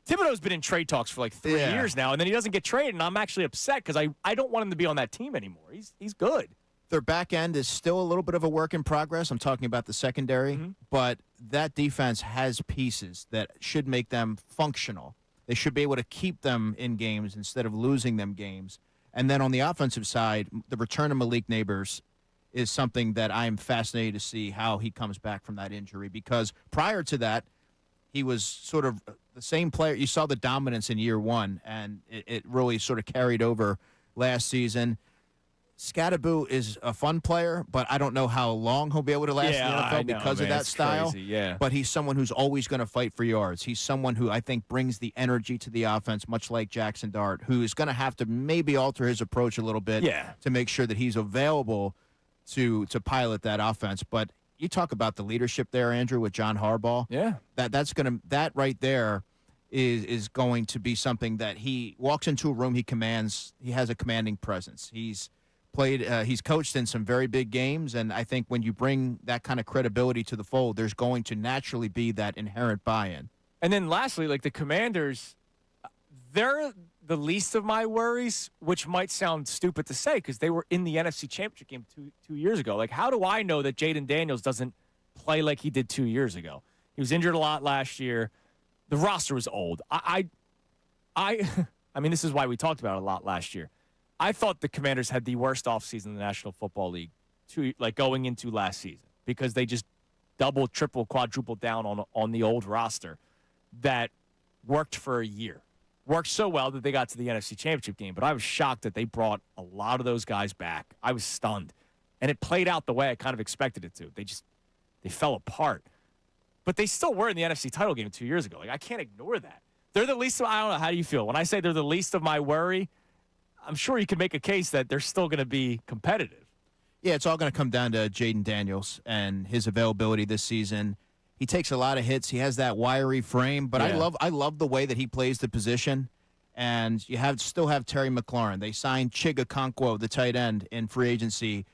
Thibodeau's been in trade talks for 3 years now, and then he doesn't get traded, and I'm actually upset because I don't want him to be on that team anymore. He's good. Their back end is still a little bit of a work in progress. I'm talking about the secondary, but that defense has pieces that should make them functional. They should be able to keep them in games instead of losing them games. And then on the offensive side, the return of Malik Neighbors is something that I'm fascinated to see how he comes back from that injury, because prior to that, he was sort of the same player. You saw the dominance in year one, and it really sort of carried over last season. Scadaboo is a fun player, but I don't know how long he'll be able to last in the NFL because of that style. Crazy, But he's someone who's always going to fight for yards. He's someone who I think brings the energy to the offense, much like Jackson Dart, who is going to have to maybe alter his approach a little bit to make sure that he's available to pilot that offense. But you talk about the leadership there, Andrew, with John Harbaugh. Yeah. That right there is going to be something that he walks into a room, he commands. He has a commanding presence. He's coached in some very big games, and I think when you bring that kind of credibility to the fold, there's going to naturally be that inherent buy-in. And then lastly, the Commanders, they're the least of my worries, which might sound stupid to say because they were in the NFC Championship game two years ago. How do I know that Jaden Daniels doesn't play like he did 2 years ago? He was injured a lot last year. The roster was old. I mean, this is why we talked about it a lot last year. I thought the Commanders had the worst offseason in the National Football League going into last season because they just double, triple, quadruple down on the old roster that worked for a year. Worked so well that they got to the NFC Championship game. But I was shocked that they brought a lot of those guys back. I was stunned. And it played out the way I kind of expected it to. They fell apart. But they still were in the NFC title game 2 years ago. Like, I can't ignore that. They're the least of, I don't know, how do you feel? When I say they're the least of my worry, I'm sure you can make a case that they're still going to be competitive. Yeah, it's all going to come down to Jaden Daniels and his availability this season. He takes a lot of hits. He has that wiry frame, but Yeah. I love the way that he plays the position. And you still have Terry McLaurin. They signed Chiga Okonkwo, the tight end, in free agency.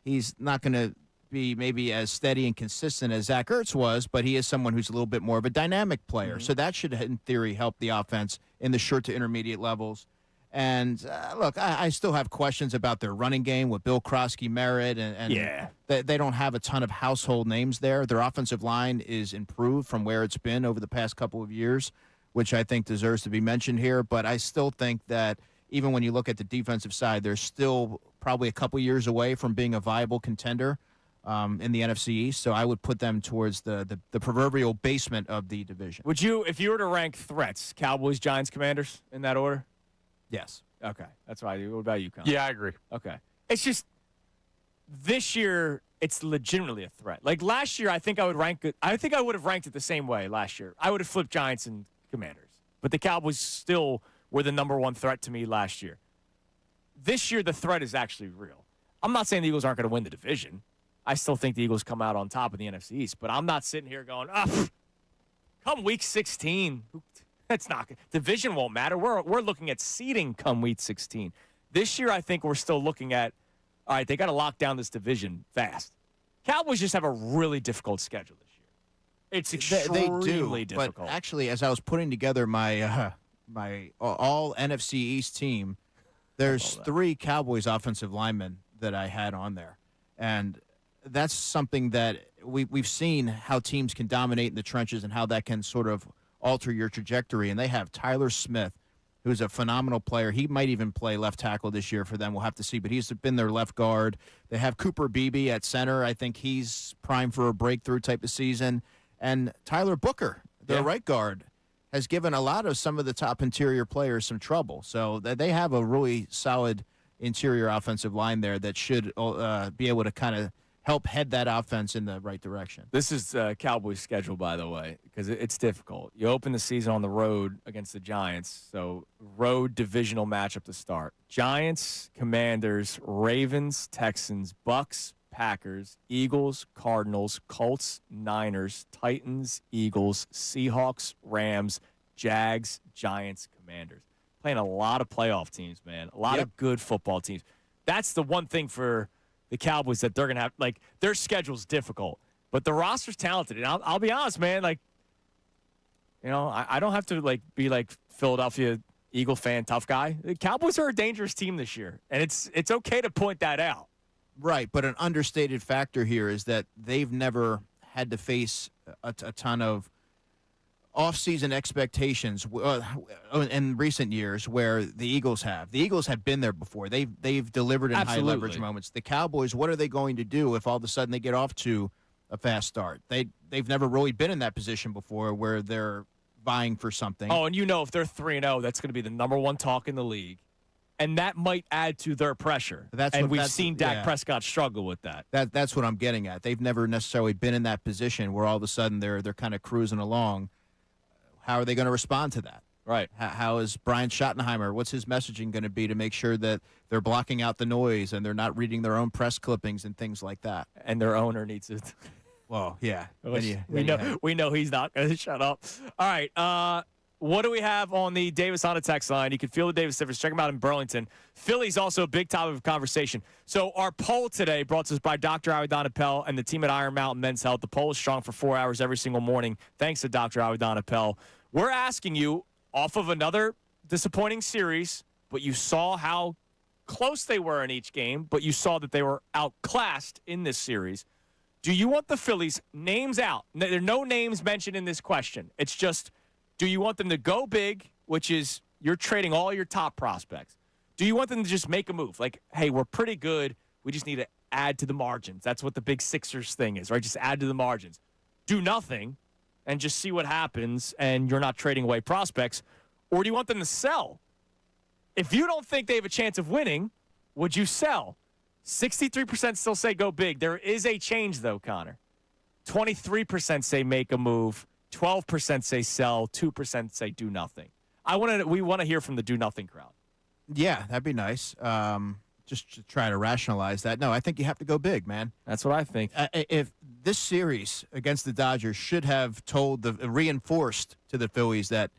He's not going to be maybe as steady and consistent as Zach Ertz was, but he is someone who's a little bit more of a dynamic player. So that should, in theory, help the offense in the short to intermediate levels. And, look, I still have questions about their running game with Bill Krosky, Merritt, and Yeah. they don't have a ton of household names there. Their offensive line is improved from where it's been over the past couple of years, which I think deserves to be mentioned here. But I still think that even when you look at the defensive side, they're still probably a couple years away from being a viable contender in the NFC East. So I would put them towards the proverbial basement of the division. Would you, if you were to rank threats, Cowboys, Giants, Commanders, in that order? Yes. Okay. That's what I do. What about you, Colin? Yeah, I agree. Okay. It's just this year, it's legitimately a threat. Like last year, I think I would have ranked it the same way last year. I would have flipped Giants and Commanders. But the Cowboys still were the number one threat to me last year. This year, the threat is actually real. I'm not saying the Eagles aren't going to win the division. I still think the Eagles come out on top of the NFC East. But I'm not sitting here going, come week 16. That's not good. Division won't matter. We're looking at seeding come week 16. This year, I think we're still looking at, all right, they got to lock down this division fast. Cowboys just have a really difficult schedule this year. It's extremely difficult. But actually, as I was putting together my my all NFC East team, there's 3 Cowboys offensive linemen that I had on there, and that's something that we've seen how teams can dominate in the trenches and how that can sort of alter your trajectory. And they have Tyler Smith, who's a phenomenal player. He might even play left tackle this year for them. We'll have to see, but he's been their left guard. They have Cooper Beebe at center. I think he's primed for a breakthrough type of season. And Tyler Booker, their right guard, has given a lot of some of the top interior players some trouble. So they have a really solid interior offensive line there that should be able to kind of help head that offense in the right direction. This is Cowboys' schedule, by the way, because it's difficult. You open the season on the road against the Giants, so road divisional matchup to start. Giants, Commanders, Ravens, Texans, Bucks, Packers, Eagles, Cardinals, Colts, Niners, Titans, Eagles, Seahawks, Rams, Jags, Giants, Commanders. Playing a lot of playoff teams, man. A lot of good football teams. That's the one thing for the Cowboys that they're going to have. Like, their schedule's difficult, but the roster's talented. And I'll be honest, man. Like, you know, I don't have to, like, be, like, Philadelphia Eagle fan, tough guy. The Cowboys are a dangerous team this year, and it's okay to point that out. Right, but an understated factor here is that they've never had to face a ton of off-season expectations in recent years where the Eagles have. The Eagles have been there before. They've delivered in high-leverage moments. The Cowboys, what are they going to do if all of a sudden they get off to a fast start? They've never really been in that position before where they're vying for something. Oh, and you know if they're 3-0, that's going to be the number one talk in the league. And that might add to their pressure. We've seen Dak Prescott struggle with that. That's what I'm getting at. They've never necessarily been in that position where all of a sudden they're kind of cruising along. How are they going to respond to that? Right. How is Brian Schottenheimer, what's his messaging going to be to make sure that they're blocking out the noise and they're not reading their own press clippings and things like that? And their owner needs it. Well, yeah. We know he's not going to shut up. All right. What do we have on the Davis on a text line? You can feel the Davis difference. Check them out in Burlington. Philly's also a big topic of conversation. So our poll today brought to us by Dr. Awadana Appel and the team at Iron Mountain Men's Health. The poll is strong for 4 hours every single morning. Thanks to Dr. Awadana Appel. We're asking you, off of another disappointing series, but you saw how close they were in each game, but you saw that they were outclassed in this series. Do you want the Phillies names out? There are no names mentioned in this question. It's just, do you want them to go big, which is you're trading all your top prospects? Do you want them to just make a move? Like, hey, we're pretty good. We just need to add to the margins. That's what the big Sixers thing is, right? Just add to the margins. do nothing and just see what happens and you're not trading away prospects? Or do you want them to sell? If you don't think they have a chance of winning, would you sell? 63% still say go big. There is a change, though, Connor. 23% say make a move. 12% say sell. 2% say do nothing. We want to hear from the do nothing crowd. Yeah, that'd be nice. Just to try to rationalize that. No, I think you have to go big, man. That's what I think. If this series against the Dodgers should have reinforced to the Phillies that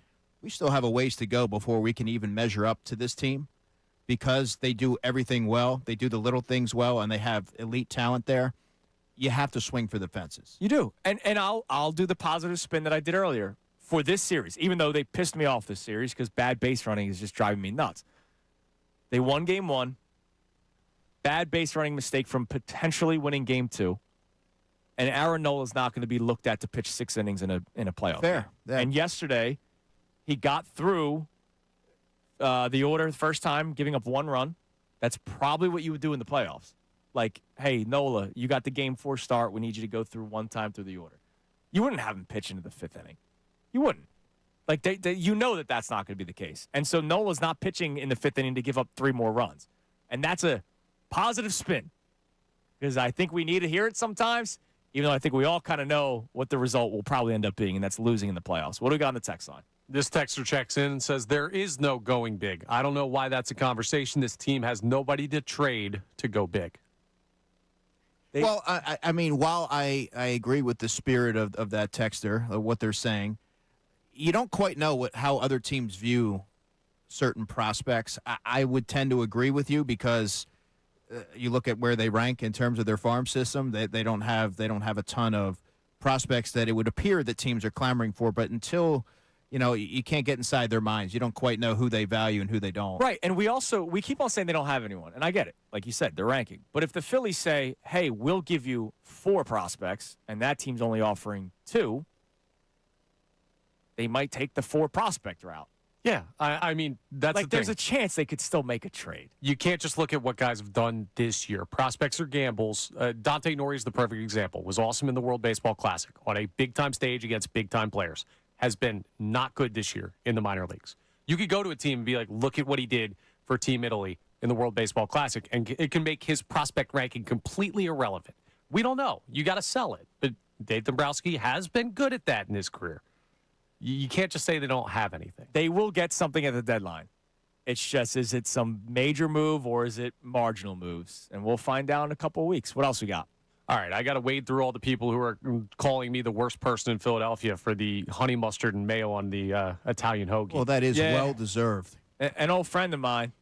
we still have a ways to go before we can even measure up to this team, because they do everything well, they do the little things well, and they have elite talent there, you have to swing for the fences. You do. And I'll do the positive spin that I did earlier for this series, even though they pissed me off this series because bad base running is just driving me nuts. They won game 1. Bad base running mistake from potentially winning game 2. And Aaron Nola's not going to be looked at to pitch 6 innings in a playoff Fair. game. Yeah. And yesterday, he got through the order the first time, giving up 1 run. That's probably what you would do in the playoffs. Like, hey, Nola, you got the game 4 start. We need you to go through 1 time through the order. You wouldn't have him pitch into the 5th inning. You wouldn't. Like, you know that's not going to be the case. And so Nola's not pitching in the 5th inning to give up 3 more runs. And that's a positive spin because I think we need to hear it sometimes, even though I think we all kind of know what the result will probably end up being, and that's losing in the playoffs. What do we got on the text line? This texter checks in and says, there is no going big. I don't know why that's a conversation. This team has nobody to trade to go big. Well, I mean, while I agree with the spirit of that texter, of what they're saying, you don't quite know how other teams view certain prospects. I would tend to agree with you because you look at where they rank in terms of their farm system. They don't have a ton of prospects that it would appear that teams are clamoring for. But until you can't get inside their minds, you don't quite know who they value and who they don't. Right, and we keep on saying they don't have anyone, and I get it. Like you said, they're ranking. But if the Phillies say, "Hey, we'll give you 4 prospects," and that team's only offering 2, they might take the 4 prospect route. Yeah, I mean, that's like the thing. There's a chance they could still make a trade. You can't just look at what guys have done this year. Prospects are gambles. Dante Nori is the perfect example. Was awesome in the World Baseball Classic on a big-time stage against big-time players. Has been not good this year in the minor leagues. You could go to a team and be like, look at what he did for Team Italy in the World Baseball Classic, and it can make his prospect ranking completely irrelevant. We don't know. You got to sell it. But Dave Dombrowski has been good at that in his career. You can't just say they don't have anything. They will get something at the deadline. It's just, is it some major move or is it marginal moves? And we'll find out in a couple of weeks. What else we got? All right, I got to wade through all the people who are calling me the worst person in Philadelphia for the honey mustard and mayo on the Italian hoagie. Well, that is well-deserved. An old friend of mine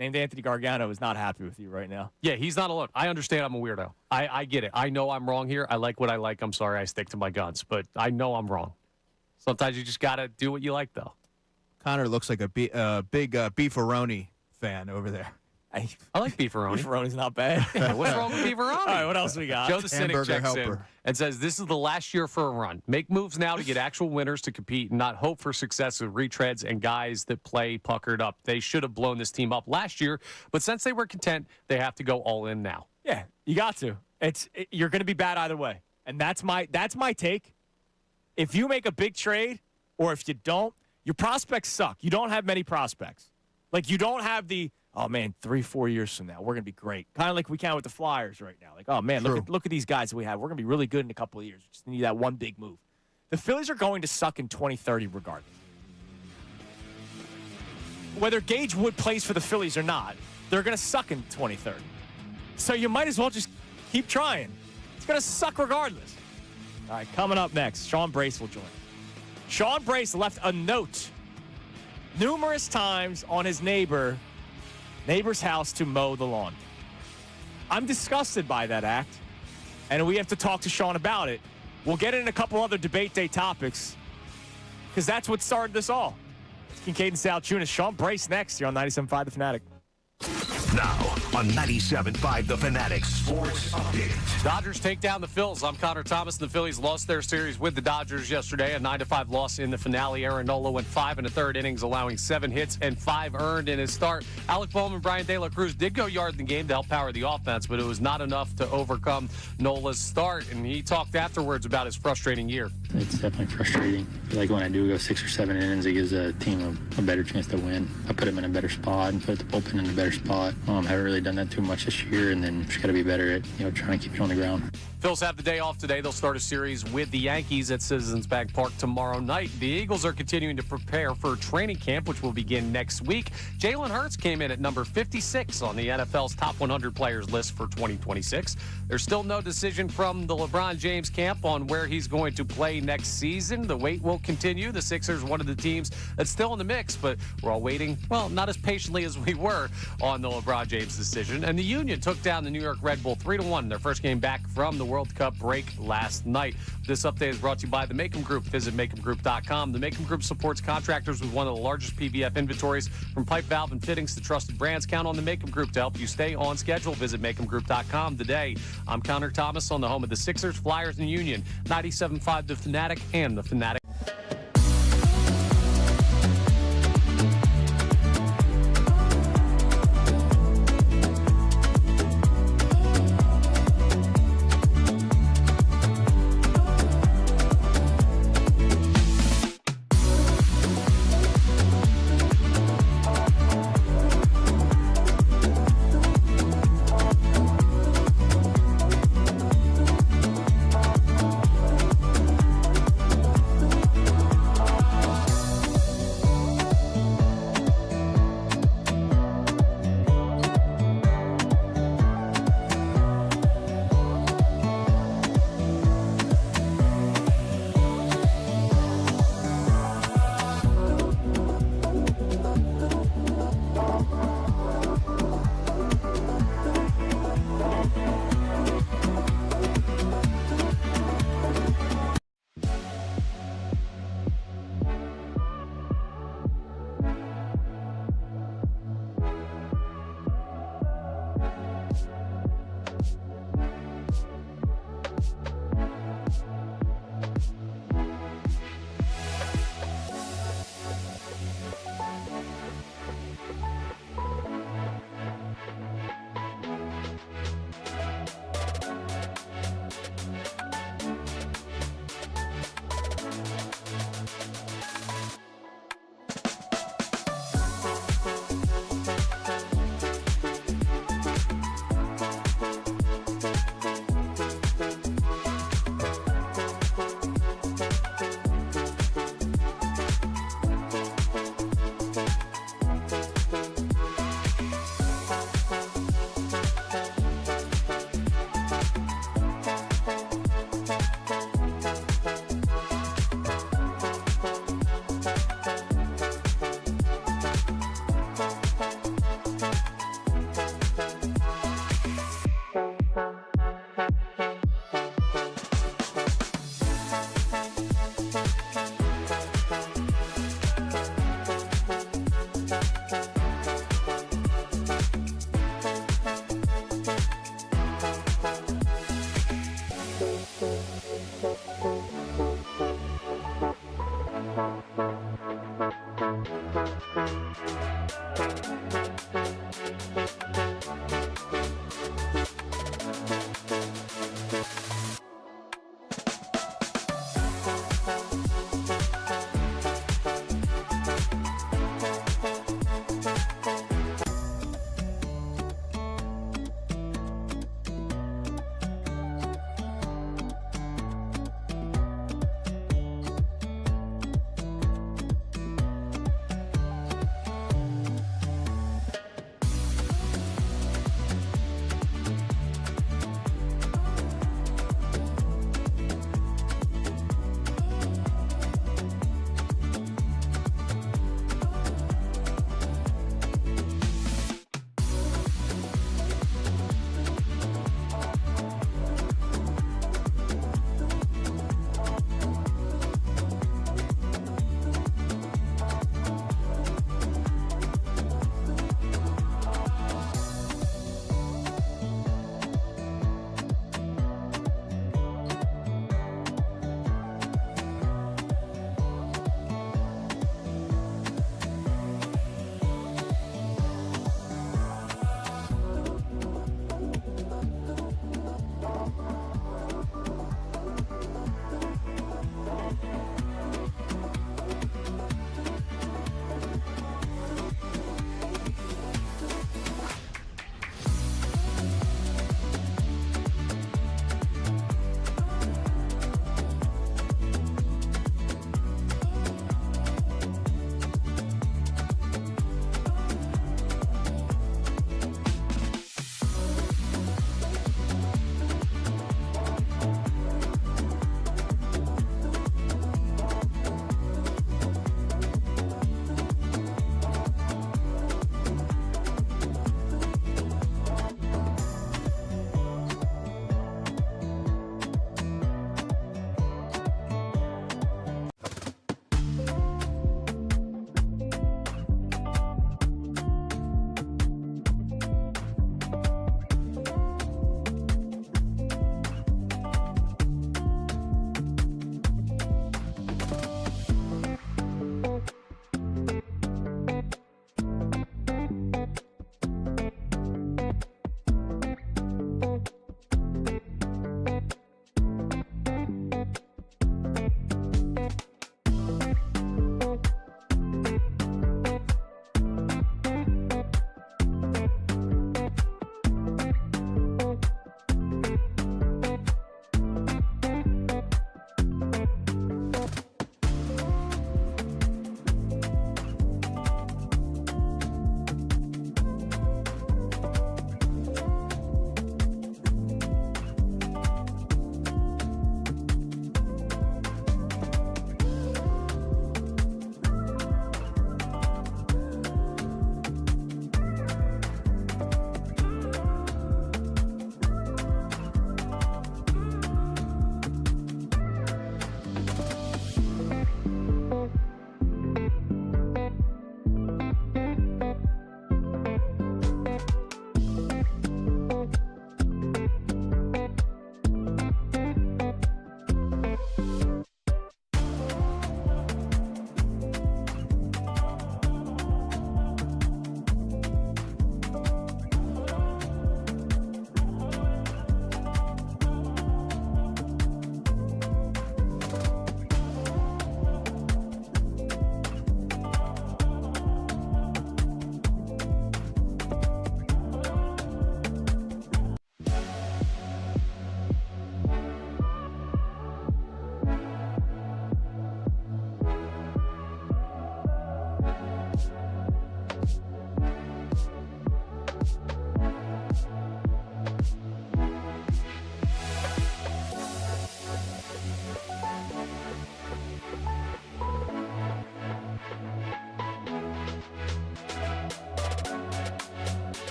named Anthony Gargano is not happy with you right now. Yeah, he's not alone. I understand I'm a weirdo. I get it. I know I'm wrong here. I like what I like. I'm sorry I stick to my guns, but I know I'm wrong. Sometimes you just got to do what you like, though. Connor looks like a big beefaroni fan over there. I like beefaroni. Beefaroni's not bad. What's wrong with beefaroni? All right, what else we got? Joe the Cynic Hamburger checks in helper. and says, this is the last year for a run. Make moves now to get actual winners to compete and not hope for success with retreads and guys that play puckered up. They should have blown this team up last year, but since they were content, they have to go all in now. Yeah, you got to. You're going to be bad either way. And that's my take. If you make a big trade or if you don't, your prospects suck. You don't have many prospects. Like, you don't have the, oh, man, 3-4 years from now, we're going to be great. Kind of like we can with the Flyers right now. Like, oh, man, look at these guys that we have. We're going to be really good in a couple of years. We just need that one big move. The Phillies are going to suck in 2030 regardless. Whether Gage Wood plays for the Phillies or not, they're going to suck in 2030. So you might as well just keep trying. It's going to suck regardless. All right, coming up next, Sean Brace will join. Sean Brace left a note numerous times on his neighbor's house to mow the lawn. I'm disgusted by that act, and we have to talk to Sean about it. We'll get in a couple other debate day topics, because that's what started this all. It's Kincade Salciunas. Sean Brace next here on 97.5 The Fanatic. Now, on 97.5 The Fanatic Sports Update. Dodgers take down the Phillies. I'm Connor Thomas. The Phillies lost their series with the Dodgers yesterday, a 9-5 loss in the finale. Aaron Nola went 5 1/3 innings, allowing 7 hits and 5 earned in his start. Alec Bohm and Brian De La Cruz did go yard in the game to help power the offense, but it was not enough to overcome Nola's start, and he talked afterwards about his frustrating year. It's definitely frustrating. I feel like when I do go 6 or 7 innings, it gives a team a better chance to win. I put them in a better spot and put the bullpen in a better spot. Haven't really done that too much this year, and then just got to be better at trying to keep it on the ground. Phils have the day off today. They'll start a series with the Yankees at Citizens Bank Park tomorrow night. The Eagles are continuing to prepare for training camp, which will begin next week. Jalen Hurts came in at number 56 on the NFL's top 100 players list for 2026. There's still no decision from the LeBron James camp on where he's going to play next season. The wait will continue. The Sixers, one of the teams that's still in the mix, but we're all waiting, well, not as patiently as we were on the LeBron James decision. And the Union took down the New York Red Bull 3-1 in their first game back from the World Cup break last night. This update is brought to you by the Macom Group. Visit MacomGroup.com. The Macom Group supports contractors with one of the largest PVF inventories, from pipe, valve, and fittings to trusted brands. Count on the Macom Group to help you stay on schedule. Visit MacomGroup.com today. I'm Connor Thomas on the home of the Sixers, Flyers, and Union. 97.5 The Fanatic and The Fanatic.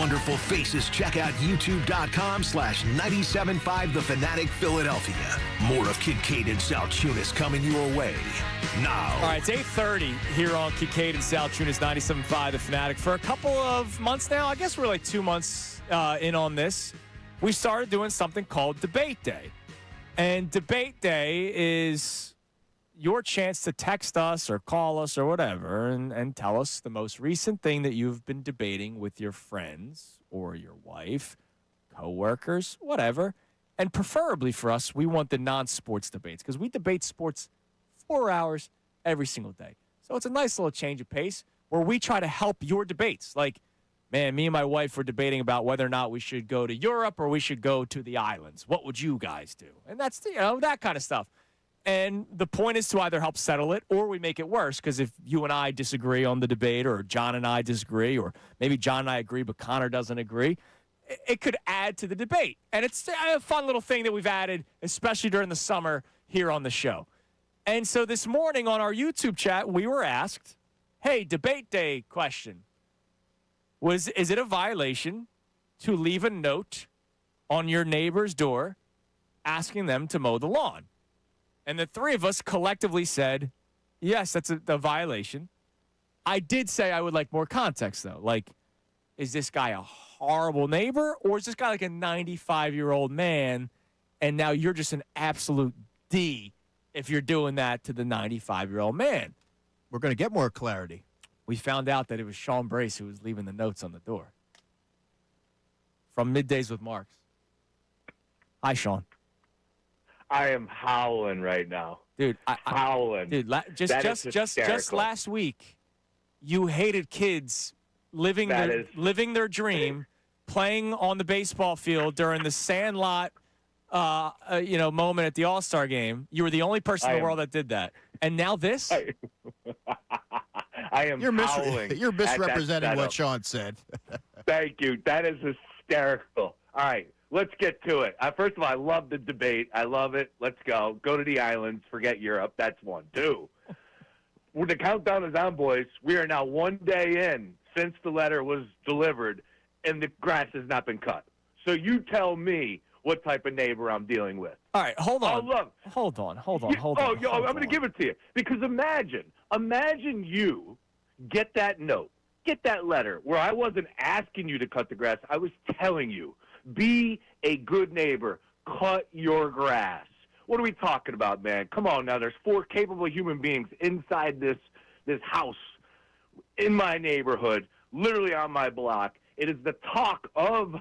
wonderful faces, check out youtube.com/975 The Fanatic Philadelphia. More of Kincade and Salciunas coming your way now. All right, it's 8:30 here on Kincade and Salciunas, 97.5 The Fanatic. For a couple of months now, I guess we're like 2 months in on this, we started doing something called Debate Day. And Debate Day is your chance to text us or call us or whatever and tell us the most recent thing that you've been debating with your friends or your wife, coworkers, whatever. And preferably for us, we want the non-sports debates because we debate sports 4 hours every single day. So it's a nice little change of pace where we try to help your debates. Like, man, me and my wife were debating about whether or not we should go to Europe or we should go to the islands. What would you guys do? And that's, that kind of stuff. And the point is to either help settle it or we make it worse, because if you and I disagree on the debate, or John and I disagree, or maybe John and I agree but Connor doesn't agree, it could add to the debate. And it's a fun little thing that we've added, especially during the summer here on the show. And so this morning on our YouTube chat, we were asked, hey, Debate Day question. Is it a violation to leave a note on your neighbor's door asking them to mow the lawn? And the three of us collectively said, yes, that's a violation. I did say I would like more context, though. Like, is this guy a horrible neighbor, or is this guy like a 95-year-old man, and now you're just an absolute D if you're doing that to the 95-year-old man? We're going to get more clarity. We found out that it was Sean Brace who was leaving the notes on the door. From Middays with Marks. Hi, Sean. I am howling right now, dude. Howling, dude. Just last week, you hated kids living their dream, playing on the baseball field during the Sandlot, moment at the All-Star game. You were the only person in the world that did that, and now this. I am. You're howling. You're misrepresenting what Sean said. Thank you. That is hysterical. All right. Let's get to it. First of all, I love the debate. I love it. Let's go. Go to the islands. Forget Europe. That's 1. 2. When the countdown is on, boys, we are now 1 day in since the letter was delivered, and the grass has not been cut. So you tell me what type of neighbor I'm dealing with. All right, hold on. Oh, look. Hold on. I'm going to give it to you. Because imagine you get that note, get that letter, where I wasn't asking you to cut the grass. I was telling you. Be a good neighbor. Cut your grass. What are we talking about, man? Come on now. There's 4 capable human beings inside this house in my neighborhood, literally on my block. It is the talk of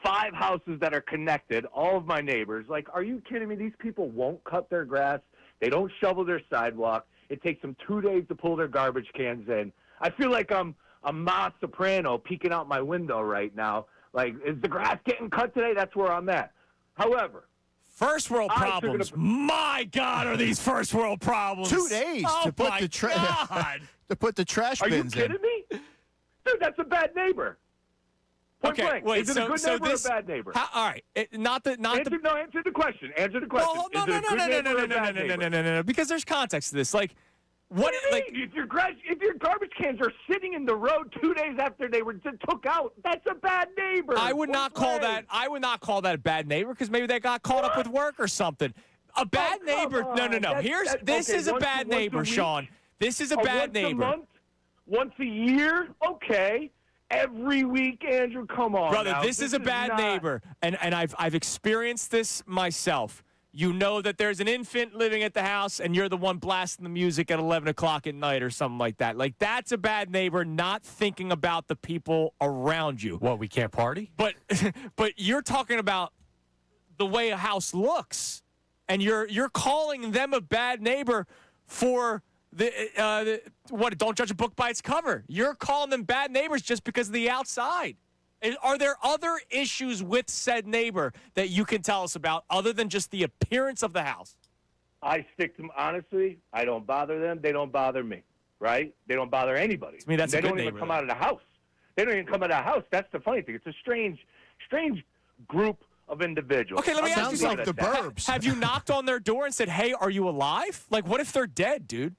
5 houses that are connected, all of my neighbors. Like, are you kidding me? These people won't cut their grass. They don't shovel their sidewalk. It takes them 2 days to pull their garbage cans in. I feel like I'm a Ma Soprano peeking out my window right now. Like, is the grass getting cut today? That's where I'm at. However, first world problems. My God, are these first world problems? 2 days to put the trash bins in. Are you kidding me? Dude, that's a bad neighbor. Point blank. Wait, is it a good neighbor or a bad neighbor? All right. Answer the question. Answer the question. No. Because there's context to this. Like, what do you mean? If your garbage cans are sitting in the road 2 days after they were took out, that's a bad neighbor. I would not call that a bad neighbor, because maybe they got caught up with work or something. A bad neighbor. No. This is a bad neighbor, Sean. This is a bad neighbor. Once a year? Okay. Every week, Andrew, come on. Brother, now. This is a bad neighbor. And I've experienced this myself. You know that there's an infant living at the house, and you're the one blasting the music at 11 o'clock at night or something like that. Like, that's a bad neighbor, not thinking about the people around you. What, we can't party? But you're talking about the way a house looks, and you're calling them a bad neighbor for don't judge a book by its cover. You're calling them bad neighbors just because of the outside. Are there other issues with said neighbor that you can tell us about other than just the appearance of the house? I stick to them, honestly. I don't bother them. They don't bother me, right? They don't bother anybody. To me, that's they a good don't neighbor, even come out of the house. They don't even come out of the house. That's the funny thing. It's a strange group of individuals. Okay, let me ask you something. something. Sounds like the burbs. Have you knocked on their door and said, hey, are you alive? Like, what if they're dead, dude?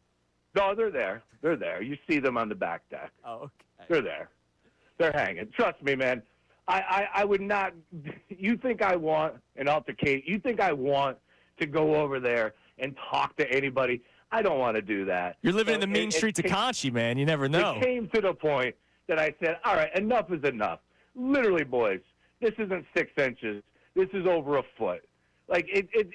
No, they're there. They're there. You see them on the back deck. Oh, okay. They're there. They're hanging. Trust me, man. I would not. You think I want an altercation? You think I want to go over there and talk to anybody? I don't want to do that. You're living in the mean streets of Conchie, man. You never know. It came to the point that I said, all right, enough is enough. Literally, boys, this isn't 6 inches. This is over a foot. Like,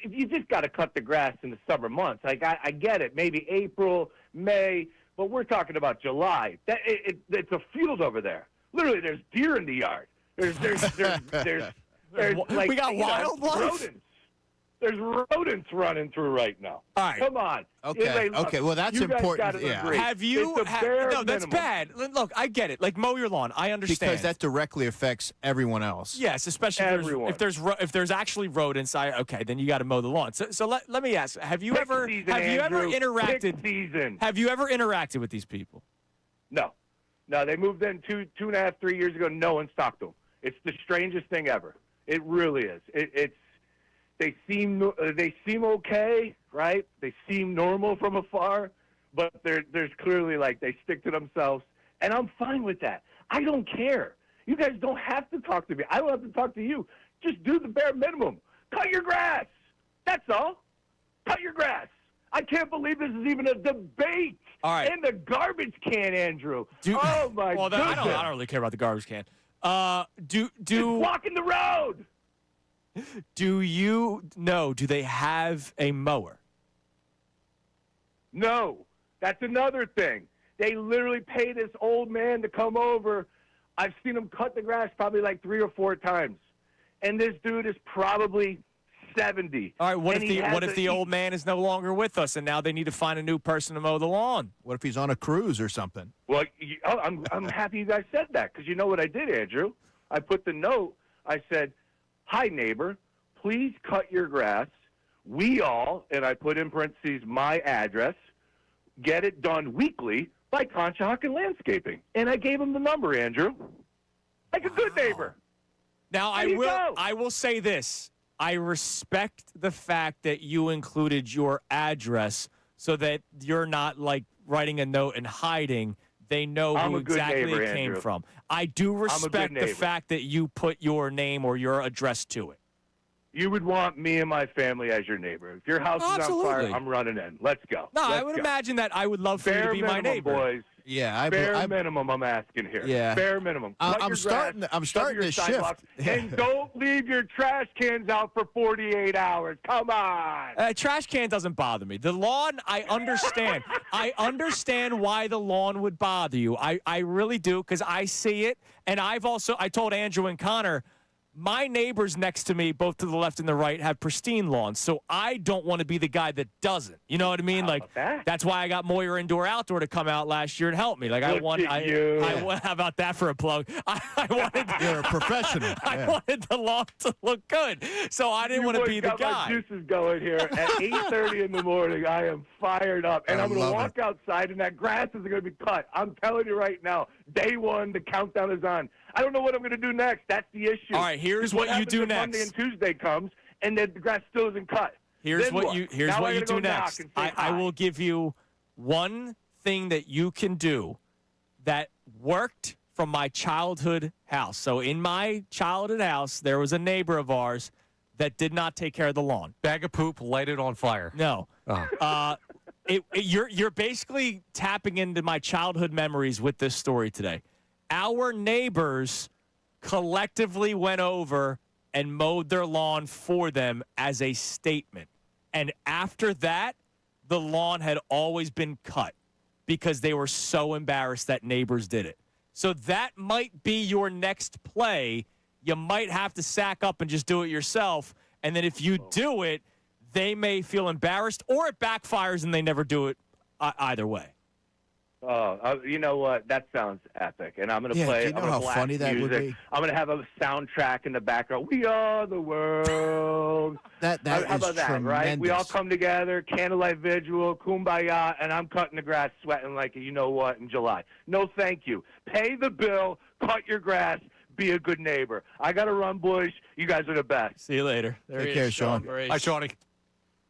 you just got to cut the grass in the summer months. Like, I get it. Maybe April, May, but we're talking about July. It's a field over there. Literally, there's deer in the yard. There's like, we got wildlife. Rodents. There's rodents running through right now. All right. Come on. Okay. Okay. Well, that's important. Yeah. Have you? No, that's bad. Look, I get it. Like, mow your lawn. I understand because that directly affects everyone else. Yes, especially if there's actually rodents. Then you got to mow the lawn. So let me ask: Have you ever interacted? Have you ever interacted with these people? No. They moved in 2.5, 3 years ago. No one stalked them. It's the strangest thing ever. It really is. They seem okay, right? They seem normal from afar, but there's clearly, like, they stick to themselves, and I'm fine with that. I don't care. You guys don't have to talk to me. I don't have to talk to you. Just do the bare minimum. Cut your grass. That's all. Cut your grass. I can't believe this is even a debate. All right. In the garbage can, Andrew. Oh my goodness. I don't really care about the garbage can. Just blocking the road. Do you know? Do they have a mower? No, that's another thing. They literally pay this old man to come over. I've seen him cut the grass probably like 3 or 4 times, and this dude is probably 70. All right. What if the old man is no longer with us, and now they need to find a new person to mow the lawn? What if he's on a cruise or something? Well, I'm happy you guys said that, because you know what I did, Andrew? I put the note. I said, "Hi, neighbor, please cut your grass. We all," and I put in parentheses my address, "get it done weekly by Conshohocken Landscaping." And I gave him the number, Andrew. Like a good neighbor. Now, I will say this. I respect the fact that you included your address so that you're not, like, writing a note and hiding. They know who exactly it came from. I do respect the fact that you put your name or your address to it. You would want me and my family as your neighbor. If your house is on fire, I'm running in. Let's go. No, I would imagine that I would love for you to be my neighbor. Boys. Yeah, bare minimum. I'm asking here. Yeah, bare minimum. I'm starting to shift. And don't leave your trash cans out for 48 hours. Come on. Trash can doesn't bother me. The lawn, I understand. I understand why the lawn would bother you. I really do, because I see it, and I told Andrew and Connor, my neighbors next to me, both to the left and the right, have pristine lawns, so I don't want to be the guy that doesn't. You know what I mean? That's why I got Moyer Indoor Outdoor to come out last year and help me. Like, how about that for a plug? I wanted. You're a professional. I wanted the lawn to look good, so I didn't want to be the guy. My juices going here at 8:30 in the morning. I am fired up, and I'm going to walk outside, and that grass is going to be cut. I'm telling you right now, day one, the countdown is on. I don't know what I'm going to do next. That's the issue. All right, here's what you do next. Monday and Tuesday comes, and then the grass still isn't cut. Here's what you do next. I will give you one thing that you can do that worked from my childhood house. So in my childhood house, there was a neighbor of ours that did not take care of the lawn. Bag of poop, light it on fire. No. You're basically tapping into my childhood memories with this story today. Our neighbors collectively went over and mowed their lawn for them as a statement. And after that, the lawn had always been cut because they were so embarrassed that neighbors did it. So that might be your next play. You might have to sack up and just do it yourself. And then if you do it, they may feel embarrassed, or it backfires and they never do it either way. Oh, you know what? That sounds epic. And I'm going to play. Do you know how funny that would be? I'm going to have a soundtrack in the background. We are the world. How about that, right? We all come together, candlelight vigil, kumbaya, and I'm cutting the grass, sweating like you know what in July. No, thank you. Pay the bill, cut your grass, be a good neighbor. I got to run, boys. You guys are the best. See you later. Take care, Sean. Hi, Shawnee.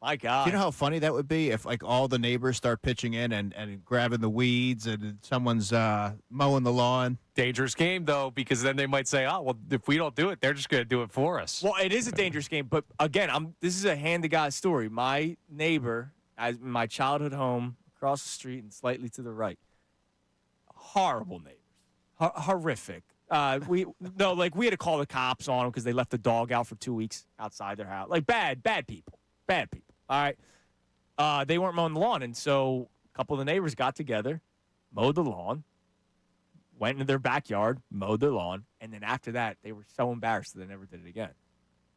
My God. Do you know how funny that would be if, like, all the neighbors start pitching in and grabbing the weeds and someone's mowing the lawn? Dangerous game, though, because then they might say, oh, well, if we don't do it, they're just going to do it for us. Well, it is a dangerous game, but again, this is a hand-to-God story. My neighbor, as my childhood home, across the street and slightly to the right, horrible neighbors, horrific. We had to call the cops on them because they left the dog out for 2 weeks outside their house. Like bad people. All right. They weren't mowing the lawn, and so a couple of the neighbors got together, mowed the lawn, went into their backyard, mowed their lawn, and then after that, they were so embarrassed that they never did it again.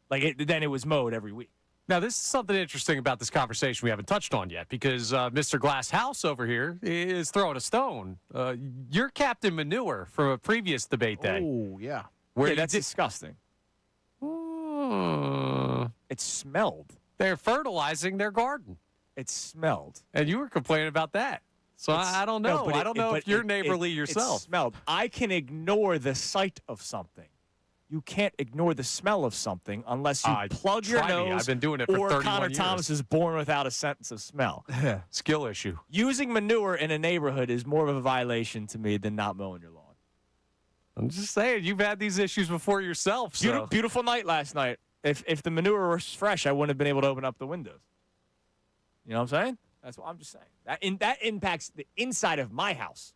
Then it was mowed every week. Now, this is something interesting about this conversation we haven't touched on yet, because Mr. Glass House over here is throwing a stone. You're Captain Manure from a previous debate day. Oh, yeah. That's disgusting. It smelled. They're fertilizing their garden. It smelled. And you were complaining about that. So I don't know. I don't know if you're neighborly yourself. It smelled. I can ignore the sight of something. You can't ignore the smell of something unless you plug your nose. I've been doing it for 31 or Connor years. Thomas is born without a sense of smell. Skill issue. Using manure in a neighborhood is more of a violation to me than not mowing your lawn. I'm just saying, you've had these issues before yourself. So. Beautiful night last night. If the manure was fresh, I wouldn't have been able to open up the windows. You know what I'm saying? That's what I'm just saying. That impacts the inside of my house,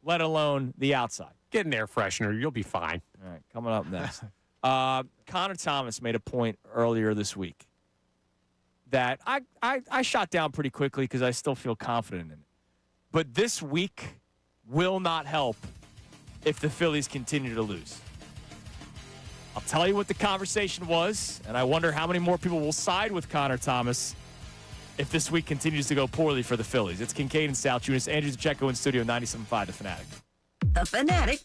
let alone the outside. Get an air freshener. You'll be fine. All right, coming up next. Connor Thomas made a point earlier this week that I shot down pretty quickly because I still feel confident in it. But this week will not help if the Phillies continue to lose. I'll tell you what the conversation was, and I wonder how many more people will side with Connor Thomas if this week continues to go poorly for the Phillies. It's Kincade and Salciunas. Andrew Zuchecko in studio, 97.5 The Fanatic. The Fanatic.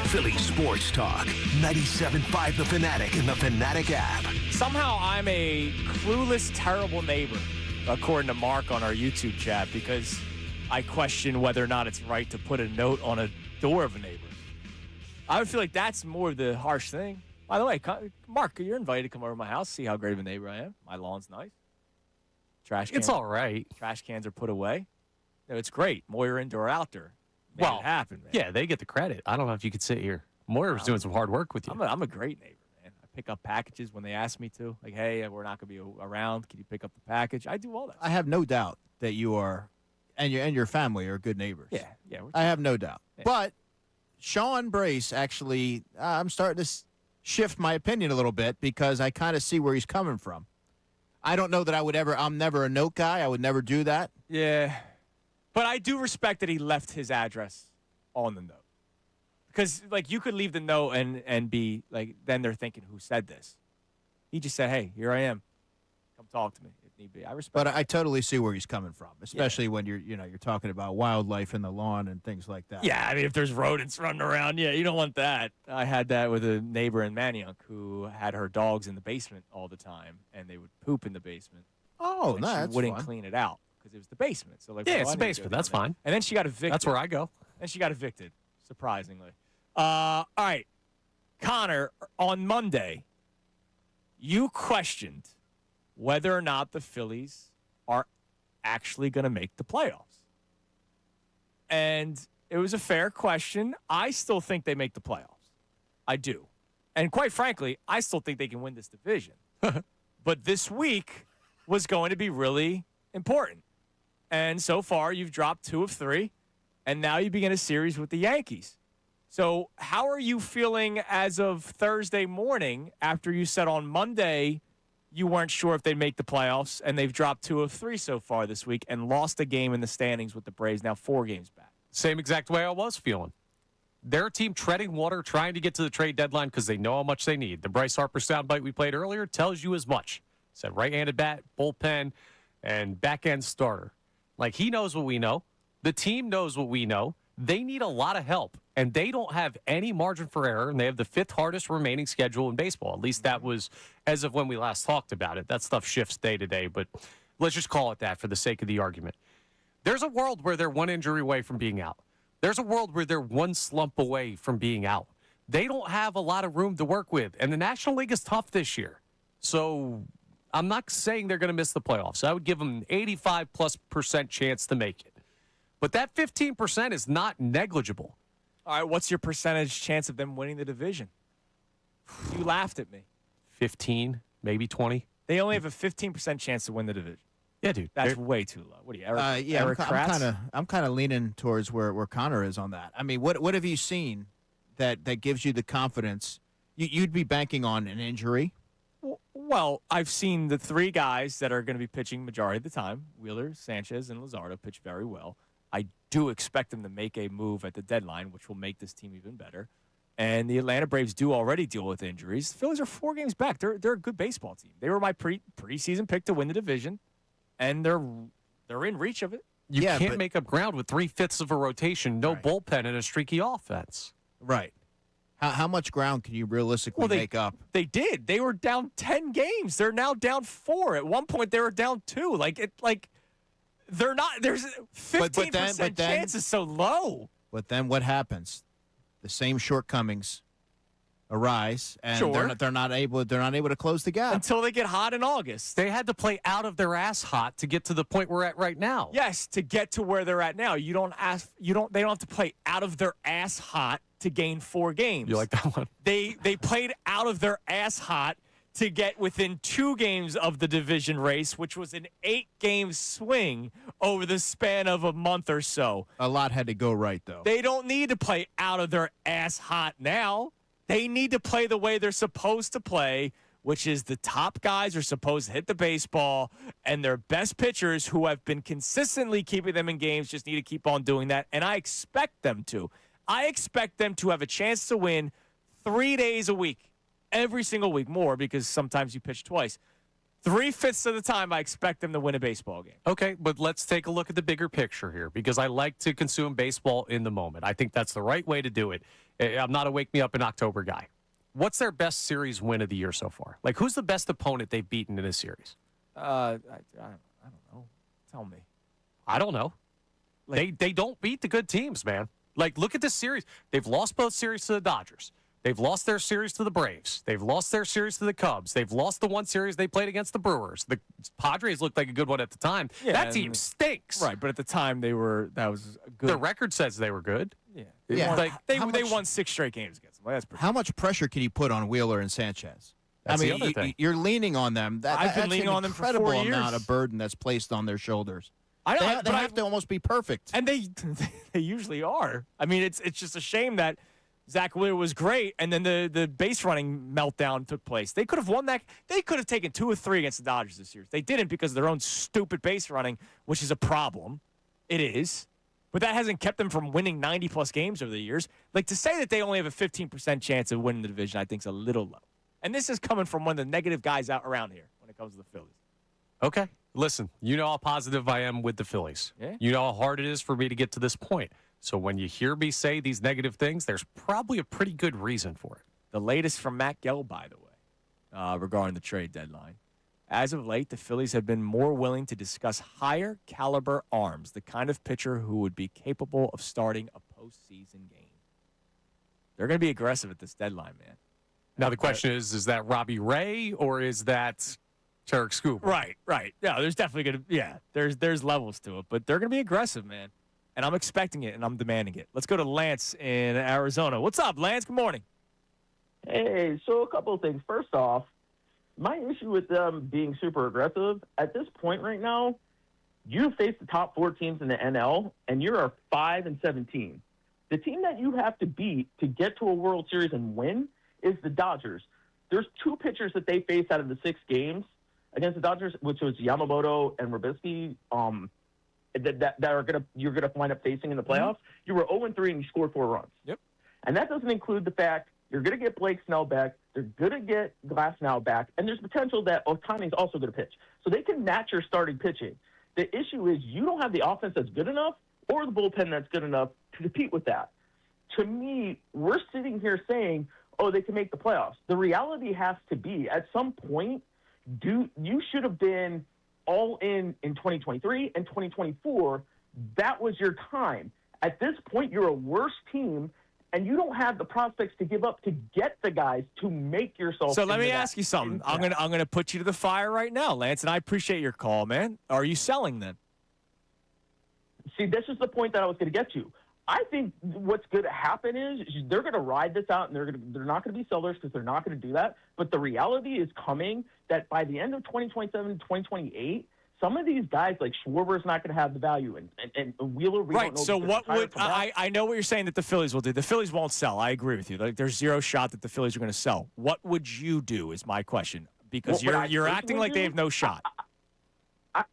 Philly Sports Talk. 97.5 The Fanatic and the Fanatic app. Somehow I'm a clueless, terrible neighbor, according to Mark on our YouTube chat, because I question whether or not it's right to put a note on a door of a neighbor. I would feel like that's more of the harsh thing. By the way, Mark, you're invited to come over to my house, see how great of a neighbor I am. My lawn's nice. Trash cans. It's all right. Trash cans are put away. No, it's great. Moira indoor, outdoor. Made it happen, man. Yeah, they get the credit. I don't know if you could sit here. Moira's doing some hard work with you. I'm a great neighbor, man. I pick up packages when they ask me to. Like, hey, we're not going to be around. Can you pick up the package? I do all that. I have no doubt that you are, and your family are good neighbors. Yeah. I have no doubt. Yeah. But Sean Brace, actually, I'm starting to shift my opinion a little bit because I kind of see where he's coming from. I don't know that I'm never a note guy. I would never do that. Yeah. But I do respect that he left his address on the note. Because, like, you could leave the note and be, like, then they're thinking, who said this? He just said, hey, here I am. Come talk to me if need be. I respect But that. I totally see where he's coming from, especially when you're talking about wildlife in the lawn and things like that. Yeah, I mean, if there's rodents running around, yeah, you don't want that. I had that with a neighbor in Manayunk who had her dogs in the basement all the time, and they would poop in the basement. Oh, and no, she that's wouldn't fun. clean it out because it was the basement. So, like, Yeah, well, it's I the didn't go basement. down That's there. fine. And then she got evicted. That's where I go. And she got evicted, surprisingly. All right, Connor, on Monday, you questioned whether or not the Phillies are actually going to make the playoffs. And it was a fair question. I still think they make the playoffs. I do. And quite frankly, I still think they can win this division. But this week was going to be really important. And so far, you've dropped 2 of 3, and now you begin a series with the Yankees. So how are you feeling as of Thursday morning after you said on Monday you weren't sure if they'd make the playoffs, and they've dropped 2 of 3 so far this week and lost a game in the standings with the Braves, now 4 games back? Same exact way I was feeling. They're a team treading water, trying to get to the trade deadline because they know how much they need. The Bryce Harper soundbite we played earlier tells you as much. Said right-handed bat, bullpen, and back-end starter. Like, he knows what we know. The team knows what we know. They need a lot of help, and they don't have any margin for error, and they have the 5th hardest remaining schedule in baseball. At least that was as of when we last talked about it. That stuff shifts day to day, but let's just call it that for the sake of the argument. There's a world where they're 1 injury away from being out. There's a world where they're 1 slump away from being out. They don't have a lot of room to work with, and the National League is tough this year. So I'm not saying they're going to miss the playoffs. I would give them an 85+% chance to make it. But that 15% is not negligible. All right, what's your percentage chance of them winning the division? You laughed at me. 15, maybe 20. They only have a 15% chance to win the division. Yeah, dude. That's way too low. What are you, Eric I'm Kratz? kind of leaning towards where Connor is on that. I mean, what have you seen that gives you the confidence? You'd be banking on an injury. Well, I've seen the 3 guys that are going to be pitching majority of the time, Wheeler, Sanchez, and Luzardo, pitch very well. I do expect them to make a move at the deadline, which will make this team even better. And the Atlanta Braves do already deal with injuries. The Phillies are 4 games back. They're a good baseball team. They were my preseason pick to win the division, and they're in reach of it. You can't make up ground with 3/5 of a rotation, no bullpen, and a streaky offense. Right. How much ground can you realistically make up? They did. They were down 10 games. They're now down 4. At one point, they were down 2. They're not. There's 15% chance is so low. But then what happens? The same shortcomings arise, and they're not able to close the gap until they get hot in August. They had to play out of their ass hot to get to the point we're at right now. Yes, to get to where they're at now. They don't have to play out of their ass hot to gain 4 games. You like that one? They played out of their ass hot to get within 2 games of the division race, which was an 8-game swing over the span of a month or so. A lot had to go right, though. They don't need to play out of their ass hot now. They need to play the way they're supposed to play, which is the top guys are supposed to hit the baseball, and their best pitchers who have been consistently keeping them in games just need to keep on doing that, and I expect them to. I expect them to have a chance to win 3 days a week, every single week, more because sometimes you pitch twice. 3/5 of the time, I expect them to win a baseball game. Okay, but let's take a look at the bigger picture here because I like to consume baseball in the moment. I think that's the right way to do it. I'm not a wake me up in October guy. What's their best series win of the year so far? Like, who's the best opponent they've beaten in a series? I don't know. Tell me. I don't know. They don't beat the good teams, man. Like, look at this series. They've lost both series to the Dodgers. They've lost their series to the Braves. They've lost their series to the Cubs. They've lost the one series they played against the Brewers. The Padres looked like a good one at the time. Yeah, that team stinks. Right, but at the time that was good. The record says they were good. Yeah. Like they won 6 straight games against them. Like, that's pretty How much pressure can you put on Wheeler and Sanchez? That's the other thing. You're leaning on them. I've been leaning on them for 4 years. Incredible amount of burden that's placed on their shoulders. I They have to almost be perfect. And they usually are. I mean, it's just a shame that Zach Wheeler was great, and then the base running meltdown took place. They could have won that. They could have taken 2 or 3 against the Dodgers this year. They didn't because of their own stupid base running, which is a problem. It is. But that hasn't kept them from winning 90-plus games over the years. Like, to say that they only have a 15% chance of winning the division, I think is a little low. And this is coming from one of the negative guys out around here when it comes to the Phillies. Okay. Listen, you know how positive I am with the Phillies. Yeah. You know how hard it is for me to get to this point. So when you hear me say these negative things, there's probably a pretty good reason for it. The latest from Matt Gell, by the way, regarding the trade deadline. As of late, the Phillies have been more willing to discuss higher caliber arms, the kind of pitcher who would be capable of starting a postseason game. They're going to be aggressive at this deadline, man. Now the question is that Robbie Ray or is that Tarek Skubal? Right. Yeah, there's definitely going to there's levels to it, but they're going to be aggressive, man. And I'm expecting it, and I'm demanding it. Let's go to Lance in Arizona. What's up, Lance? Good morning. Hey, so a couple of things. First off, my issue with them being super aggressive, at this point right now, you face the top 4 teams in the NL, and you're a 5-17. The team that you have to beat to get to a World Series and win is the Dodgers. There's 2 pitchers that they faced out of the 6 games against the Dodgers, which was Yamamoto and Robisky, that you're gonna wind up facing in the playoffs. You were 0-3 and you scored 4 runs. Yep. And that doesn't include the fact you're gonna get Blake Snell back. They're gonna get Glasnow back, and there's potential that Ohtani's also gonna pitch. So they can match your starting pitching. The issue is you don't have the offense that's good enough or the bullpen that's good enough to compete with that. To me, we're sitting here saying, oh, they can make the playoffs. The reality has to be, at some point, you should have been all in 2023 and 2024. That was your time. At this point, you're a worse team, and you don't have the prospects to give up to get the guys to make yourself. So let me ask you something. I'm gonna put you to the fire right now, Lance, and I appreciate your call, man. Are you selling then? See, this is the point that I was going to get to. I think what's going to happen is they're going to ride this out, and they're not going to be sellers because they're not going to do that. But the reality is coming that by the end of 2027, 2028, some of these guys like Schwarber's not going to have the value, and Wheeler. We don't know So what would I know what you're saying that the Phillies will do? The Phillies won't sell. I agree with you. Like, there's zero shot that the Phillies are going to sell. What would you do? Is my question, because you're acting like they have no shot.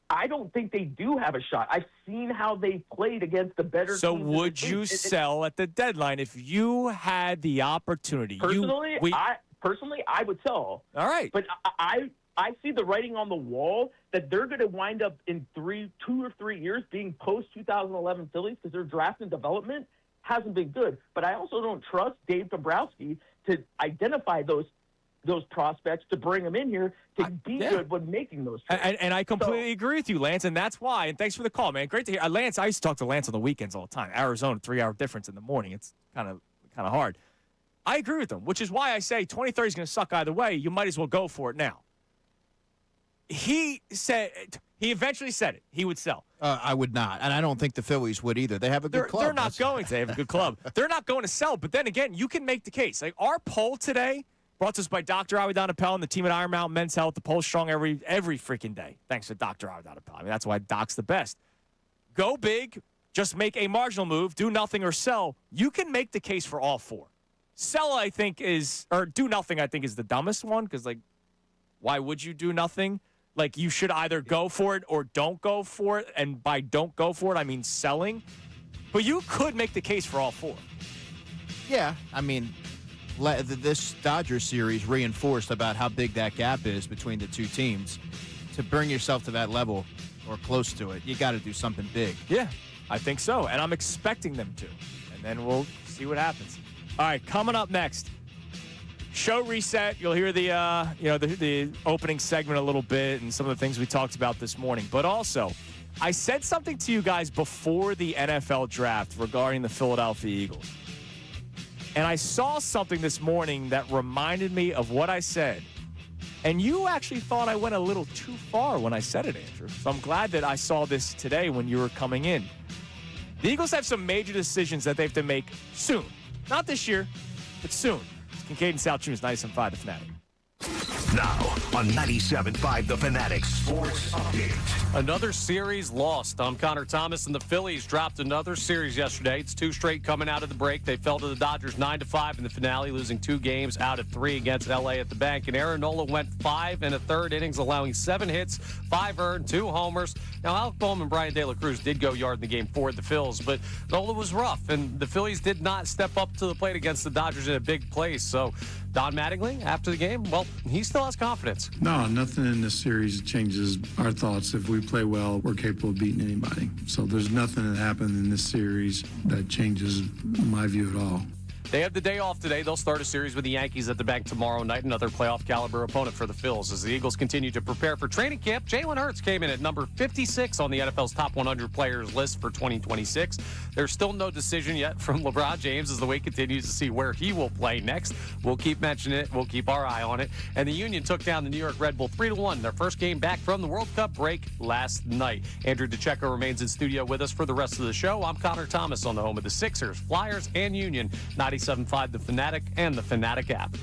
I don't think they do have a shot. I've seen how they played against the better So teams. would you sell at the deadline if you had the opportunity? Personally, I would sell. All right. But I see the writing on the wall that they're going to wind up in 2 or 3 years being post-2011 Phillies because their draft and development hasn't been good. But I also don't trust Dave Dombrowski to identify those prospects to bring them in here to be good when making those trades. And I completely agree with you, Lance, and that's why. And thanks for the call, man. Great to hear. Lance, I used to talk to Lance on the weekends all the time. Arizona, 3-hour difference in the morning. It's kind of hard. I agree with him, which is why I say 2030 is going to suck either way. You might as well go for it now. He eventually said it. He would sell. I would not, and I don't think the Phillies would either. They have a good club. They're not going to have a good club. They're not going to sell. But then again, you can make the case. Like our poll today, brought to us by Dr. Avidan Appel and the team at Iron Mountain Men's Health. The poll's strong every freaking day. Thanks to Dr. Avidan Appel. I mean, that's why Doc's the best. Go big. Just make a marginal move. Do nothing or sell. You can make the case for all 4. Sell, I think, or do nothing, I think, is the dumbest one because, like, why would you do nothing? Like, you should either go for it or don't go for it. And by don't go for it, I mean selling. But you could make the case for all 4. Yeah, I mean, this Dodgers series reinforced about how big that gap is between the 2 teams. To bring yourself to that level or close to it, you got to do something big. Yeah, I think so. And I'm expecting them to. And then we'll see what happens. All right, coming up next. Show reset. You'll hear the opening segment a little bit and some of the things we talked about this morning. But also, I said something to you guys before the NFL draft regarding the Philadelphia Eagles. And I saw something this morning that reminded me of what I said. And you actually thought I went a little too far when I said it, Andrew. So I'm glad that I saw this today when you were coming in. The Eagles have some major decisions that they have to make soon. Not this year, but soon. Kincade and Salciunas, 97.5 The Fanatic. Now on 97.5 The Fanatic Sports Update. Another series lost. I'm Connor Thomas, and the Phillies dropped another series yesterday. It's 2 straight coming out of the break. They fell to the Dodgers 9-5 in the finale, losing 2 games out of 3 against L.A. at the bank. And Aaron Nola went 5 1/3 innings, allowing 7 hits, 5 earned, 2 homers. Now, Alec Bohm and Brian De La Cruz did go yard in the game for the Phils, but Nola was rough, and the Phillies did not step up to the plate against the Dodgers in a big place. So Don Mattingly, after the game, well, he still has confidence. No, nothing in this series changes our thoughts. If we play well, we're capable of beating anybody. So there's nothing that happened in this series that changes my view at all. They have the day off today. They'll start a series with the Yankees at the bank tomorrow night, another playoff caliber opponent for the Phils. As the Eagles continue to prepare for training camp, Jalen Hurts came in at number 56 on the NFL's top 100 players list for 2026. There's still no decision yet from LeBron James as the wait continues to see where he will play next. We'll keep mentioning it. We'll keep our eye on it. And the Union took down the New York Red Bull 3-1, their first game back from the World Cup break last night. Andrew DeCecco remains in studio with us for the rest of the show. I'm Connor Thomas on the home of the Sixers, Flyers, and Union, 97.5 The Fanatic and the Fanatic app.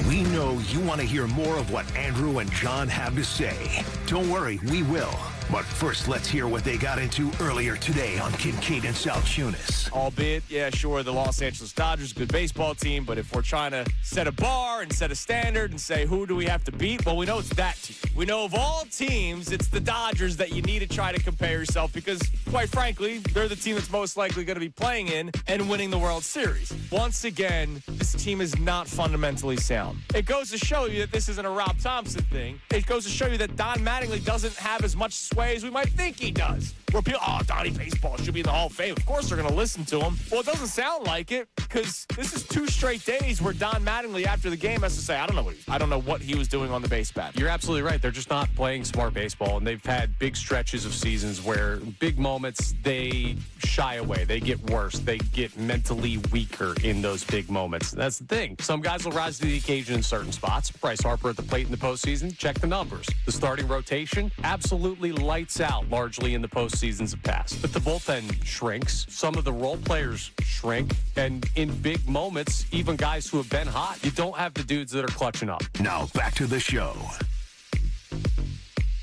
We know you want to hear more of what Andrew and John have to say. Don't worry, we will. But first, let's hear what they got into earlier today on Kincade and Salciunas. Albeit, yeah, sure, the Los Angeles Dodgers, good baseball team, but if we're trying to set a bar and set a standard and say who do we have to beat, well, we know it's that team. We know of all teams, it's the Dodgers that you need to try to compare yourself because, quite frankly, they're the team that's most likely going to be playing in and winning the World Series. Once again, this team is not fundamentally sound. It goes to show you that this isn't a Rob Thompson thing. It goes to show you that Don Mattingly doesn't have as much sway as we might think he does. Where people, Donnie Baseball should be in the Hall of Fame. Of course they're going to listen to him. Well, it doesn't sound like it because this is 2 straight days where Don Mattingly after the game has to say, I don't know what he was doing on the base path. You're absolutely right. They're just not playing smart baseball, and they've had big stretches of seasons where big moments, they shy away. They get worse. They get mentally weaker in those big moments. That's the thing. Some guys will rise to the occasion in certain spots. Bryce Harper at the plate in the postseason, check the numbers. The starting rotation, absolutely lights out largely in the postseasons of past. But the bullpen shrinks. Some of the role players shrink. And in big moments, even guys who have been hot, you don't have the dudes that are clutching up. Now back to the show.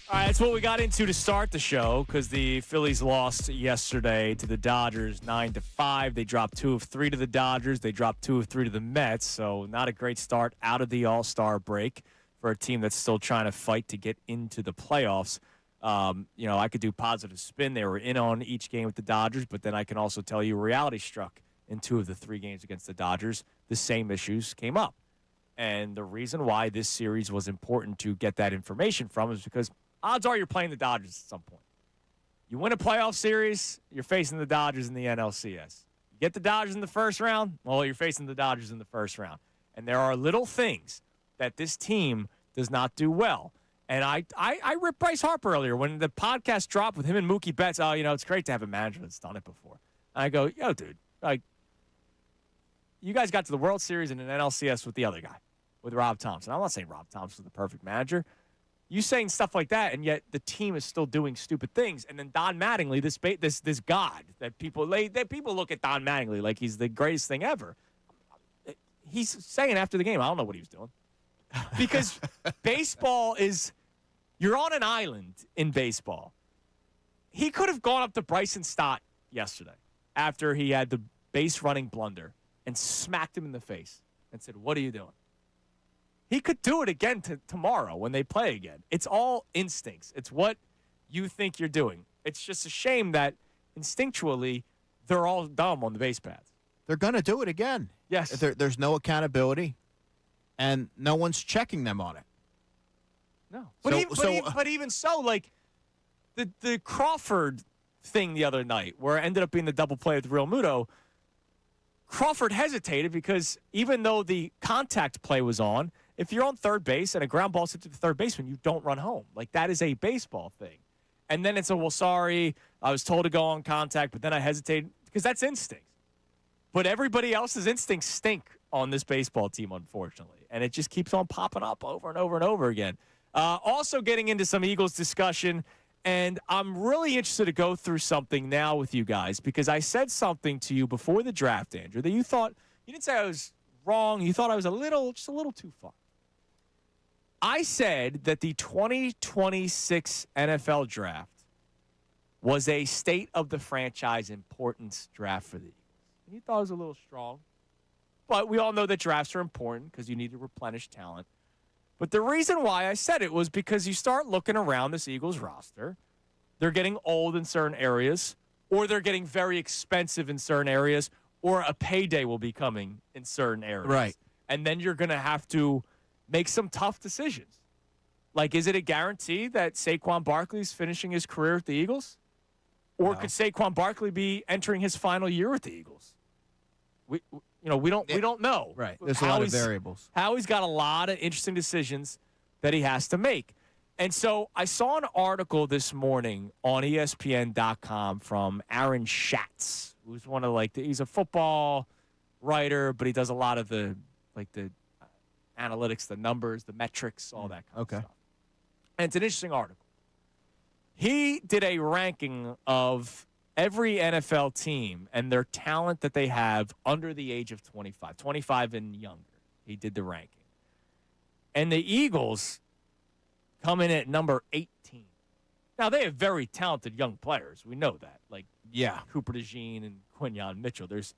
All right, that's what we got into to start the show because the Phillies lost yesterday to the Dodgers 9-5. They dropped 2 of 3 to the Dodgers. They dropped 2 of 3 to the Mets. So not a great start out of the All-Star break for a team that's still trying to fight to get into the playoffs. I could do positive spin. They were in on each game with the Dodgers, but then I can also tell you reality struck in 2 of the 3 games against the Dodgers. The same issues came up. And the reason why this series was important to get that information from is because odds are you're playing the Dodgers at some point. You win a playoff series, you're facing the Dodgers in the NLCS. You get the Dodgers in the first round, well, you're facing the Dodgers in the first round. And there are little things that this team does not do well. And I ripped Bryce Harper earlier when the podcast dropped with him and Mookie Betts. It's great to have a manager that's done it before. And I go, dude, you guys got to the World Series in an NLCS with the other guy, with Rob Thompson. I'm not saying Rob Thompson is the perfect manager. You saying stuff like that, and yet the team is still doing stupid things. And then Don Mattingly, this god that people look at Don Mattingly like he's the greatest thing ever. He's saying after the game, I don't know what he was doing. Because baseball is, you're on an island in baseball. He could have gone up to Bryson Stott yesterday after he had the base running blunder and smacked him in the face and said, what are you doing? He could do it again tomorrow when they play again. It's all instincts. It's what you think you're doing. It's just a shame that instinctually they're all dumb on the base paths. They're going to do it again. Yes. There's no accountability, and no one's checking them on it. No. But even so, like the Crawford thing the other night where it ended up being the double play with Real Muto, Crawford hesitated because even though the contact play was on, if you're on third base and a ground ball hits to the third baseman, you don't run home. Like, that is a baseball thing. And then it's sorry, I was told to go on contact, but then I hesitated because that's instinct. But everybody else's instincts stink on this baseball team, unfortunately. And it just keeps on popping up over and over and over again. Also getting into some Eagles discussion, and I'm really interested to go through something now with you guys because I said something to you before the draft, Andrew, that you didn't say I was wrong. You thought I was just a little too far. I said that the 2026 NFL draft was a state of the franchise importance draft for the Eagles. And you thought it was a little strong. But we all know that drafts are important because you need to replenish talent. But the reason why I said it was because you start looking around this Eagles roster. They're getting old in certain areas, or they're getting very expensive in certain areas, or a payday will be coming in certain areas. Right. And then you're going to have to make some tough decisions. Like, is it a guarantee that Saquon Barkley is finishing his career with the Eagles? Or could Saquon Barkley be entering his final year with the Eagles? We don't know. Right. There's a lot of variables. Howie's got a lot of interesting decisions that he has to make. And so I saw an article this morning on ESPN.com from Aaron Schatz, who's he's a football writer, but he does a lot of the analytics, the numbers, the metrics, all that kind of stuff. And it's an interesting article. He did a ranking of every NFL team and their talent that they have under the age of 25 and younger. He did the ranking. And the Eagles come in at number 18 Now, they have very talented young players. We know that. Like Yeah. Cooper DeJean and Quinyon Mitchell. There's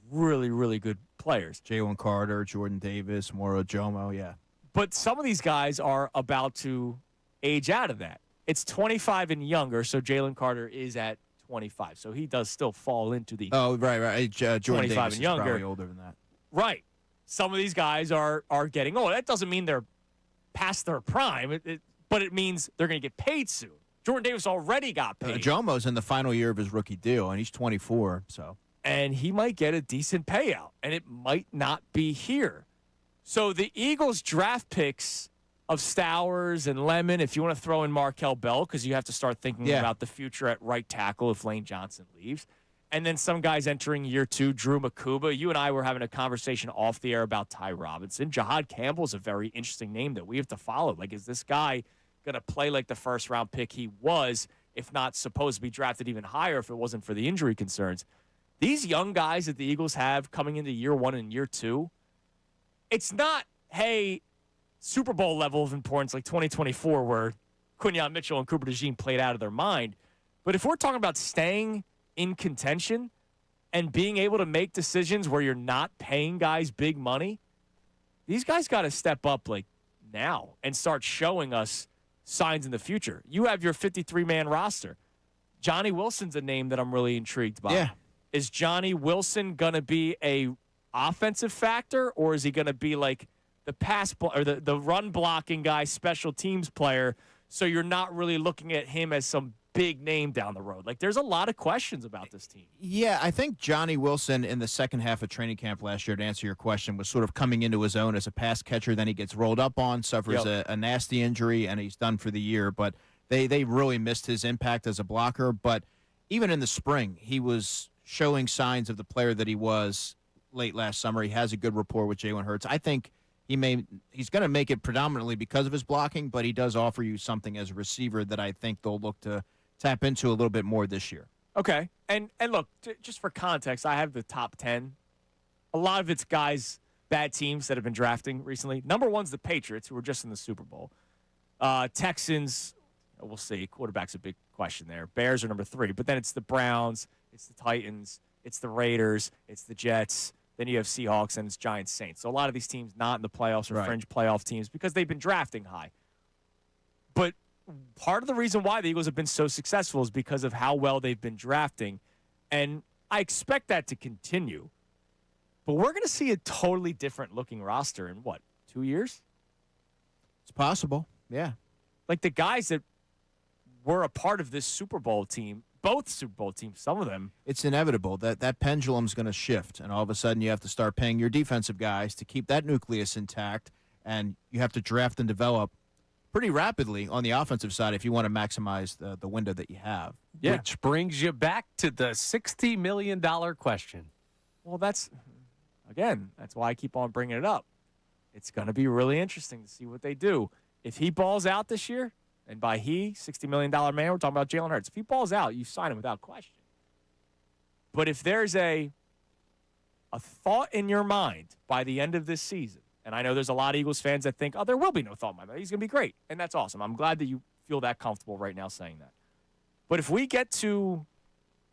really, really good players. Jalen Carter, Jordan Davis, Moro Jomo, yeah. But some of these guys are about to age out of that. It's 25 and younger, so Jalen Carter is at 25. So he does still fall into the Oh, right. Jordan 25 Davis and is younger. probably older than that. Right. Some of these guys are getting old. That doesn't mean they're past their prime, but it means they're going to get paid soon. Jordan Davis already got paid. Jomo's in the final year of his rookie deal, and he's 24, so. And he might get a decent payout, and it might not be here. So the Eagles draft picks of Stowers and Lemon, if you want to throw in Markel Bell, because you have to start thinking about the future at right tackle if Lane Johnson leaves. And then some guys entering year 2, Drew Makuba. You and I were having a conversation off the air about Ty Robinson. Jahad Campbell is a very interesting name that we have to follow. Like, is this guy going to play like the first-round pick he was, if not supposed to be drafted even higher if it wasn't for the injury concerns? These young guys that the Eagles have coming into year 1 and year 2, it's not, hey, Super Bowl level of importance like 2024 where Quinyon Mitchell and Cooper DeJean played out of their mind. But if we're talking about staying in contention and being able to make decisions where you're not paying guys big money, these guys got to step up like now and start showing us signs in the future. You have your 53-man roster. Johnny Wilson's a name that I'm really intrigued by. Yeah. Is Johnny Wilson going to be a offensive factor, or is he going to be like the or the run blocking guy, special teams player, so you're not really looking at him as some big name down the road? Like, there's a lot of questions about this team. Yeah, I think Johnny Wilson in the second half of training camp last year, to answer your question, was sort of coming into his own as a pass catcher. Then he gets rolled up on, suffers a nasty injury, and he's done for the year. But they really missed his impact as a blocker. But even in the spring, he was showing signs of the player that he was late last summer. He has a good rapport with Jalen Hurts. I think he's going to make it predominantly because of his blocking, but he does offer you something as a receiver that I think they'll look to tap into a little bit more this year. Okay. And look, just for context, I have the top 10. A lot of it's guys, bad teams that have been drafting recently. Number 1's the Patriots, who were just in the Super Bowl. Texans, we'll see. Quarterback's a big question there. Bears are number 3. But then it's the Browns, it's the Titans, it's the Raiders, it's the Jets. Then you have Seahawks, and it's Giants, Saints. So a lot of these teams not in the playoffs or fringe playoff teams because they've been drafting high. But part of the reason why the Eagles have been so successful is because of how well they've been drafting. And I expect that to continue. But we're going to see a totally different looking roster in, 2 years? It's possible, yeah. Like the guys that were a part of this Super Bowl team, both Super Bowl teams, some of them. It's inevitable that pendulum's going to shift, and all of a sudden you have to start paying your defensive guys to keep that nucleus intact, and you have to draft and develop pretty rapidly on the offensive side if you want to maximize the window that you have. Yeah. Which brings you back to the $60 million question. Well, that's why I keep on bringing it up. It's going to be really interesting to see what they do. If he balls out this year, and by he, $60 million man, we're talking about Jalen Hurts. If he balls out, you sign him without question. But if there's a thought in your mind by the end of this season, and I know there's a lot of Eagles fans that think, oh, there will be no thought in my mind. He's going to be great. And that's awesome. I'm glad that you feel that comfortable right now saying that. But if we get to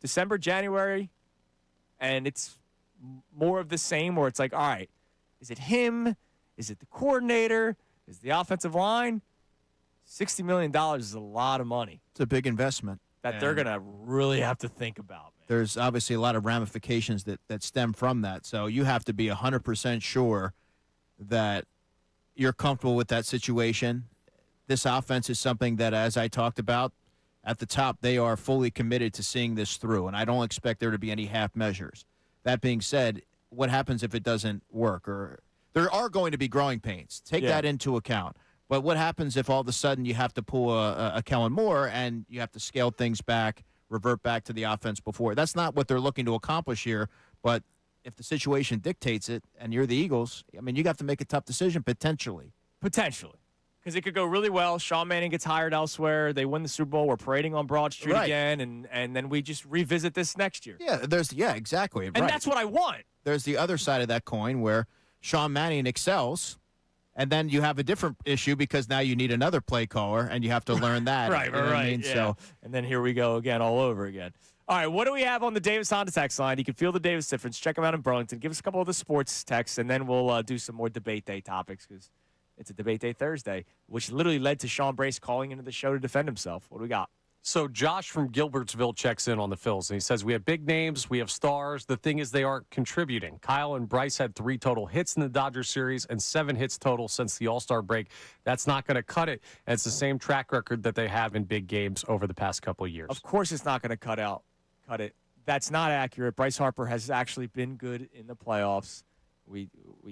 December, January, and it's more of the same where it's like, all right, is it him? Is it the coordinator? Is it the offensive line? $60 million is a lot of money. It's a big investment that they're going to really have to think about. Man. There's obviously a lot of ramifications that stem from that. So you have to be 100% sure that you're comfortable with that situation. This offense is something that, as I talked about at the top, they are fully committed to seeing this through, and I don't expect there to be any half measures. That being said, what happens if it doesn't work? Or there are going to be growing pains. Take that into account. But what happens if all of a sudden you have to pull a Kellen Moore and you have to scale things back, revert back to the offense before? That's not what they're looking to accomplish here. But if the situation dictates it and you're the Eagles, I mean, you have to make a tough decision potentially. Potentially. Because it could go really well. Sean Mannion gets hired elsewhere. They win the Super Bowl. We're parading on Broad Street again. And then we just revisit this next year. Yeah, exactly. And that's what I want. There's the other side of that coin where Sean Mannion excels And then you have a different issue because now you need another play caller, and you have to learn that. Right, you know what I mean? Yeah. So, and then here we go again, all over again. All right, what do we have on the Davis Honda text line? You can feel the Davis difference. Check them out in Burlington. Give us a couple of the sports texts, and then we'll do some more debate day topics because it's a debate day Thursday, which literally led to Sean Brace calling into the show to defend himself. What do we got? So Josh from Gilbertsville checks in on the Phils, and he says, we have big names, we have stars. The thing is they aren't contributing. Kyle and Bryce had 3 total hits in the Dodgers series and 7 hits total since the All-Star break. That's not going to cut it. And it's the same track record that they have in big games over the past couple of years. Of course it's not going to cut it. That's not accurate. Bryce Harper has actually been good in the playoffs. We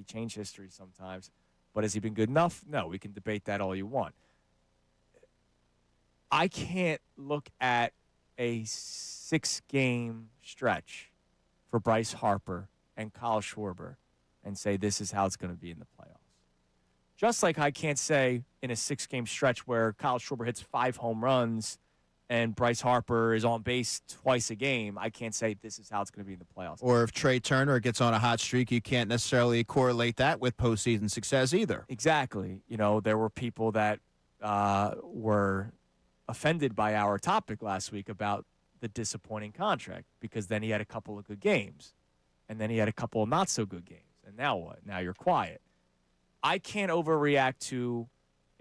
change history sometimes. But has he been good enough? No, we can debate that all you want. I can't look at a 6-game stretch for Bryce Harper and Kyle Schwarber and say this is how it's going to be in the playoffs. Just like I can't say in a 6-game stretch where Kyle Schwarber hits 5 home runs and Bryce Harper is on base twice a game, I can't say this is how it's going to be in the playoffs. or if Trey Turner gets on a hot streak, you can't necessarily correlate that with postseason success either. Exactly. You know, there were people that were offended by our topic last week about the disappointing contract because then he had a couple of good games and then he had a couple of not so good games. And now what? Now you're quiet. I can't overreact to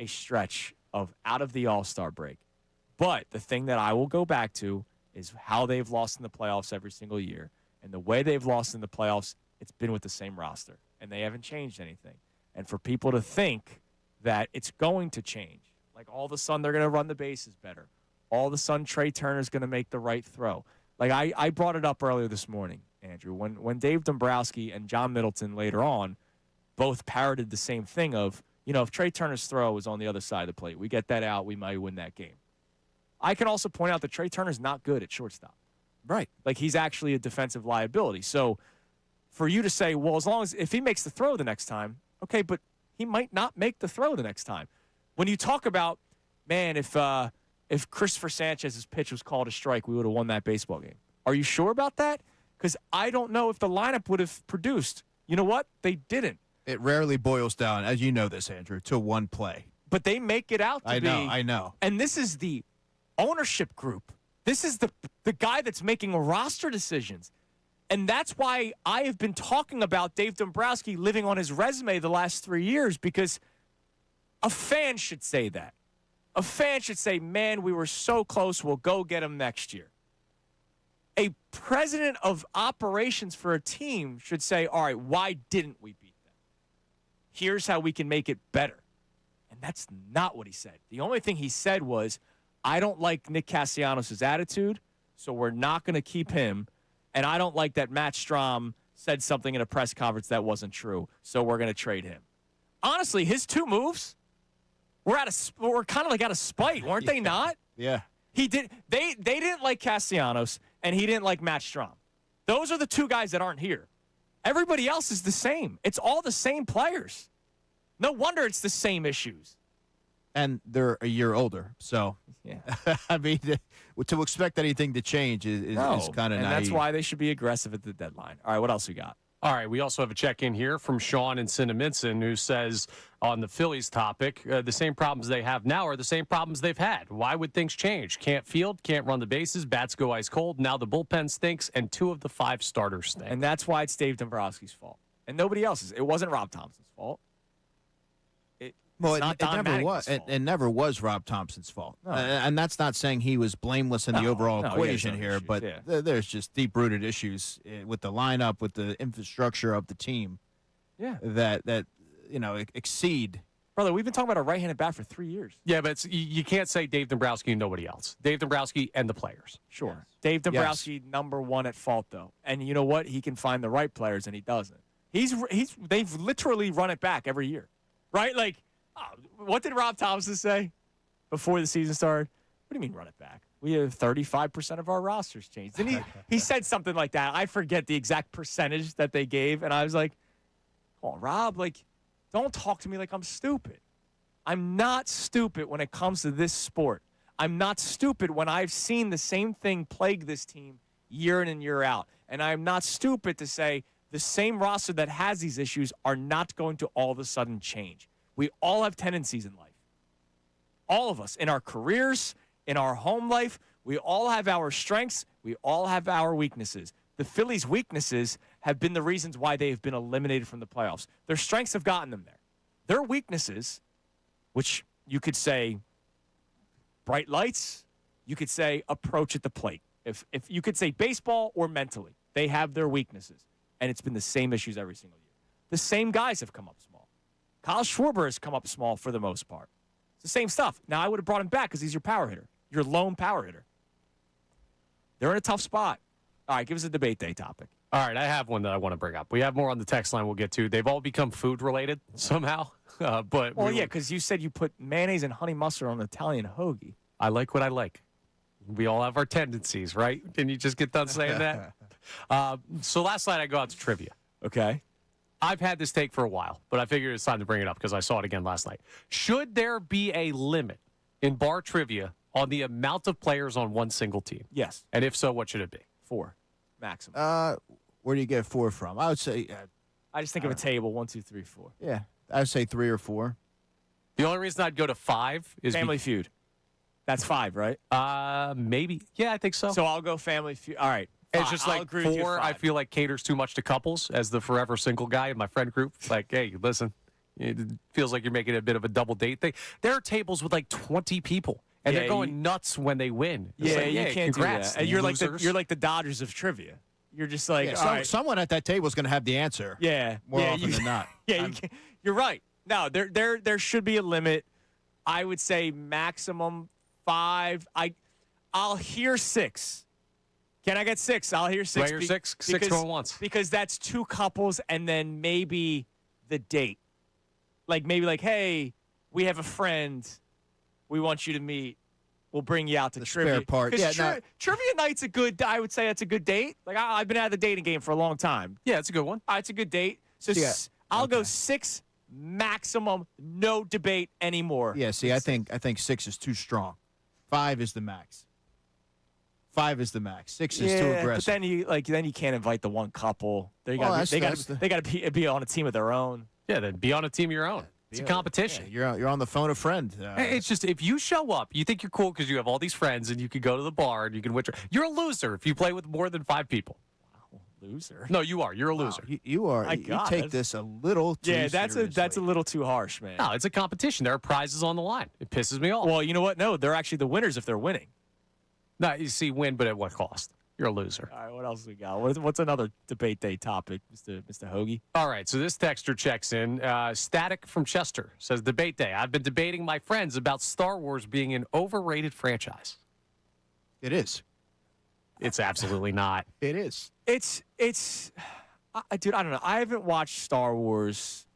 a stretch of out of the All-Star break. But the thing that I will go back to is how they've lost in the playoffs every single year. And the way they've lost in the playoffs, it's been with the same roster. And they haven't changed anything. And for people to think that it's going to change, like all of a sudden they're going to run the bases better. All of a sudden Trey Turner's going to make the right throw. Like I brought it up earlier this morning, Andrew, when Dave Dombrowski and John Middleton later on both parroted the same thing of, you know, if Trey Turner's throw was on the other side of the plate, we get that out, we might win that game. I can also point out that Trey Turner's not good at shortstop. Right. Like he's actually a defensive liability. So for you to say, well, as long as if he makes the throw the next time, okay, but he might not make the throw the next time. When you talk about, man, if Christopher Sanchez's pitch was called a strike, we would have won that baseball game. Are you sure about that? Because I don't know if the lineup would have produced. You know what? They didn't. It rarely boils down, as you know this, Andrew, to one play. But they make it out to be. I know. And this is the ownership group. This is the guy that's making roster decisions. And that's why I have been talking about Dave Dombrowski living on his resume the last 3 years, because a fan should say that. A fan should say, man, we were so close, we'll go get him next year. A president of operations for a team should say, all right, why didn't we beat them? Here's how we can make it better. And that's not what he said. The only thing he said was, I don't like Nick Castellanos' attitude, so we're not going to keep him. And I don't like that Matt Strahm said something in a press conference that wasn't true, so we're going to trade him. Honestly, his 2 moves were kind of like out of spite, weren't they not? Yeah. They didn't like Castellanos, and he didn't like Matt Strahm. Those are the 2 guys that aren't here. Everybody else is the same. It's all the same players. No wonder it's the same issues. And they're a year older, so yeah. I mean, to expect anything to change is kind of naive. And that's why they should be aggressive at the deadline. All right, what else we got? All right, we also have a check-in here from Sean in Cinnaminson, who says on the Phillies topic, the same problems they have now are the same problems they've had. Why would things change? Can't field, can't run the bases, bats go ice cold, now the bullpen stinks, and 2 of the 5 starters stink. And that's why it's Dave Dombrowski's fault. And nobody else's. It wasn't Rob Thompson's fault. Well, it never was. It never was Rob Thompson's fault, No. And that's not saying he was blameless in the overall equation here. Issues, but yeah. There's just deep-rooted issues with the lineup, with the infrastructure of the team. Yeah. That exceed. Brother, we've been talking about a right-handed bat for 3 years. Yeah, but you can't say Dave Dombrowski and nobody else. Dave Dombrowski and the players. Sure. Yes. Dave Dombrowski, number 1 at fault, though. And you know what? He can find the right players, and he doesn't. They've literally run it back every year, right? Like, what did Rob Thompson say before the season started? What do you mean run it back? We have 35% of our rosters changed. Didn't he said something like that. I forget the exact percentage that they gave, and I was like, oh, Rob, like, don't talk to me like I'm stupid. I'm not stupid when it comes to this sport. I'm not stupid when I've seen the same thing plague this team year in and year out. And I'm not stupid to say the same roster that has these issues are not going to all of a sudden change. We all have tendencies in life. All of us, in our careers, in our home life, we all have our strengths. We all have our weaknesses. The Phillies' weaknesses have been the reasons why they have been eliminated from the playoffs. Their strengths have gotten them there. Their weaknesses, which you could say bright lights, you could say approach at the plate. If you could say baseball or mentally, they have their weaknesses. And it's been the same issues every single year. The same guys have come up small. Kyle Schwarber has come up small for the most part. It's the same stuff. Now, I would have brought him back because he's your power hitter, your lone power hitter. They're in a tough spot. All right, give us a debate day topic. All right, I have one that I want to bring up. We have more on the text line we'll get to. They've all become food-related somehow. But Well, yeah, because you said you put mayonnaise and honey mustard on an Italian hoagie. I like what I like. We all have our tendencies, right? Can you just get done saying that? So last night I go out to trivia. Okay. I've had this take for a while, but I figured it's time to bring it up because I saw it again last night. Should there be a limit in bar trivia on the amount of players on one single team? Yes. And if so, what should it be? 4 maximum. Where do you get 4 from? I would say, I just think of a table, 1, 2, 3, 4. yeah, I would say 3 or 4. The only reason I'd go to 5 is Family Feud. That's 5, right? maybe. Yeah, I think so. So I'll go Family Feud. All right. It's just I'll like agree with you, 4, I 5. feel like caters too much to couples as the forever single guy in my friend group. Like, hey, listen, it feels like you're making a bit of a double date thing. There are tables with like 20 people, and Yeah, they're going nuts when they win. It's Yeah, like, you can't congrats, do that. And you're losers. like the Dodgers of trivia. You're just like, Yeah, all right. someone at that table is going to have the answer. Yeah. More yeah, often than not. Yeah, you're right. No, there should be a limit. I would say maximum 5. I'll hear 6. Can I get 6? I'll hear 6. Do I hear 6? 6 going once. Because that's 2 couples and then maybe the date. Maybe hey, we have a friend we want you to meet. We'll bring you out to The trivia. spare part. 'Cause Yeah, trivia night's I would say that's a good date. I've been out of the dating game for a long time. Yeah, it's a good one. It's a good date. So Yeah. I'll go 6 maximum, no debate anymore. Yeah, see, I think 6 is too strong. 5 is the max. 5 is the max. 6 is too aggressive. But then you can't invite the one couple. They Well, got that's to be on a team of their own. Yeah, then be on a team of your own. It's a competition. Yeah, you're on the phone a friend. It's just if you show up, you think you're cool because you have all these friends and you could go to the bar and you can withdraw. You're a loser if you play with more than 5 people. Wow, loser. No, you are. You're a loser. You are. My You God, take this a little too that's seriously. a little too harsh, man. No, it's a competition. There are prizes on the line. It pisses me off. Well, you know what? No, they're actually the winners if they're winning. No, you see, win, but at what cost? You're a loser. All right, what else we got? What's another debate day topic, Mr. Hoagie? All right, so this texter checks in. Static from Chester says, debate day. I've been debating my friends about Star Wars being an overrated franchise. It is. It's absolutely not. It is. It's dude, I don't know. I haven't watched Star Wars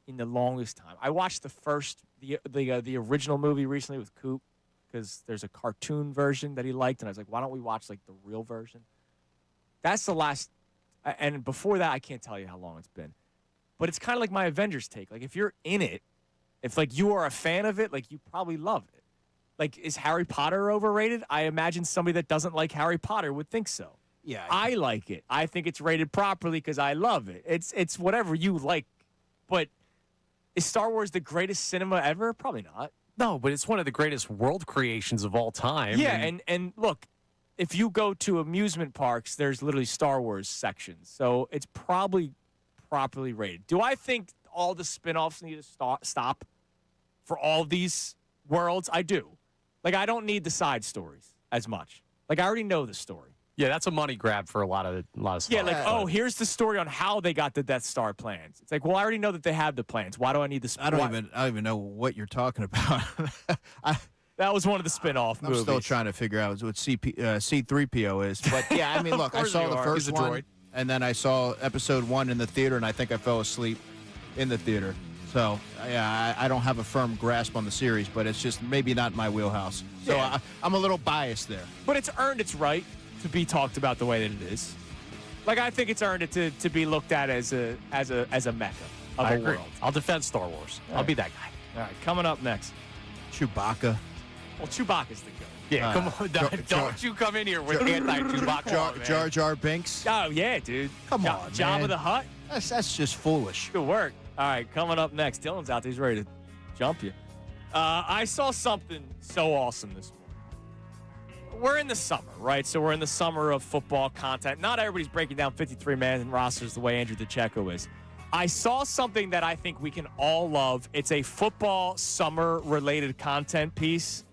in the longest time. I watched the original movie recently with Coop because there's a cartoon version that he liked, and I was like, why don't we watch the real version? That's the last. And before that, I can't tell you how long it's been. But it's kind of like my Avengers take. If you're in it, if you are a fan of it, you probably love it. Is Harry Potter overrated? I imagine somebody that doesn't like Harry Potter would think so. Yeah. I like it. I think it's rated properly because I love it. It's whatever you like. But is Star Wars the greatest cinema ever? Probably not. No, but it's one of the greatest world creations of all time. Yeah, and look, if you go to amusement parks, there's literally Star Wars sections. So it's probably properly rated. Do I think all the spin-offs need to stop for all of these worlds? I do. I don't need the side stories as much. I already know the story. Yeah, that's a money grab for a lot of stuff. Yeah, here's the story on how they got the Death Star plans. It's well, I already know that they have the plans. Why do I need the? I don't even know what you're talking about. That was one of the spin-off movies. I'm still trying to figure out what C-3PO is. But yeah, I mean, look, I saw the first one, and then I saw episode 1 in the theater, and I think I fell asleep in the theater. So yeah, I don't have a firm grasp on the series, but it's just maybe not my wheelhouse. So Yeah. I'm a little biased there. But it's earned its right to be talked about the way that it is. I think it's earned it to be looked at as a mecca of I a agree. world. I'll defend Star Wars. I'll be that guy. All right, coming up next. Chewbacca. Well, Chewbacca's the goat. Yeah, come on. Don't you come in here with anti-Chewbacca. Jar Jar Binks. Oh, yeah, dude. Come on, Jabba man. the Hutt. That's just foolish. Good work. All right, coming up next. Dylan's out there. He's ready to jump you. I saw something so awesome this morning. We're in the summer, right? So we're in the summer of football content. Not everybody's breaking down 53-man rosters the way Andrew DeCecco is. I saw something that I think we can all love. It's a football summer-related content piece.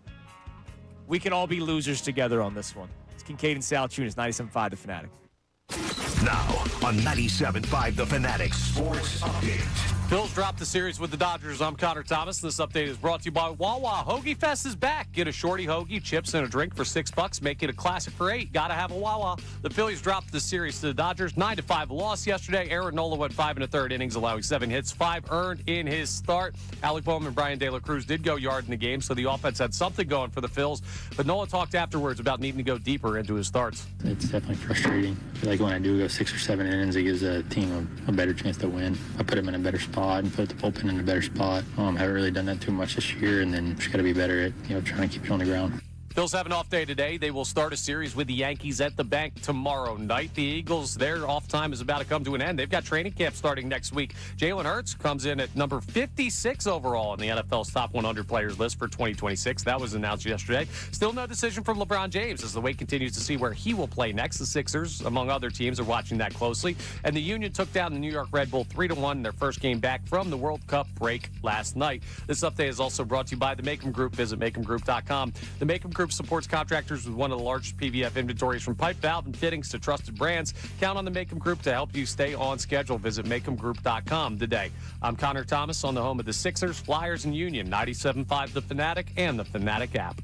We can all be losers together on this one. It's Kincade and Salciunas, 97.5 The Fanatic. Now on 97.5 The Fanatic Sports Update. Phillies dropped the series with the Dodgers. I'm Connor Thomas. This update is brought to you by Wawa. Hoagie Fest is back. Get a shorty hoagie, chips, and a drink for $6. Make it a classic for $8. Gotta have a Wawa. The Phillies dropped the series to the Dodgers. 9-5 loss yesterday. Aaron Nola went 5 1/3 innings, allowing 7 hits, 5 earned in his start. Alec Boehm and Brian De La Cruz did go yard in the game, so the offense had something going for the Phils. But Nola talked afterwards about needing to go deeper into his starts. It's definitely frustrating. I feel like when I do go 6 or 7 innings, it gives a team a better chance to win. I put them in a better spot and put the bullpen in a better spot. Haven't really done that too much this year, and then just got to be better at trying to keep it on the ground. Phils have an off day today. They will start a series with the Yankees at the bank tomorrow night. The Eagles, their off time is about to come to an end. They've got training camp starting next week. Jalen Hurts comes in at number 56 overall in the NFL's top 100 players list for 2026. That was announced yesterday. Still no decision from LeBron James as the wait continues to see where he will play next. The Sixers, among other teams, are watching that closely. And the Union took down the New York Red Bull 3-1 in their first game back from the World Cup break last night. This update is also brought to you by the Makem Group. Visit MakemGroup.com. The Makem Group supports contractors with one of the largest PVF inventories from pipe, valve, and fittings to trusted brands. Count on the Makem Group to help you stay on schedule. Visit MakemGroup.com today. I'm Connor Thomas on the home of the Sixers, Flyers, and Union, 97.5 The Fanatic and the Fanatic app.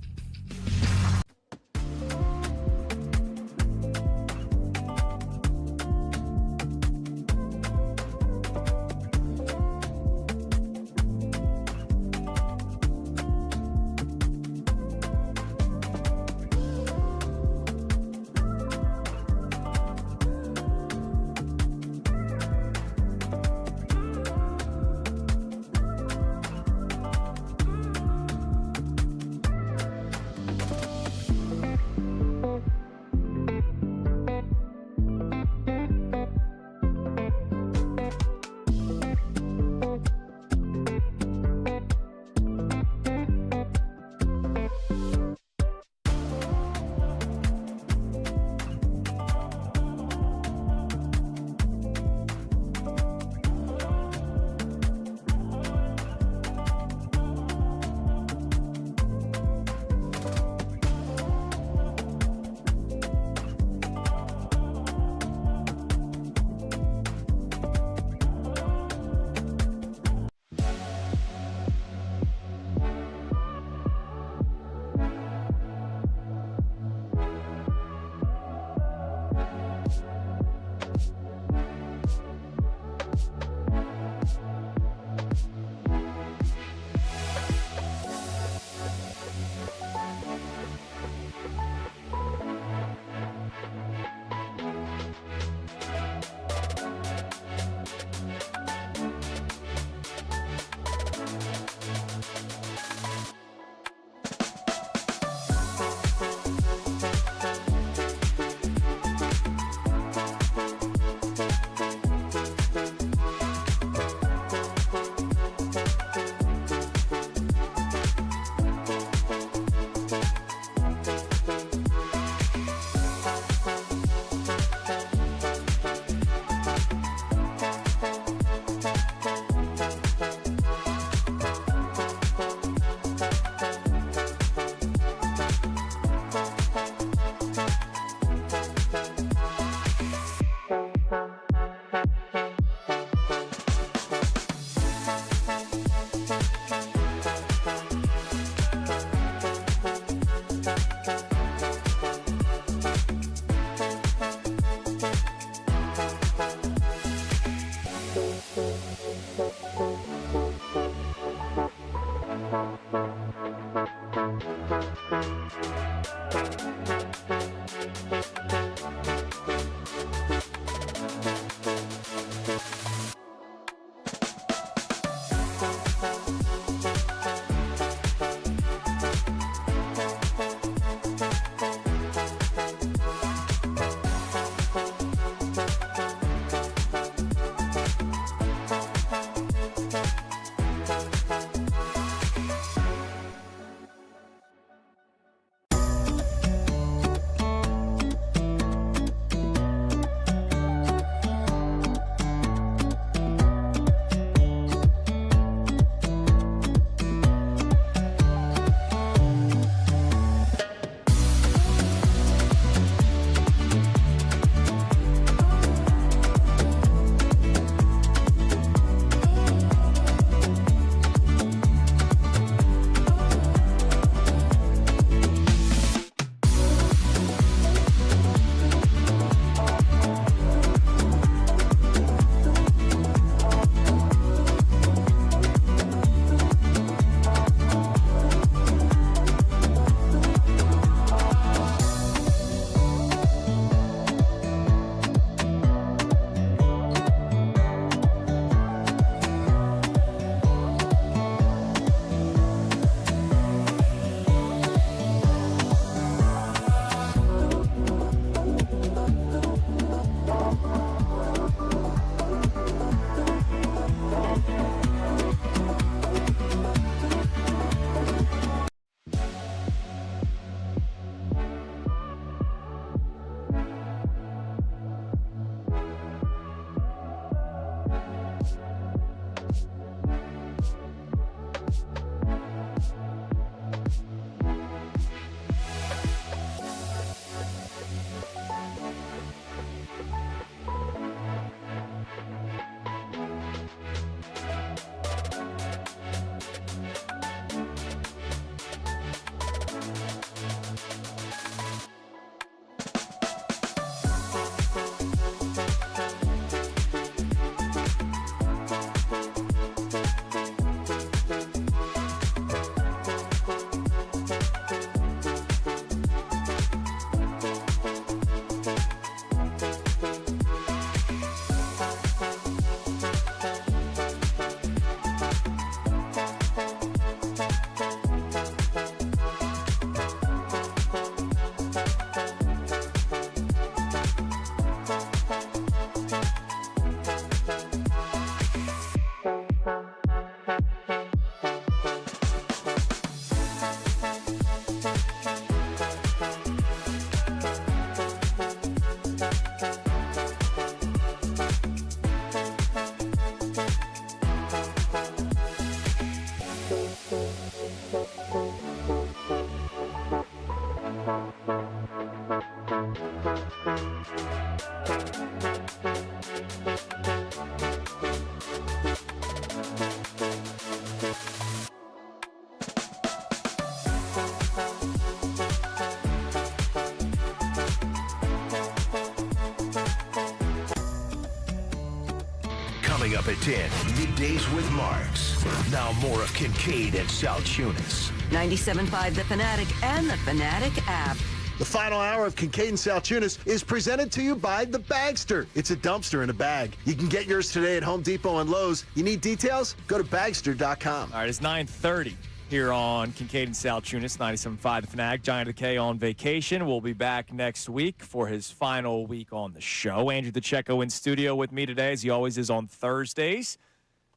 up at 10. Middays with Marks. Now more of Kincade and Salciunas. 97.5 The Fanatic and the Fanatic app. The final hour of Kincade and Salciunas is presented to you by The Bagster. It's a dumpster in a bag. You can get yours today at Home Depot and Lowe's. You need details? Go to Bagster.com. All right, it's 9:30 here on Kincade and Salciunas, 97.5 The Fanatic. Giant of the K on vacation. We'll be back next week for his final week on the show. Andrew DeCecco in studio with me today, as he always is on Thursdays.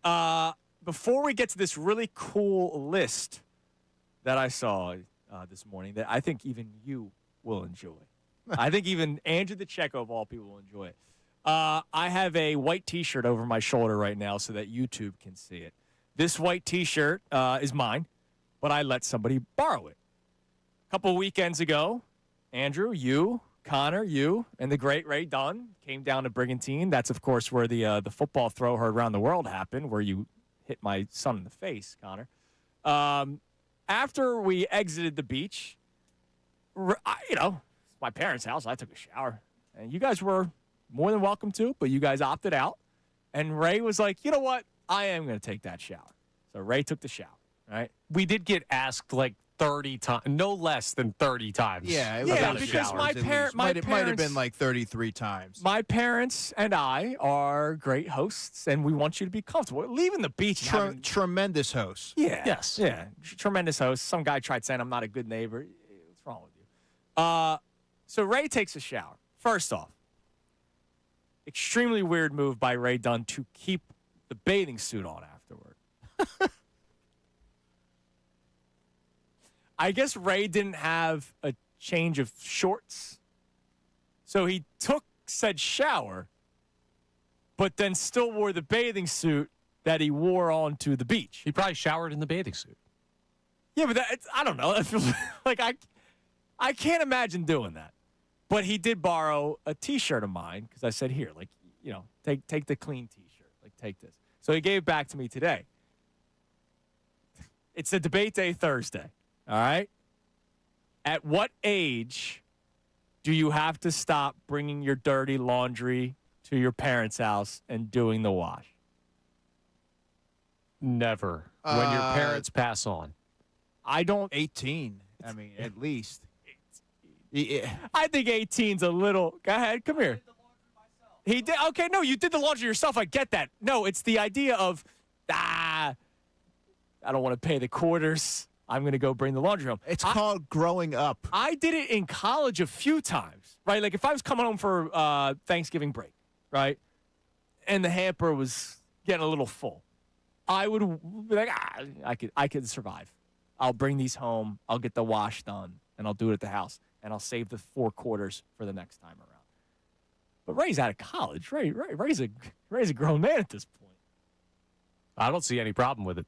Before we get to this really cool list that I saw this morning that I think even you will enjoy. I think even Andrew DeCecco, of all people, will enjoy it. I have a white T-shirt over my shoulder right now so that YouTube can see it. This white T-shirt is mine, but I let somebody borrow it. A couple weekends ago, Andrew, you, Connor, you, and the great Ray Dunn came down to Brigantine. That's, of course, where the football throw heard around the world happened, where you hit my son in the face, Connor. After we exited the beach, it's my parents' house. I took a shower. And you guys were more than welcome to, but you guys opted out. And Ray was like, you know what? I am going to take that shower. So Ray took the shower, right? We did get asked like 30 times, no less than 30 times. Yeah, because my parents might have been like 33 times. My parents and I are great hosts, and we want you to be comfortable. Leaving the beach, Tremendous hosts. Yeah. Yes. Yeah. Tremendous host. Some guy tried saying I'm not a good neighbor. What's wrong with you? So Ray takes a shower. First off, extremely weird move by Ray Dunn to keep the bathing suit on afterward. I guess Ray didn't have a change of shorts. So he took said shower, but then still wore the bathing suit that he wore onto the beach. He probably showered in the bathing suit. Yeah, but I don't know. That feels like I can't imagine doing that. But he did borrow a T-shirt of mine because I said, here, take the clean T-shirt. Take this. So he gave it back to me today. It's a debate day Thursday. All right? At what age do you have to stop bringing your dirty laundry to your parents' house and doing the wash? Never. When your parents pass on. 18. I mean, at least. I think 18's a little. Go ahead. Come here. He did. Okay, no, you did the laundry yourself. I get that. No, it's the idea of, I don't want to pay the quarters. I'm going to go bring the laundry home. It's called growing up. I did it in college a few times, right? Like if I was coming home for Thanksgiving break, right, and the hamper was getting a little full, I would be like, I could survive. I'll bring these home. I'll get the wash done, and I'll do it at the house, and I'll save the 4 quarters for the next time around. But Ray's out of college. Ray's a grown man at this point. I don't see any problem with it.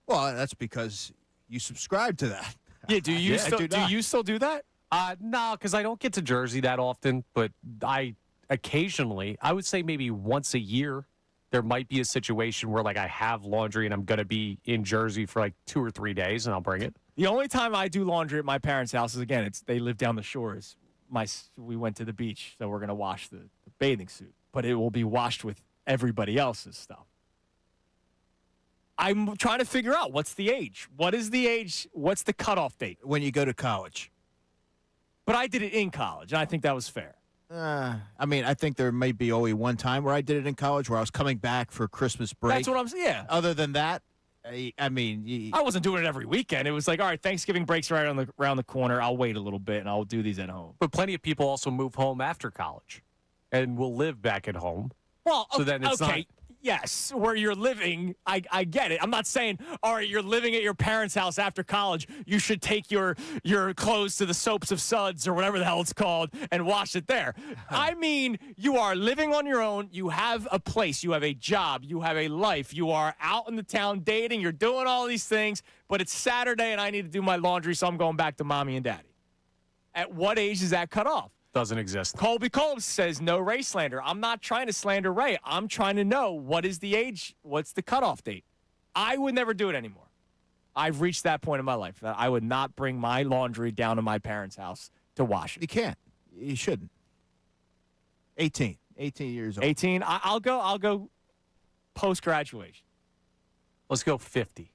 Well, that's because you subscribe to that. Yeah, do you still do that? No, because I don't get to Jersey that often, but I occasionally, I would say maybe once a year, there might be a situation where like I have laundry and I'm going to be in Jersey for like 2 or 3 days and I'll bring it. The only time I do laundry at my parents' house is, again, they live down the shores. We went to the beach, so we're going to wash the bathing suit. But it will be washed with everybody else's stuff. I'm trying to figure out what's the age. What is the age? What's the cutoff date? When you go to college. But I did it in college, and I think that was fair. I mean, I think there may be only one time where I did it in college where I was coming back for Christmas break. That's what I'm saying. Yeah. Other than that, I mean, I wasn't doing it every weekend. It was like, all right, Thanksgiving breaks right around the corner. I'll wait a little bit, and I'll do these at home. But plenty of people also move home after college and will live back at home. Well, so then it's okay. not. Yes, where you're living, I get it. I'm not saying, all right, you're living at your parents' house after college. You should take your clothes to the Soaps of Suds or whatever the hell it's called and wash it there. I mean, you are living on your own. You have a place. You have a job. You have a life. You are out in the town dating. You're doing all these things, but it's Saturday and I need to do my laundry, so I'm going back to mommy and daddy. At what age is that cut off? Doesn't exist. Colby Combs says no Ray slander. I'm not trying to slander Ray. I'm trying to know what is the age, what's the cutoff date. I would never do it anymore. I've reached that point in my life that I would not bring my laundry down to my parents' house to wash it. You can't. You shouldn't. 18 years old. 18. I'll go post-graduation? Let's go 50.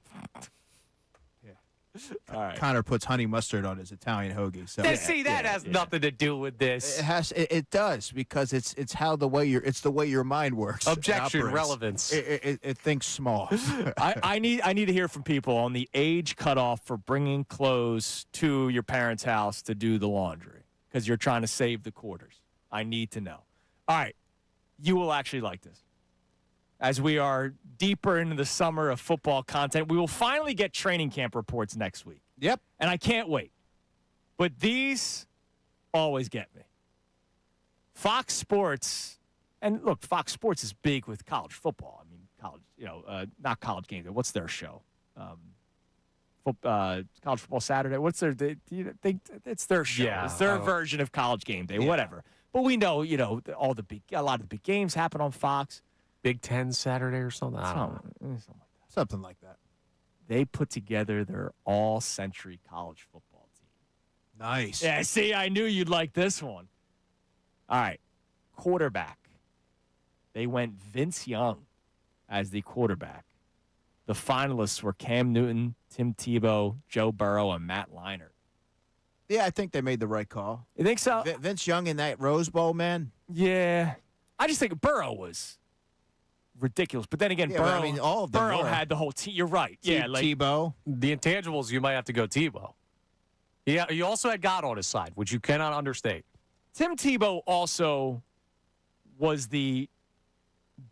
All right. Connor puts honey mustard on his Italian hoagie. So See, that has nothing to do with this. it does because it's how the way your mind works. Objection, It operates. relevance. It thinks small. I need to hear from people on the age cutoff for bringing clothes to your parents' house to do the laundry because you're trying to save the quarters. I need to know. All right. You will actually like this. As we are deeper into the summer of football content, we will finally get training camp reports next week. Yep. And I can't wait. But these always get me. Fox Sports, and look, Fox Sports is big with college football. I mean, college, not college games. What's their show? College Football Saturday. What's their? It's their show. Yeah, it's their version of College Game Day. Yeah. Whatever. But we know, a lot of the big games happen on Fox. Big Ten Saturday or something? I don't know. Something like that. They put together their all-century college football team. Nice. Yeah, see, I knew you'd like this one. All right, quarterback. They went Vince Young as the quarterback. The finalists were Cam Newton, Tim Tebow, Joe Burrow, and Matt Leinart. Yeah, I think they made the right call. You think so? Vince Young in that Rose Bowl, man. Yeah. I just think Burrow was ridiculous. But then again, Yeah, Burrow, but I mean, all of them Burrow were. had the whole team. You're right. Yeah, like Tebow. The intangibles, you might have to go Tebow. Yeah, you also had God on his side, which you cannot understate. Tim Tebow also was the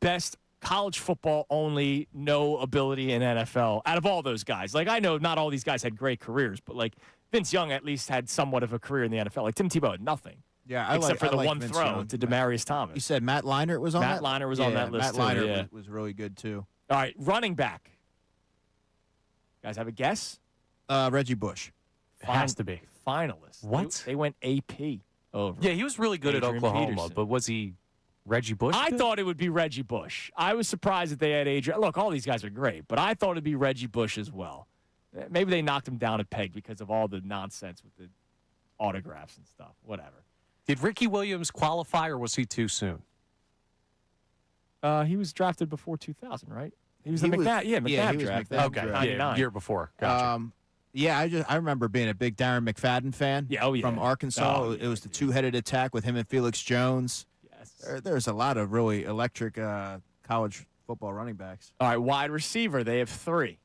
best college football only, no ability in NFL out of all those guys. Like, I know not all these guys had great careers, but like Vince Young at least had somewhat of a career in the NFL. Like Tim Tebow had nothing. Yeah, except for the one Vince throw Young. to Demaryius Thomas. You said Matt Leinart was on Matt that? Leinart was on that list, Matt too, Leinart yeah. was really good, too. All right, running back. You guys have a guess? Reggie Bush. Has to be. Finalist. What? They went AP over. Yeah, he was really good Adrian at Oklahoma, Peterson. but was he Reggie Bush? I thought it would be Reggie Bush. I was surprised that they had Adrian. Look, all these guys are great, but I thought it'd be Reggie Bush as well. Maybe they knocked him down a peg because of all the nonsense with the autographs and stuff. Whatever. Did Ricky Williams qualify, or was he too soon? He was drafted before 2000, right? He was He the was- McNabb. Yeah, yeah, McNabb he was drafted. McNabb Okay, drafted. 99. year before. Gotcha. Yeah, I remember being a big Darren McFadden fan. Yeah, oh, yeah. From Arkansas. Oh, It was the two-headed attack with him and Felix Jones. Yes. There's a lot of really electric college football running backs. All right, wide receiver. They have 3.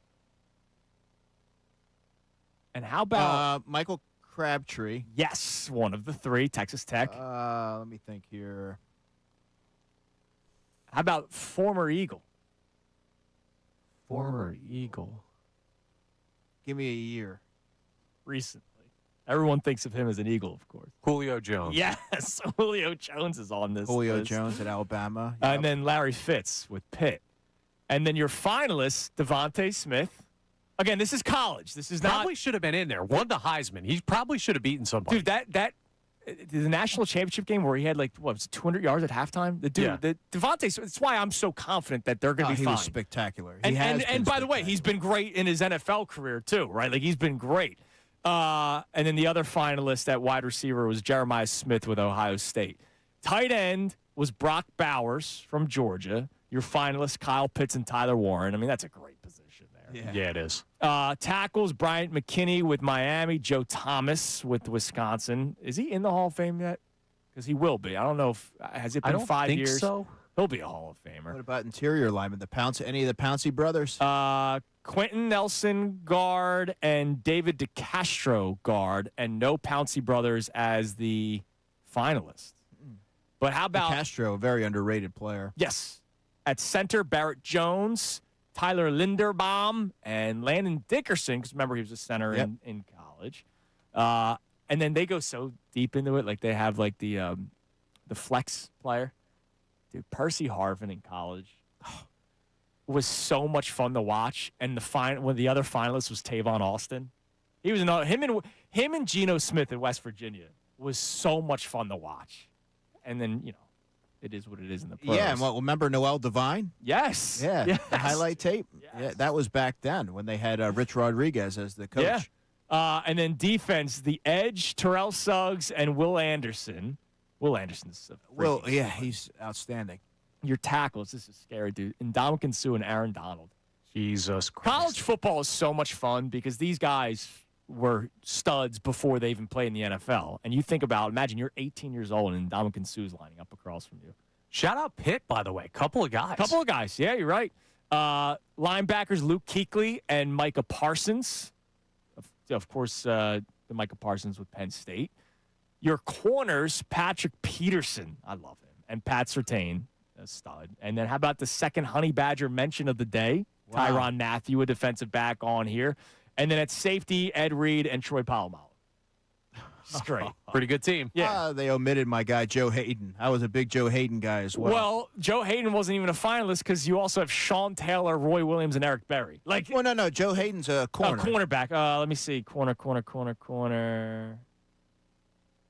And how about Michael Crabtree. yes, one of the 3, Texas Tech. Let me think here. How about former Eagle? Former Eagle. Give me a year. Recently. Everyone thinks of him as an Eagle, of course. Julio Jones. Yes, Julio Jones is on this Julio list. Jones at Alabama. And then Larry Fitz with Pitt. And then your finalist, Devontae Smith. Again, this is college. This is not Probably should have been in there. Won the Heisman. He probably should have beaten somebody. dude. The national championship game where he had like what was it, 200 yards at halftime. The dude, Yeah. Devontae. That's why I'm so confident that they're going to be he fine. was spectacular. And by the way, he's been great in his NFL career too, right? Like he's been great. And then the other finalist at wide receiver was Jeremiah Smith with Ohio State. Tight end was Brock Bowers from Georgia. Your finalists, Kyle Pitts and Tyler Warren. I mean, that's a great position there. Yeah, it is. Tackles, Bryant McKinney with Miami. Joe Thomas with Wisconsin. Is he in the Hall of Fame yet? Because he will be. I don't know if has it been I don't 5 think years. so. He'll be a Hall of Famer. What about interior linemen? Any of the Pouncey brothers? Quentin Nelson guard and David DeCastro guard, and no Pouncey brothers as the finalists. But how about Castro, a very underrated player. yes, at center Barrett Jones, Tyler Linderbaum, and Landon Dickerson? Because remember he was a center in college. And then they go so deep into it, like they have like the flex player, dude. Percy Harvin in college. Was so much fun to watch, and one of the other finalists was Tavon Austin. He was him and Geno Smith in West Virginia was so much fun to watch. And then it is what it is in the pros. Yeah, and remember Noel Devine? Yes. Yeah, Yes. the highlight tape. Yes. Yeah, that was back then when they had Rich Rodriguez as the coach. Yeah. And then defense, the edge, Terrell Suggs and Will Anderson. Will Anderson's Well, yeah, he's outstanding. Your tackles, this is scary, dude. Ndamukong Suh and Aaron Donald. Jesus Christ. College football is so much fun because these guys were studs before they even played in the NFL. And you think about, imagine you're 18 years old and Ndamukong Suh's lining up across from you. Shout out Pitt, by the way. Couple of guys. Yeah, you're right. Linebackers Luke Kuechly and Micah Parsons. Of course, the Micah Parsons with Penn State. Your corners, Patrick Peterson. I love him. And Pat Surtain, a stud. And then how about the second Honey Badger mention of the day? Wow. Tyrann Mathieu, a defensive back on here. And then at safety, Ed Reed and Troy Polamalu. Straight. Pretty good team. Yeah. They omitted my guy, Joe Hayden. I was a big Joe Hayden guy as well. Well, Joe Hayden wasn't even a finalist because you also have Sean Taylor, Roy Williams, and Eric Berry. Well, no. Joe Hayden's a corner. Cornerback. Let me see. Corner.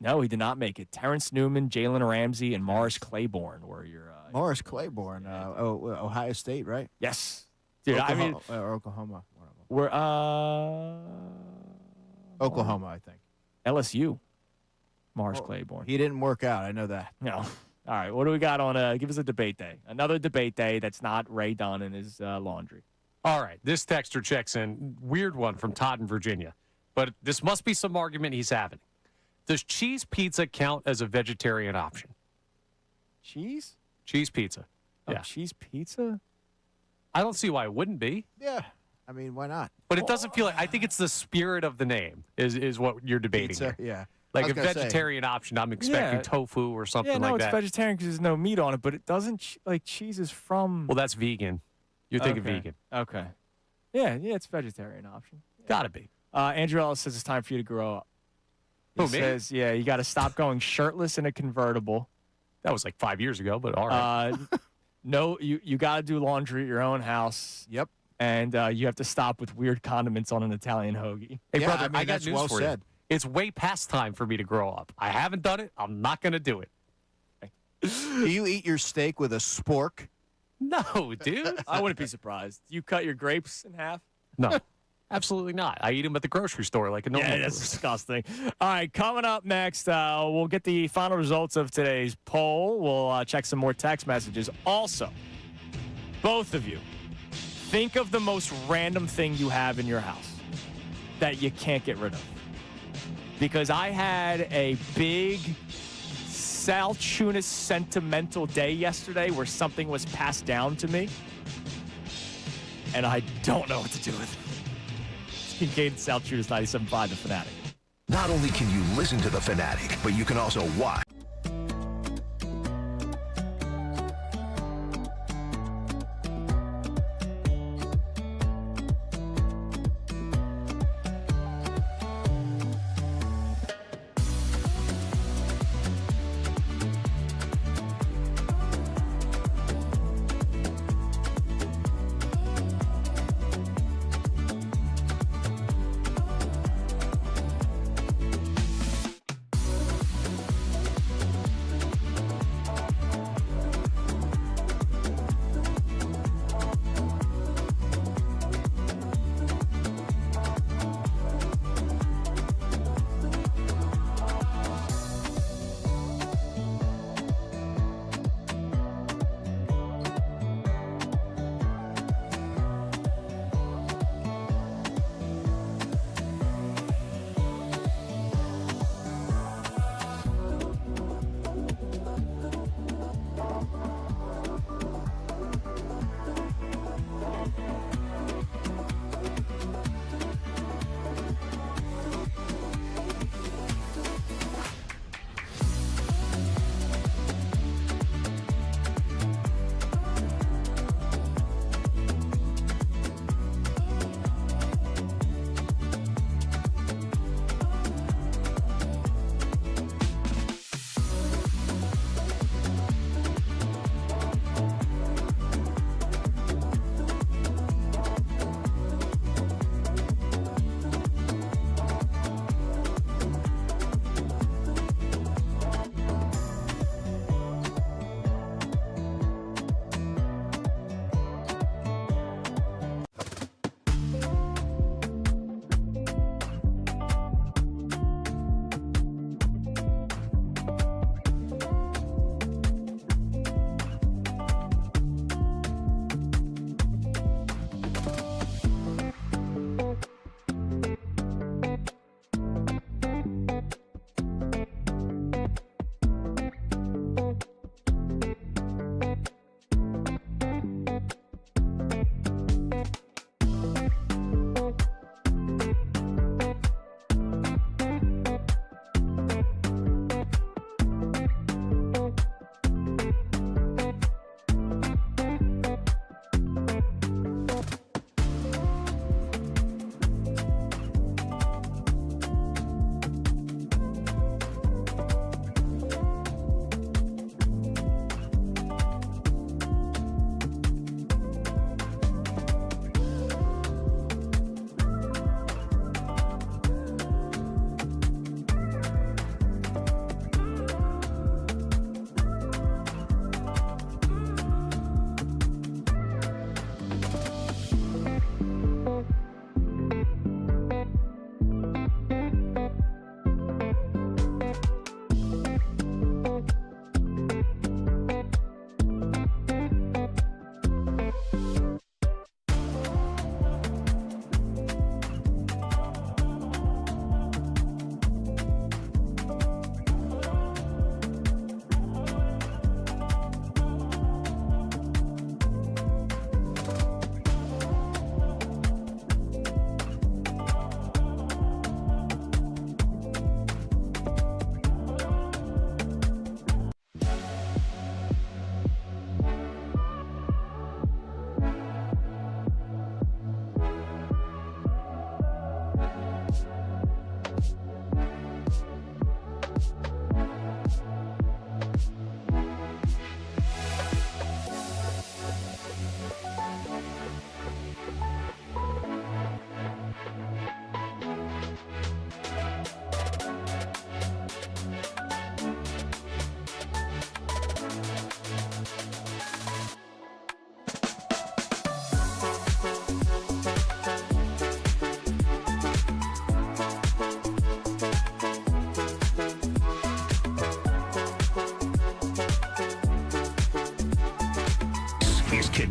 No, he did not make it. Terrence Newman, Jalen Ramsey, and Morris Claiborne were your. Morris Claiborne, Ohio State, right? Yes. Dude, Oklahoma. We're Oklahoma, I think. LSU. Morris Claiborne. He didn't work out. I know that. No. All right. What do we got on? Give us a debate day. Another debate day that's not Ray Dunn and his laundry. All right. This texter checks in. Weird one from Todd in Virginia. But this must be some argument he's having. Does cheese pizza count as a vegetarian option? Cheese? Cheese pizza. Oh, Yeah. cheese pizza? I don't see why it wouldn't be. Yeah. I mean, why not? But it doesn't feel like, I think it's the spirit of the name is what you're debating Pizza, here. yeah. Like a vegetarian option, I'm expecting tofu or something like that. It's vegetarian because there's no meat on it, but it doesn't, cheese is from... Well, that's vegan. You're thinking vegan. Okay. Yeah, it's a vegetarian option. Gotta be. Andrew Ellis says it's time for you to grow up. He Who, me? says, you got to stop going shirtless in a convertible. That was like 5 years ago, but all right. No, you got to do laundry at your own house. Yep. And you have to stop with weird condiments on an Italian hoagie. Hey, Yeah, brother, I mean, I got that's news well for said. you. It's way past time for me to grow up. I haven't done it. I'm not going to do it. Do you eat your steak with a spork? No, dude. I wouldn't be surprised. You cut your grapes in half? No, absolutely not. I eat them at the grocery store like a normal Yeah, that's disgusting. All right, coming up next, we'll get the final results of today's poll. We'll check some more text messages. Also, both of you, think of the most random thing you have in your house that you can't get rid of. Because I had a big Salciunas sentimental day yesterday where something was passed down to me, and I don't know what to do with it. Kincade Salciunas 97.5, The Fanatic. Not only can you listen to The Fanatic, but you can also watch.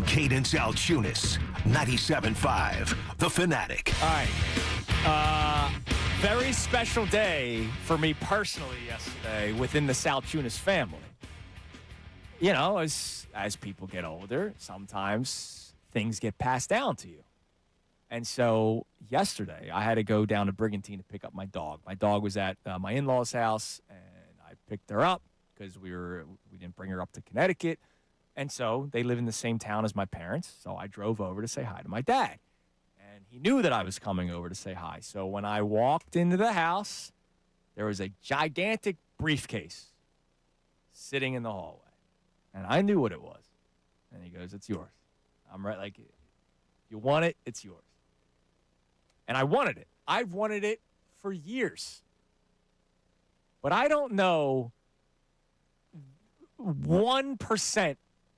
Kincade Salciunas, 97.5, The Fanatic. All right. Very special day for me personally yesterday within the Salciunas family. You know, as people get older, sometimes things get passed down to you. And so yesterday, I had to go down to Brigantine to pick up my dog. My dog was at my in-laws' house, and I picked her up because we didn't bring her up to Connecticut. And so they live in the same town as my parents, so I drove over to say hi to my dad. And he knew that I was coming over to say hi. So when I walked into the house, there was a gigantic briefcase sitting in the hallway. And I knew what it was. And he goes, "It's yours." I'm right, like, you want it, it's yours. And I wanted it. I've wanted it for years. But I don't know 1%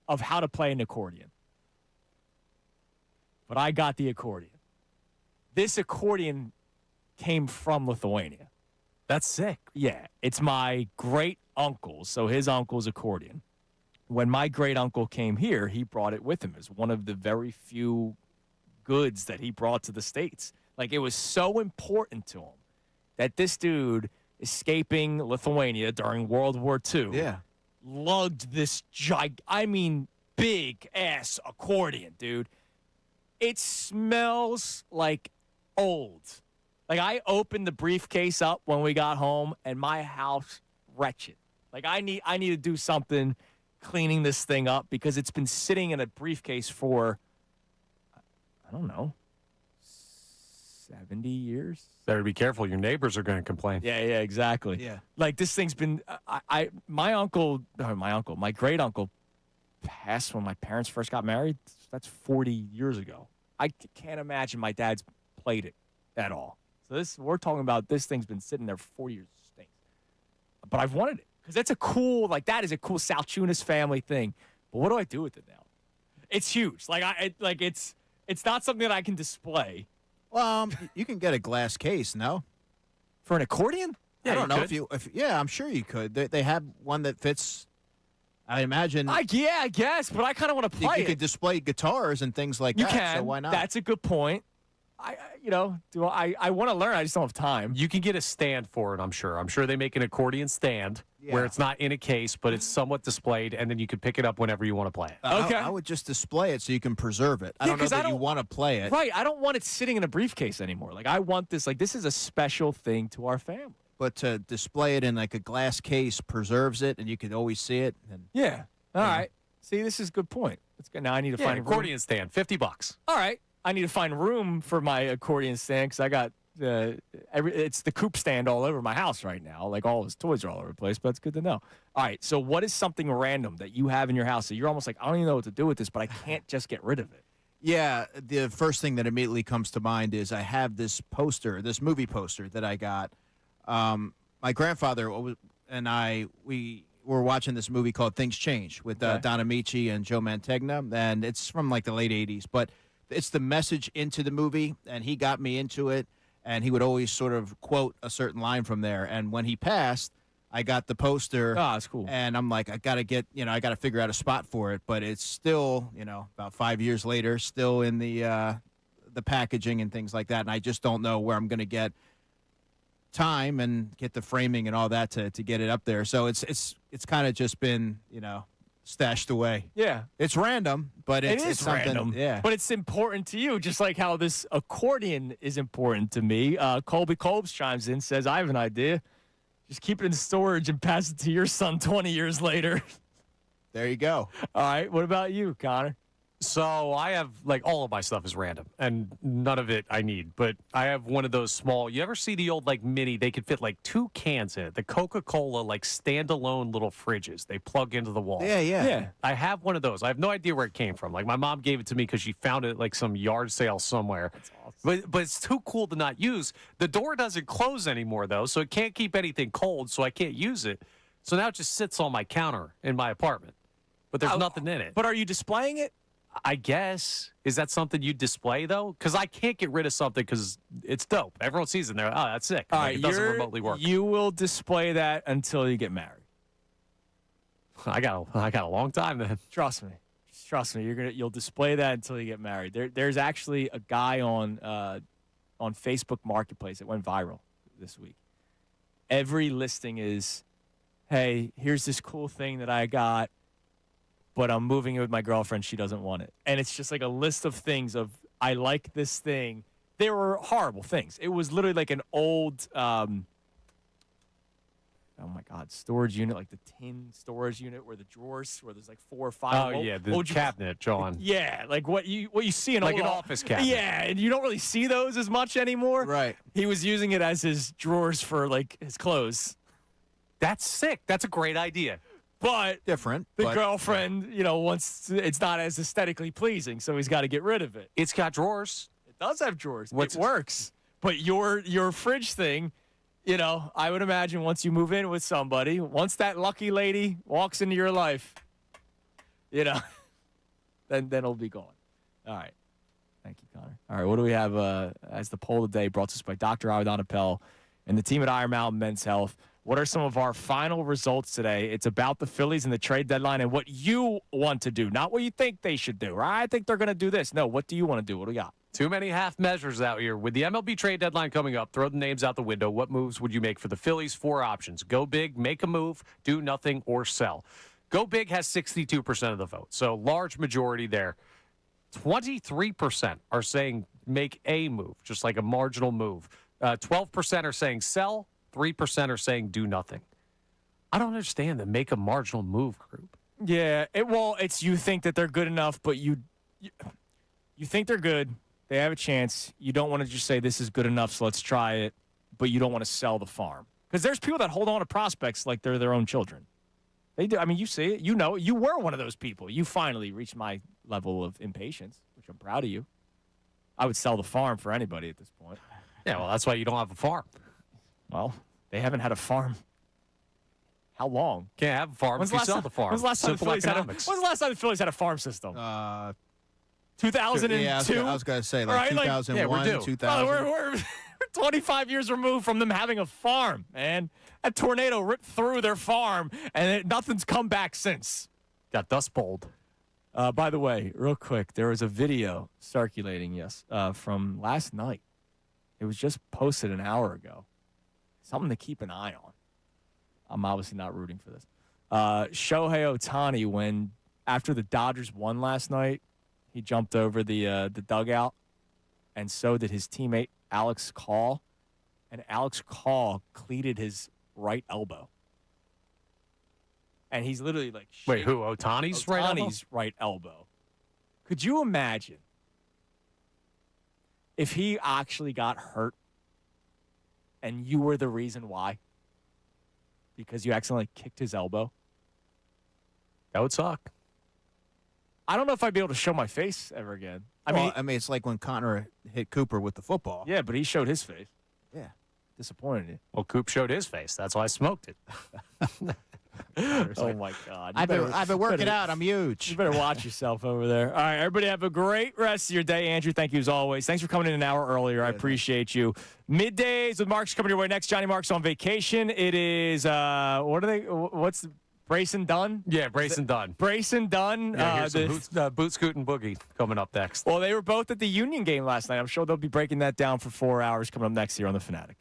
of how to play an accordion. But I got the accordion. This accordion came from Lithuania. That's sick. Yeah, it's my great uncle, so his uncle's accordion. When my great uncle came here, he brought it with him as one of the very few goods that he brought to the States. Like, it was so important to him that this dude escaping Lithuania during World War II lugged this big ass accordion, dude. It smells like old. Like, I opened the briefcase up when we got home, and my house wretched. Like, I need to do something cleaning this thing up because it's been sitting in a briefcase for, I don't know, 70 years. Better be careful. Your neighbors are going to complain. Yeah, exactly. Yeah. Like, this thing's been, my great uncle passed when my parents first got married. That's 40 years ago. I can't imagine my dad's played it at all. So we're talking about this thing's been sitting there for 40 years. It stinks. But I've wanted it because that is a cool Salciunas family thing. But what do I do with it now? It's huge. It's not something that I can display. Well, you can get a glass case, no? For an accordion? I don't know yeah, I'm sure you could. They have one that fits. I imagine. I guess, but I kind of want to play You could display guitars and things like You that. can. So why not? That's a good point. I want to learn. I just don't have time. You can get a stand for it, I'm sure. I'm sure they make an accordion stand where it's not in a case, but it's somewhat displayed, and then you can pick it up whenever you want to play it. Okay. I would just display it so you can preserve it. I don't know that you want to play it. Right. I don't want it sitting in a briefcase anymore. Like, I want this. Like, this is a special thing to our family. But to display it in like a glass case preserves it, and you can always see it. And, yeah. All right. See, this is a good point. It's good. Now I need to find an accordion stand, $50. All right. I need to find room for my accordion stand because I got it's the coop stand all over my house right now. Like, all his toys are all over the place, but it's good to know. All right. So what is something random that you have in your house that you're almost like, I don't even know what to do with this, but I can't just get rid of it? Yeah. The first thing that immediately comes to mind is I have this movie poster that I got. My grandfather and we were watching this movie called Things Change with Don Amici and Joe Mantegna, and it's from like the late 80s, but it's the message into the movie, and he got me into it, and he would always sort of quote a certain line from there. And when he passed, I got the poster. Oh, that's cool. And I'm like, I got to figure out a spot for it, but it's still, about 5 years later, still in the packaging and things like that, and I just don't know where I'm going to get time and get the framing and all that to get it up there. So it's kind of just been, stashed away. Yeah. It's random, but it's something, random. Yeah. But it's important to you, just like how this accordion is important to me. Colby Colbs chimes in, says, I have an idea. Just keep it in storage and pass it to your son 20 years later. There you go. All right. What about you, Connor? So I have, all of my stuff is random, and none of it I need. But I have one of those small, you ever see the old, mini, they could fit, 2 cans in it. The Coca-Cola, standalone little fridges. They plug into the wall. Yeah. I have one of those. I have no idea where it came from. My mom gave it to me because she found it at, some yard sale somewhere. That's awesome. But it's too cool to not use. The door doesn't close anymore, though, so it can't keep anything cold, so I can't use it. So now it just sits on my counter in my apartment. But there's nothing in it. But are you displaying it? I guess. Is that something you display, though? Because I can't get rid of something because it's dope. Everyone sees it and they're like, oh, that's sick. All right, it doesn't remotely work. You will display that until you get married. I got a long time then. Trust me. Trust me, you'll display that until you get married. There's actually a guy on Facebook Marketplace that went viral this week. Every listing is, hey, here's this cool thing that I got, but I'm moving it with my girlfriend. She doesn't want it. And it's just like a list of things of, I like this thing. They were horrible things. It was literally like an old, oh my God, storage unit, like the tin storage unit where the drawers, where there's like 4 or 5. Oh, yeah, the cabinet, John. Yeah, like what you see in like old an office cabinet. Yeah, and you don't really see those as much anymore. Right. He was using it as his drawers for like his clothes. That's sick. That's a great idea. But Different. the but- girlfriend, wants it's not as aesthetically pleasing, so he's got to get rid of it. It's got drawers. It does have drawers. What's it works. But your fridge thing, I would imagine once you move in with somebody, once that lucky lady walks into your life, then it'll be gone. All right. Thank you, Connor. All right, what do we have as the poll of the day brought to us by Dr. Avedon Appel and the team at Iron Mountain Men's Health? What are some of our final results today? It's about the Phillies and the trade deadline and what you want to do, not what you think they should do. I think they're going to do this. No, what do you want to do? What do we got? Too many half measures out here. With the MLB trade deadline coming up, throw the names out the window. What moves would you make for the Phillies? 4 options. Go big, make a move, do nothing, or sell. Go big has 62% of the vote, so large majority there. 23% are saying make a move, just like a marginal move. 12% are saying sell. 3% are saying do nothing. I don't understand the make a marginal move group. Yeah, it's you think that they're good enough, but you think they're good. They have a chance. You don't want to just say this is good enough, so let's try it, but you don't want to sell the farm. Because there's people that hold on to prospects like they're their own children. They do. I mean, you see it. You know, you were one of those people. You finally reached my level of impatience, which I'm proud of you. I would sell the farm for anybody at this point. Yeah, well, that's why you don't have a farm. Well, they haven't had a farm. How long? Can't have a farm if you sell the farm. When's the last time the Phillies had a farm system? 2002? Yeah, I was going to say, like, right? 2001, we're due. 2000. We're 25 years removed from them having a farm, man. That tornado ripped through their farm, and nothing's come back since. Got Dust Bowl. By the way, real quick, there was a video circulating, from last night. It was just posted an hour ago. Something to keep an eye on. I'm obviously not rooting for this. Shohei Ohtani, after the Dodgers won last night, he jumped over the dugout, and so did his teammate Alex Call. And Alex Call cleated his right elbow. And he's literally like, wait, who? Ohtani's right elbow? Ohtani's right elbow. Could you imagine if he actually got hurt and you were the reason why? Because you accidentally kicked his elbow? That would suck. I don't know if I'd be able to show my face ever again. I mean, it's like when Connor hit Cooper with the football. Yeah, but he showed his face. Yeah. Disappointed you. Well, Coop showed his face. That's why I smoked it. Oh, my God. I've been working out. I'm huge. You better watch yourself over there. All right, everybody have a great rest of your day. Andrew, thank you as always. Thanks for coming in an hour earlier. I appreciate you. Middays with Mark's coming your way next. Johnny Mark's on vacation. It is, what's Brayson Dunn? Yeah, Brayson Dunn. Brayson Dunn. Yeah, here's some boot scoot and boogie coming up next. Well, they were both at the Union game last night. I'm sure they'll be breaking that down for 4 hours coming up next here on the Fanatic.